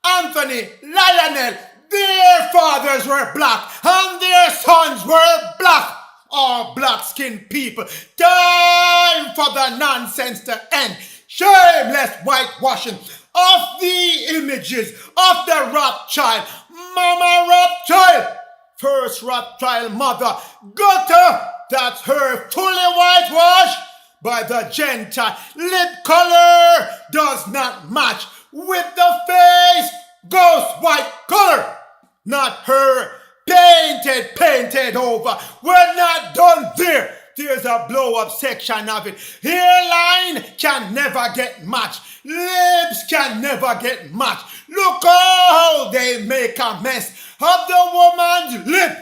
Anthony, Lionel, their fathers were black and their sons were black. All black-skinned people. Time for the nonsense to end. Shameless whitewashing of the images of the Rothschild. Mama Rothschild, first Rothschild mother, gutter, that's her fully whitewashed by the Gentile. Lip color does not match with the face, ghost white color. Not her painted over. We're not done there. There's a blow-up section of it. Hairline can never get matched. Lips can never get matched. Look how they make a mess of the woman's lip.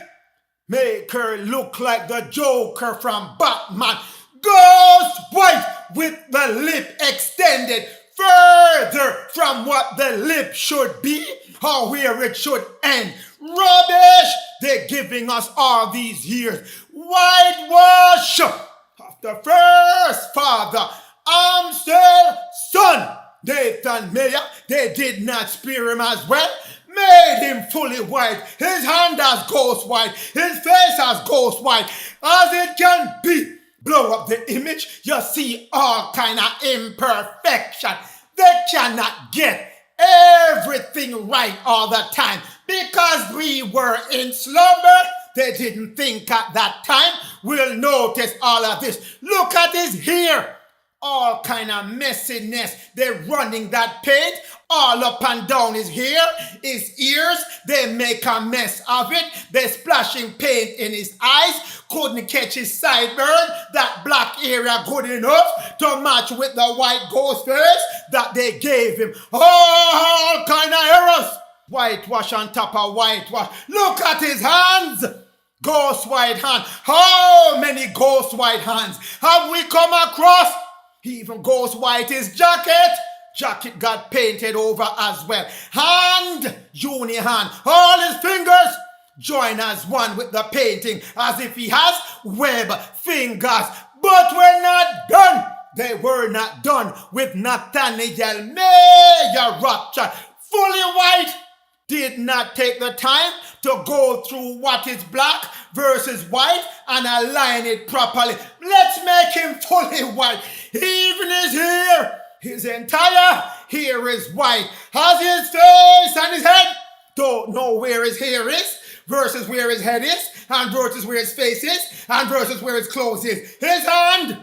Make her look like the Joker from Batman. Ghost white with the lip extended further from what the lip should be or where it should end. Rubbish they're giving us all these years. Whitewash of the first father, Amstel son, Nathan Mayer. They did not spear him as well. Made him fully white. His hand as ghost white. His face as ghost white. As it can be. Blow up the image. You see all kind of imperfection. They cannot get everything right all the time. Because we were in slumber, they didn't think at that time. We'll notice all of this. Look at his hair. All kind of messiness. They're running that paint all up and down his hair, his ears. They make a mess of it. They're splashing paint in his eyes. Couldn't catch his sideburn. That black area good enough to match with the white ghost face that they gave him. All kind of errors. Whitewash on top of whitewash. Look at his hands. Ghost white hand. How many ghost white hands have we come across? He even ghost white his jacket. Jacket got painted over as well. Hand, uni hand. All his fingers join as one with the painting as if he has web fingers. But we're not done. They were not done with Nathaniel Mayer Rothschild. Fully white. Did not take the time to go through what is black versus white and align it properly. Let's make him fully white. Even his hair, his entire hair is white. Has his face and his head. Don't know where his hair is versus where his head is and versus where his face is and versus where his clothes is. His hand,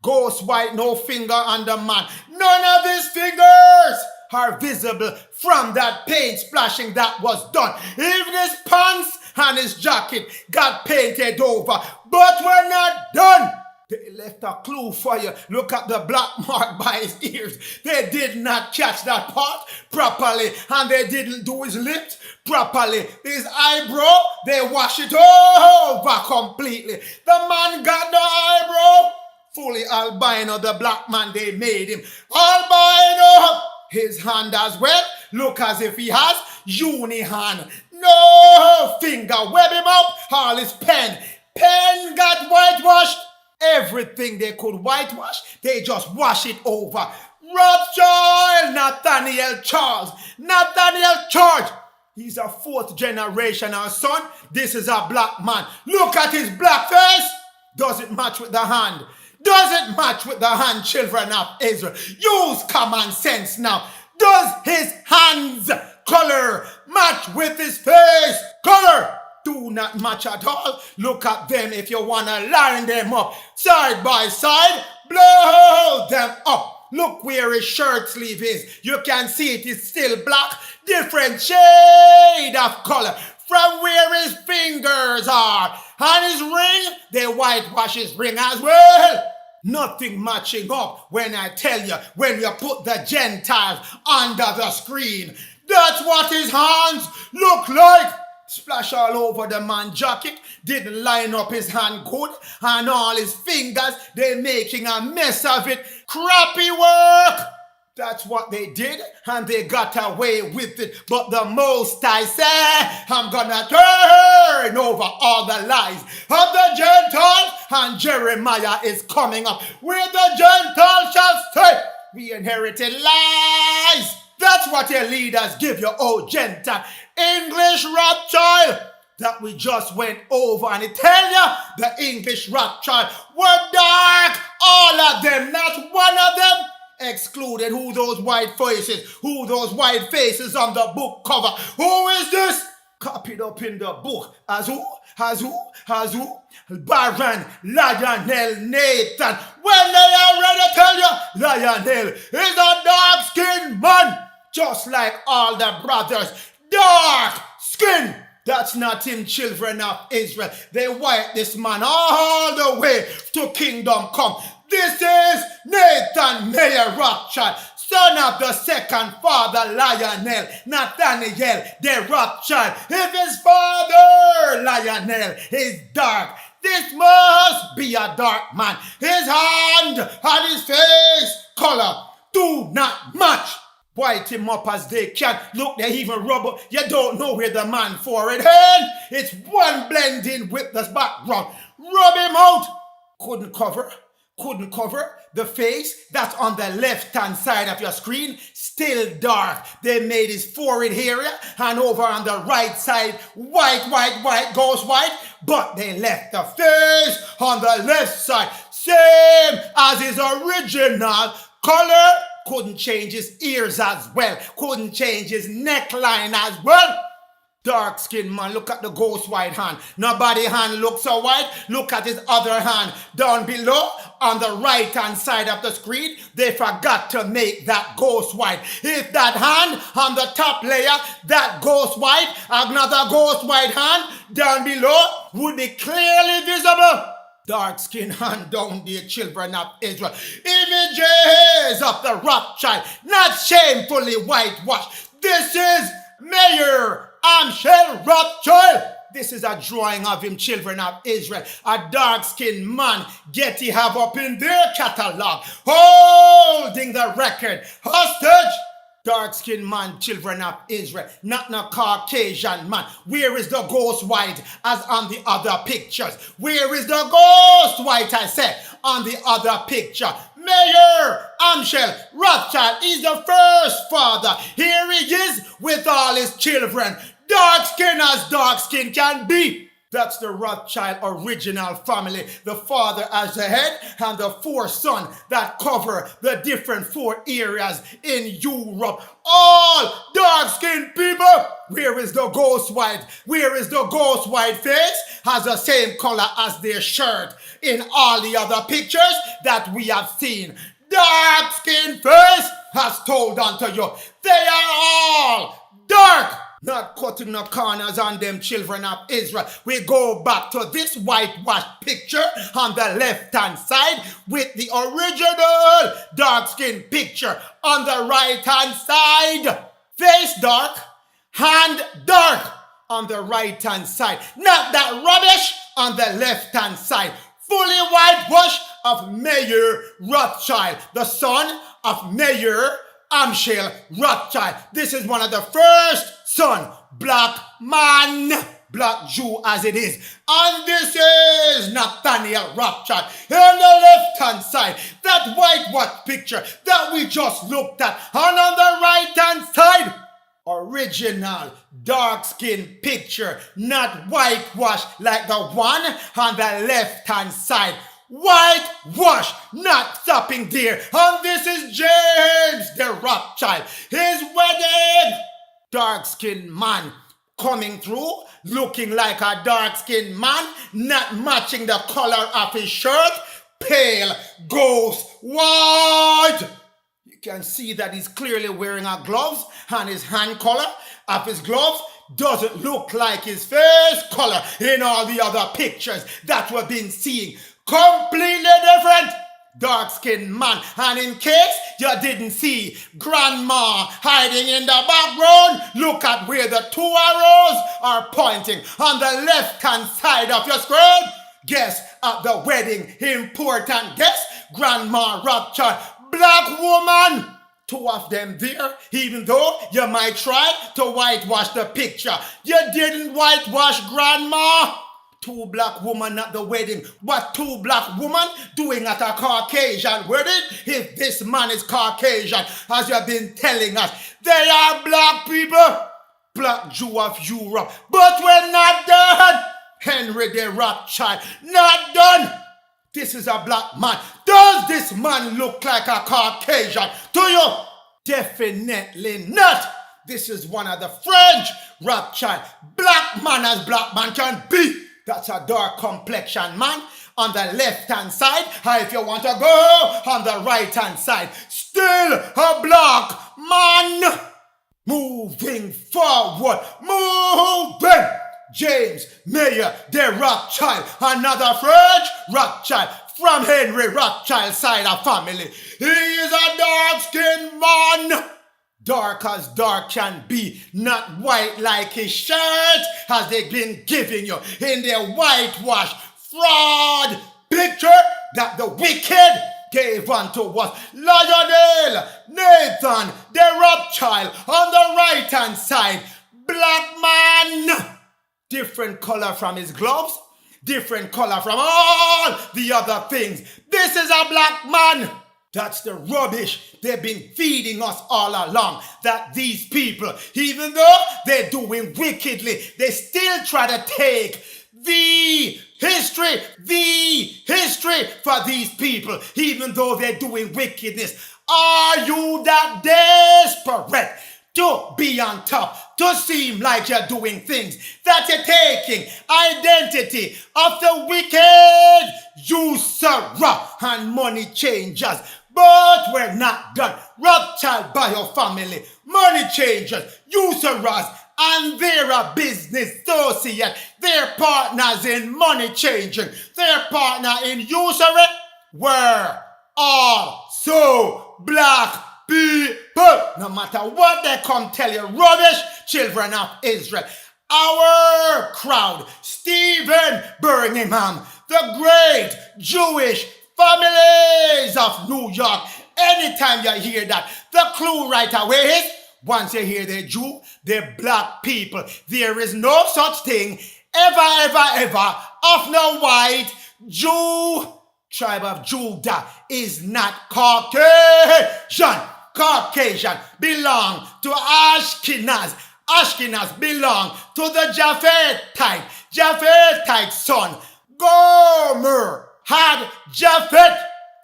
ghost white, no finger on the man. None of his fingers are visible from that paint splashing that was done. Even his pants and his jacket got painted over. But we're not done. They left a clue for you. Look at the black mark by his ears. They did not catch that part properly. And they didn't do his lips properly. His eyebrow, they wash it over completely. The man got the eyebrow fully albino. The black man, they made him albino. His hand as well, look as if he has uni hand. No finger, web him up, all his pen. Pen got whitewashed. Everything they could whitewash, they just wash it over. Rothschild, Nathaniel Charles. Nathaniel George. He's a fourth generational son. This is a black man. Look at his black face. Does it match with the hand? Does it match with the hand, children of Israel? Use common sense now. Does his hands color match with his face color. Do not match at all. Look at them if you want to line them up side by side. Blow them up. Look where his shirt sleeve is. You can see it is still black. Different shade of color from where his fingers are. And his ring, they whitewash his ring as well. Nothing matching up when I tell you, when you put the Gentiles under the screen. That's what his hands look like. Splash all over the man jacket, didn't line up his hand good, and all his fingers, they're making a mess of it. Crappy work! That's what they did, and they got away with it. But the Most I say, I'm gonna turn over all the lies of the Gentiles, and Jeremiah is coming up where the Gentiles shall stay. We inherited lies. That's what your leaders give you, oh Gentile. English Rothschild that we just went over, and I tell you, the English Rothschild were dark. All of them, not one of them excluded. Who those white faces? Who those white faces on the book cover? Who is this? Copied up in the book as who? Baron Lionel Nathan. When they already tell you, Lionel is a dark-skinned man, just like all the brothers. Dark skin. That's not him, children of Israel. They wipe this man all the way to kingdom come. This is Nathan Mayer Rothschild, son of the second father Lionel, Nathaniel de Rothschild. If his father Lionel is dark, this must be a dark man. His hand and his face color do not match. White him up as they can. Look, they even rubber. You don't know where the man forehead hand. It's one blending with the background. Rub him out. Couldn't cover the face that's on the left-hand side of your screen. Still dark. They made his forehead area, and over on the right side, white, goes white. But they left the face on the left side, same as his original color. Couldn't change his ears as well. Couldn't change his neckline as well. Dark skinned man, look at the ghost white hand. Nobody hand looks so white. Look at his other hand down below on the right hand side of the screen. They forgot to make that ghost white. If that hand on the top layer, that ghost white, another ghost white hand down below would be clearly visible. Dark skin hand down there, children of Israel. Images of the Rothschild, not shamefully whitewashed. This is Mayer Amschel Rothschild. This is a drawing of him, children of Israel. A dark-skinned man Getty have up in their catalog, holding the record hostage. Dark-skinned man, children of Israel, not no Caucasian man. Where is the ghost white as on the other pictures? Where is the ghost white, I said, on the other picture? Mayer Amschel Rothschild is the first father. Here he is with all his children. Dark skin as dark skin can be. That's the Rothschild original family. The father as the head and the four sons that cover the different four areas in Europe. All dark-skinned people. Where is the ghost white? Where is the ghost white face? Has the same color as their shirt in all the other pictures that we have seen. Dark-skinned face has told unto you. They are all dark. Not cutting the corners on them, children of Israel. We go back to this whitewashed picture on the left-hand side with the original dark-skinned picture on the right-hand side. Face dark, hand dark on the right-hand side. Not that rubbish on the left-hand side. Fully whitewashed of Mayer Rothschild, the son of Mayer Amschel Rothschild. This is one of the first son, black man, black Jew as it is. And this is Nathaniel Rothschild. On the left-hand side, that whitewashed picture that we just looked at. And on the right-hand side, original dark-skinned picture, not whitewashed like the one on the left-hand side. Whitewash, not stopping there. And this is James the Rothschild. His wedding Dark-skinned man coming through, looking like a dark-skinned man, not matching the color of his shirt, pale, ghost, white. You can see that he's clearly wearing a gloves, and his hand color of his gloves doesn't look like his face color in all the other pictures that we've been seeing. Completely different. Dark-skinned man. And in case you didn't see grandma hiding in the background, look at where the two arrows are pointing on the left-hand side of your screen. Guess at the wedding, important guest, Grandma Rosthschild, black woman. Two of them there, even though you might try to whitewash the picture. You didn't whitewash grandma. Two black women at the wedding. What two black women doing at a Caucasian wedding? If this man is Caucasian, as you've been telling us, they are black people. Black Jew of Europe. But we're not done. Henry the Rothschild, not done. This is a black man. Does this man look like a Caucasian to you? Definitely not. This is one of the French Rothschild. Black man as black man can be. That's a dark complexion man on the left-hand side. And if you want to go on the right-hand side, still a black man. Moving forward. Moving. James Mayer de Rothschild, another French Rothschild from Henry Rothschild's side of family. He is a dark-skinned man. Dark as dark can be, not white like his shirt as they've been giving you in their whitewash fraud picture that the wicked gave unto us. Lionel Nathan de Rothschild on the right-hand side. Black man. Different color from his gloves, different color from all the other things. This is a black man. That's the rubbish they've been feeding us all along. That these people, even though they're doing wickedly, they still try to take the history for these people, even though they're doing wickedness. Are you that desperate to be on top, to seem like you're doing things, that you're taking identity of the wicked usurer and money changers? But we're not done. Rothschild bio family, money changers, usurers, and they're a business associate. They're partners in money changing. They're partner in usury. We're also black people. No matter what they come tell you, rubbish, children of Israel. Our crowd, Stephen Birmingham, the great Jewish families of New York. Anytime you hear that, the clue right away is, once you hear they're Jew, they're black people. There is no such thing ever of no white Jew. Tribe of Judah is not Caucasian. Caucasian belong to Ashkenaz. Ashkenaz belong to the Japhetite. Japhetite's son, Gomer, had Japhet.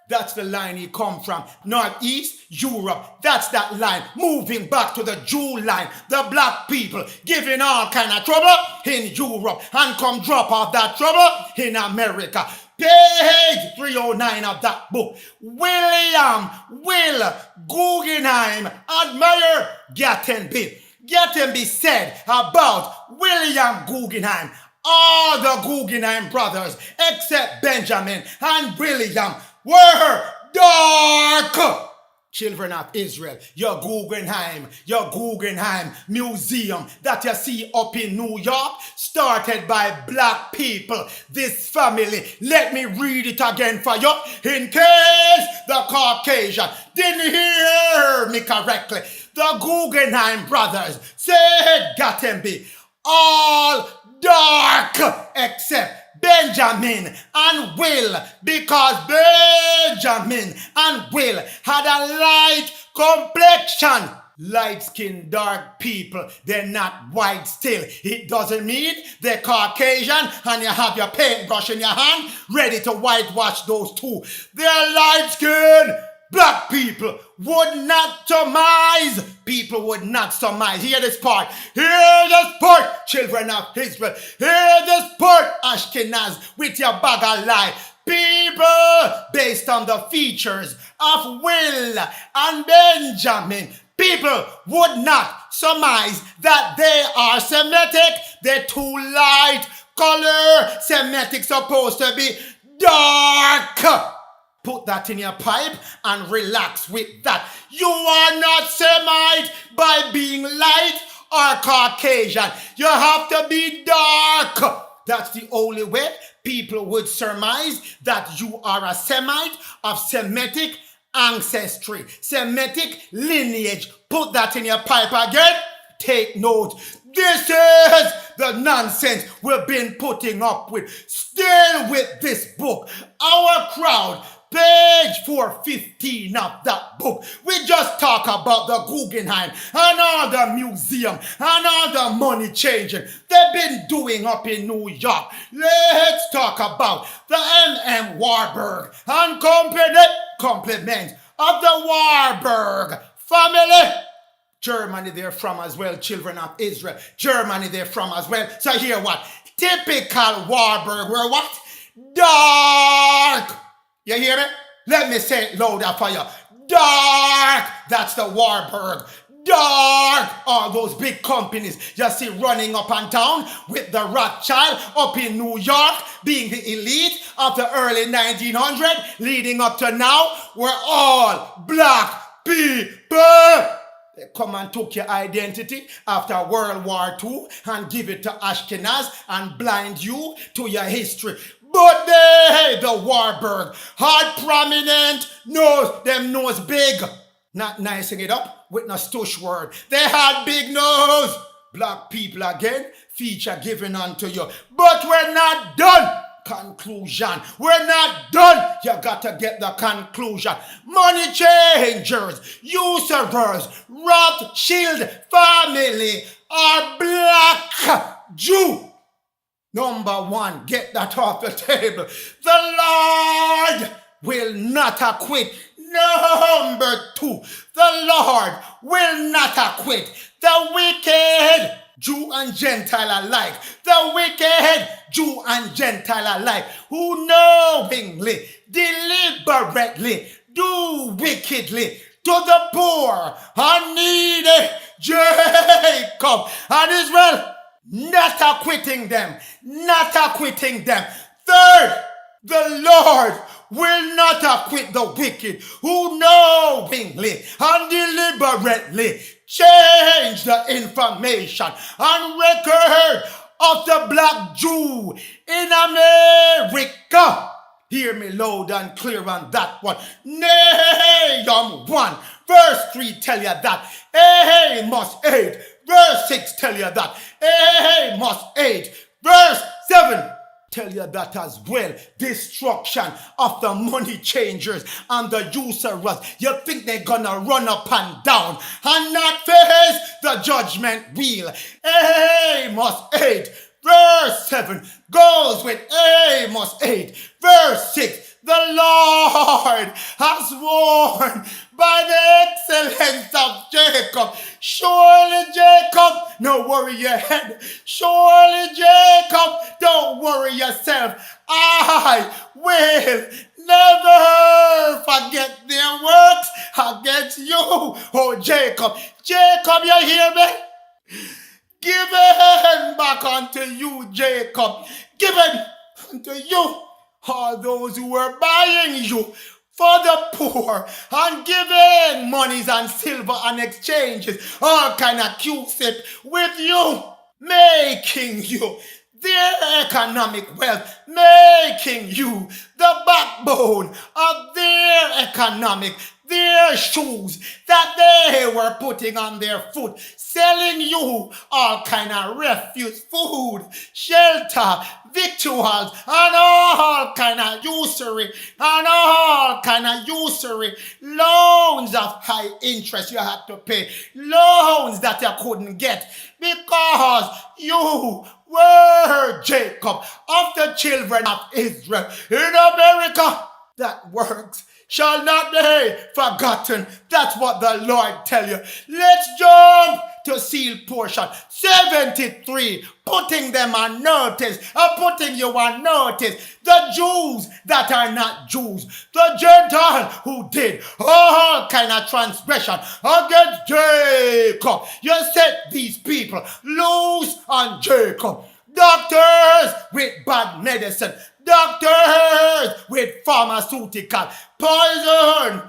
That's the line he come from. Northeast Europe. That's that line. Moving back to the Jew line. The black people giving all kind of trouble in Europe and come drop off that trouble in America. Page 309 of that book. William Guggenheim admire Gatenby. Gatenby said about William Guggenheim, all the Guggenheim brothers except Benjamin and William were dark. Children of Israel, your Guggenheim Museum that you see up in New York, started by black people. This family, let me read it again for you in case the Caucasian didn't hear me correctly. The Guggenheim brothers said Gatenby, all dark except Benjamin and Will, because Benjamin and Will had a light complexion. Light-skinned dark people, they're not white still. It doesn't mean they're Caucasian and you have your paintbrush in your hand ready to whitewash those two. They're light-skinned black people would not surmise. People would not surmise. Hear this part. Hear this part, children of Israel. Hear this part, Ashkenaz, with your bag of lie. People, based on the features of Will and Benjamin, people would not surmise that they are Semitic. They're too light color. Semitic supposed to be dark. Put that in your pipe and relax with that. You are not Semite by being light or Caucasian. You have to be dark. That's the only way people would surmise that you are a Semite of Semitic ancestry, Semitic lineage. Put that in your pipe again. Take note. This is the nonsense we've been putting up with. Still with this book. Our crowd, page 415 of that book. We just talk about the Guggenheim and all the museum and all the money changing they've been doing up in New York. Let's talk about the M.M. Warburg and compliments of the Warburg family. Germany they're from as well, children of Israel. Germany they're from as well. So hear what? Typical Warburg were what? Dark. You hear me? Let me say it louder for you. Dark. That's the Warburg. Dark. All those big companies you see running up and down with the Rothschild up in New York, being the elite of the early 1900s, leading up to now, were all black people. They come and took your identity after World War II and give it to Ashkenaz and blind you to your history. But they, the Warburg, had prominent nose, them nose big. Not nicing it up with no stush word. They had big nose. Black people again, feature given unto you. But we're not done. Conclusion. We're not done. You got to get the conclusion. Money changers, usurers, Rosthschild family are black Jew. Number one, get that off the table. The Lord will not acquit. Number two, the Lord will not acquit the wicked Jew and Gentile alike. The wicked Jew and Gentile alike who knowingly, deliberately do wickedly to the poor and needy Jacob and Israel. Not acquitting them. Not acquitting them. Third, the Lord will not acquit the wicked who knowingly and deliberately change the information and record of the black Jew in America. Hear me loud and clear on that one. Nahum 1 verse 3 tell you that. Amos 8 verse 6 tell you that. Amos 8 verse 7 tell you that as well. Destruction of the money changers and the usurers. You think they're gonna run up and down and not face the judgment wheel. Amos 8 verse 7 goes with Amos 8 verse 6. The Lord has sworn by the excellence of Jacob. Surely Jacob, no worry your head. Surely Jacob, don't worry yourself. I will never forget their works against you. Oh Jacob, Jacob, you hear me? Given back unto you, Jacob. Given unto you. All those who were buying you for the poor and giving monies and silver and exchanges, all kind of Q-sip with you, making you their economic wealth, making you the backbone of their economic, their shoes that they were putting on their foot, selling you all kind of refuse, food, shelter, victuals, and all kind of usury, and all kind of usury, loans of high interest you had to pay, loans that you couldn't get because you were Jacob of the children of Israel in America. that works shall not be forgotten. That's what the Lord tell you. Let's jump to seal portion 73, putting them on notice, putting you on notice. The Jews that are not Jews, the Gentile who did all kind of transgression against Jacob. You set these people loose on Jacob. Doctors with bad medicine, doctors with pharmaceutical, poison,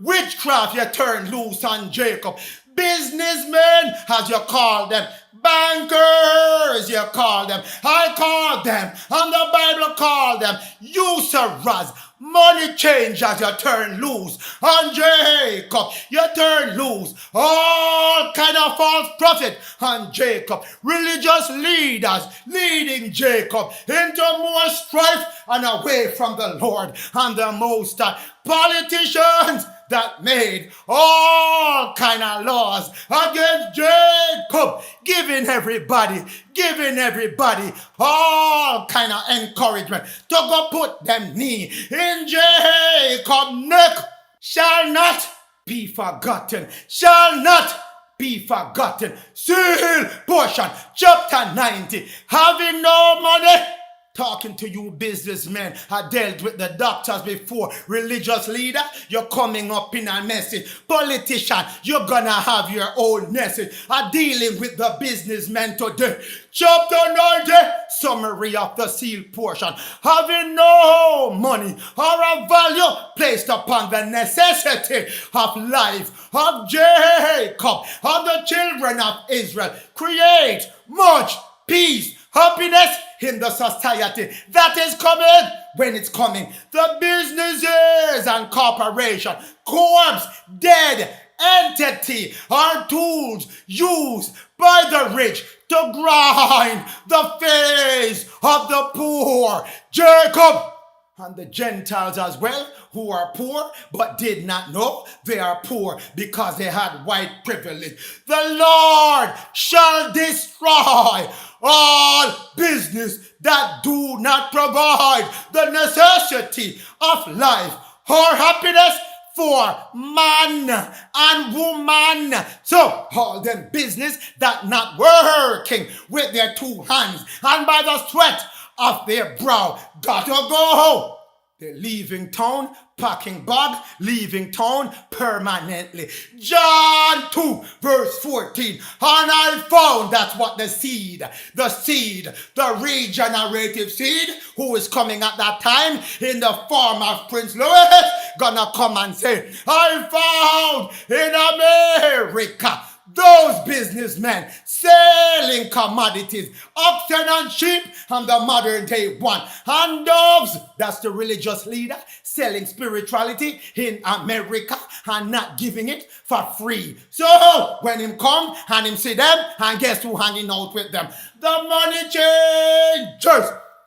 witchcraft you turn loose on Jacob. Businessmen, as you call them, bankers, you call them, I call them, and the Bible call them, usurers, money changers, you turn loose on Jacob, you turn loose all kind of false prophet on Jacob, religious leaders leading Jacob into more strife and away from the Lord and the Most High, politicians that made all kind of laws against Jacob, giving everybody all kind of encouragement to go put them knee in Jacob's neck, shall not be forgotten, shall not be forgotten. Seal portion, chapter 90, having no money. Talking to you businessmen, I dealt with the doctors before, religious leader, you're coming up in a message. Politician, you're gonna have your own message. I'm dealing with the businessmen today. Chapter 90, summary of the sealed portion. Having no money or a value placed upon the necessity of life of Jacob, of the children of Israel, create much peace, happiness in the society that is coming when it's coming. The businesses and corporation, corpse, dead entity are tools used by the rich to grind the face of the poor. Jacob and the Gentiles as well, who are poor but did not know they are poor because they had white privilege. The Lord shall destroy all business that do not provide the necessity of life or happiness for man and woman. So all them business that not working with their two hands and by the sweat of their brow gotta go. They're leaving town, packing bag, leaving town permanently. John 2 verse 14. And I found that's what the regenerative seed who is coming at that time in the form of Prince Louis gonna come and say, I found in America those businessmen selling commodities, oxen and sheep, and the modern day one. And doves, that's the religious leader, selling spirituality in America and not giving it for free. So when him come and him see them, and guess who hanging out with them? The money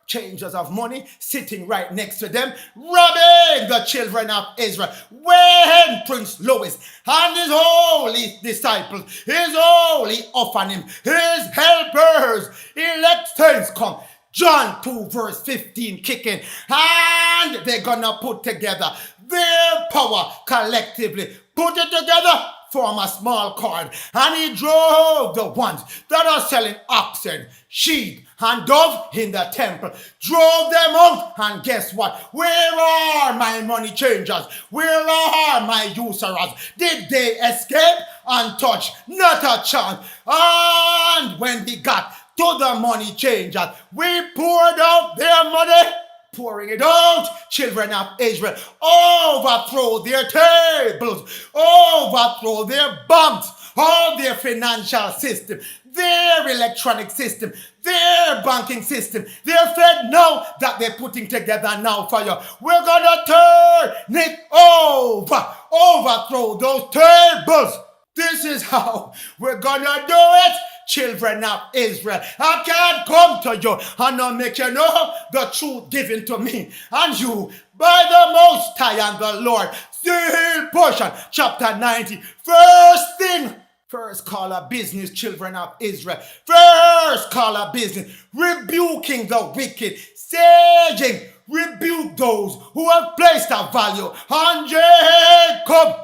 changers of money sitting right next to them, robbing the children of Israel. When Prince Louis and his holy disciples, his holy orphanim, his helpers, elect saints come, John 2 verse 15 kicking, and they're gonna put together their power collectively, put it together, form a small cord, and he drove the ones that are selling oxen, sheep, and dove in the temple, drove them out, and guess what? Where are my money changers? Where are my usurers? Did they escape untouched? Not a chance. And when we got to the money changers, we poured out their money, pouring it out, children of Israel, overthrow their tables, overthrow their banks, all their financial system, their electronic system, their banking system, their Fed now that they're putting together now for you. We're gonna turn it over, overthrow those tables. This is how we're gonna do it, children of Israel. I can't come to you and not make you know the truth given to me and you by the Most High and the Lord. Seal portion, chapter 90. First thing, first call of business, children of Israel. First call of business, rebuking the wicked, saging rebuke those who have placed a value on Jacob.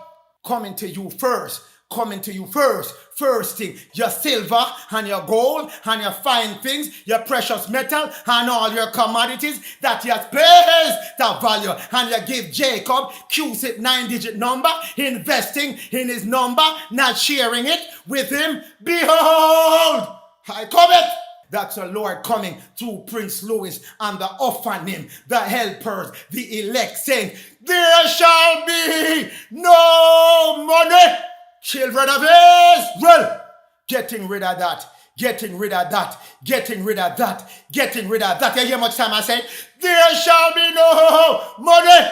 Coming to you first. Coming to you first. First thing, your silver and your gold and your fine things, your precious metal and all your commodities that he has placed the value. And you give Jacob Q-SIP 9-digit number, investing in his number, not sharing it with him. Behold, I come it. That's the Lord coming through Prince Louis and the orphanim, the helpers, the elect, saying, there shall be no money. Children of Israel, getting rid of that, getting rid of that, getting rid of that, getting rid of that. You hear much time I said, there shall be no money.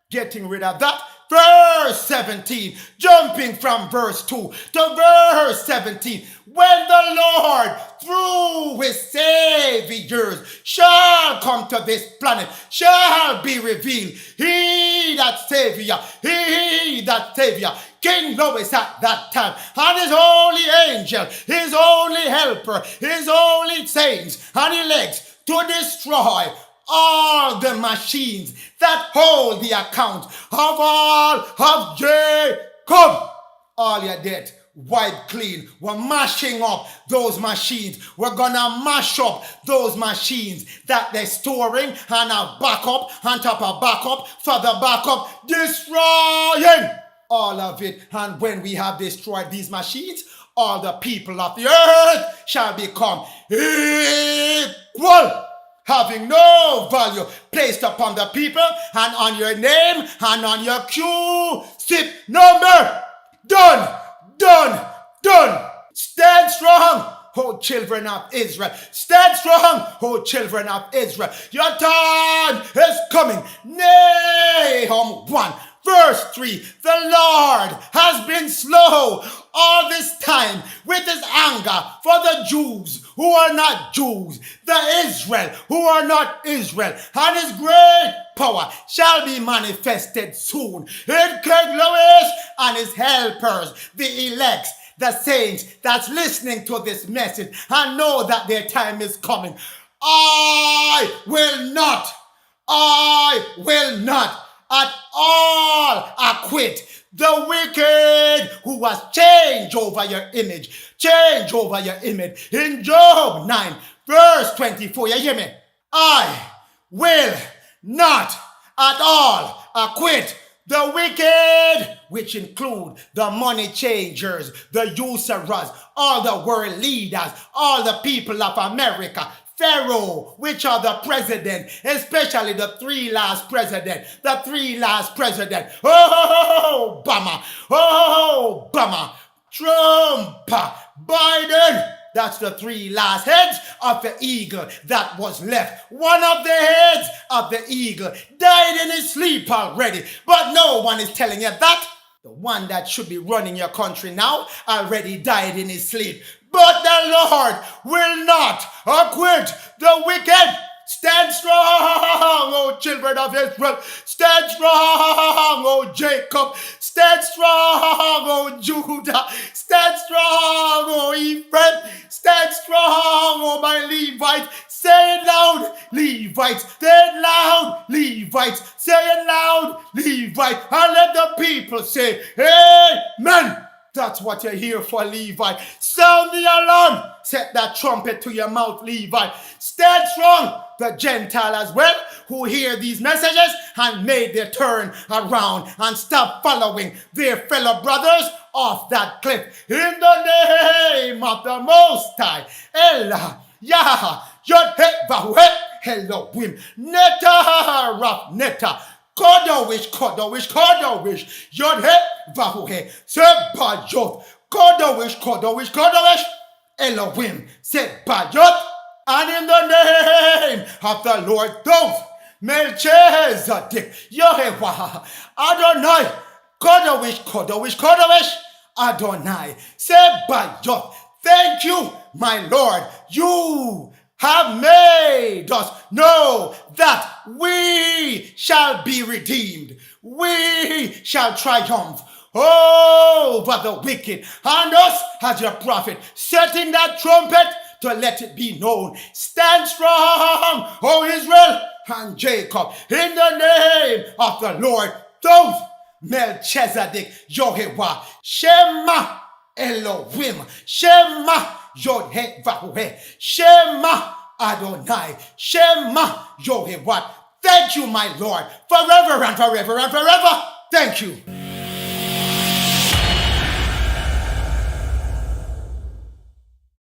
Getting rid of that. Verse 17, jumping from verse 2 to verse 17. When the Lord, through his saviors, shall come to this planet, shall be revealed. He that savior, King Louis at that time, and his holy angel, his holy helper, his holy saints and elects to destroy all the machines that hold the account of all of Jacob. All your debt wiped clean. We're mashing up those machines. We're gonna mash up those machines that they're storing and a backup on top of backup for the backup, destroying all of it. And when we have destroyed these machines, all the people of the earth shall become equal, having no value placed upon the people and on your name and on your Q-SIP number. Done, done, done. Stand strong, O children of Israel. Stand strong, O children of Israel. Your time is coming. Nahum 1. Verse 3, the Lord has been slow all this time with his anger for the Jews who are not Jews, the Israel who are not Israel, and his great power shall be manifested soon in King Louis and his helpers, the elects, the saints that's listening to this message and know that their time is coming. I will not at all acquit the wicked who has changed over your image. Change over your image. In Job 9, verse 24, you hear me? I will not at all acquit the wicked, which include the money changers, the usurers, all the world leaders, all the people of America, Pharaoh, which are the president, especially the three last president. Oh, Obama, Trump, Biden. That's the three last heads of the eagle that was left. One of the heads of the eagle died in his sleep already, but no one is telling you that. The one that should be running your country now already died in his sleep. But the Lord will not acquit the wicked. Stand strong, O children of Israel. Stand strong, O Jacob. Stand strong, O Judah. Stand strong, O Ephraim. Stand strong, O my Levites. Say it loud, Levites. Say it loud, Levites. Say it loud, Levites. And let the people say, amen. That's what you're here for, Levi. Sound the alarm. Set that trumpet to your mouth, Levi. Stand strong, the Gentile as well, who hear these messages and made their turn around and stop following their fellow brothers off that cliff. In the name of the Most High, Ella, Yah, Yod-Heh-Vah-Heh, Elohim, Neta, Raf, Neta, Kodowish, Yod-Heh-Vah-Heh, Sebayot, Kodowish, Elohim, Sebayot, and in the name of the Lord, those, Melchizedek, Yehovah, Adonai, Kodowish, Adonai, Sebayot. Thank you, my Lord, you have made us know that we shall be redeemed. We shall triumph over the wicked. And us as your prophet, setting that trumpet to let it be known. Stand strong, O Israel, and Jacob. In the name of the Lord, those Melchizedek, Yehovah, Shema Elohim, Shema Yod-Heh-Vahu-Heh, Shema Adonai, Shema Yehovah. Thank you, my Lord, forever and forever and forever. Thank you.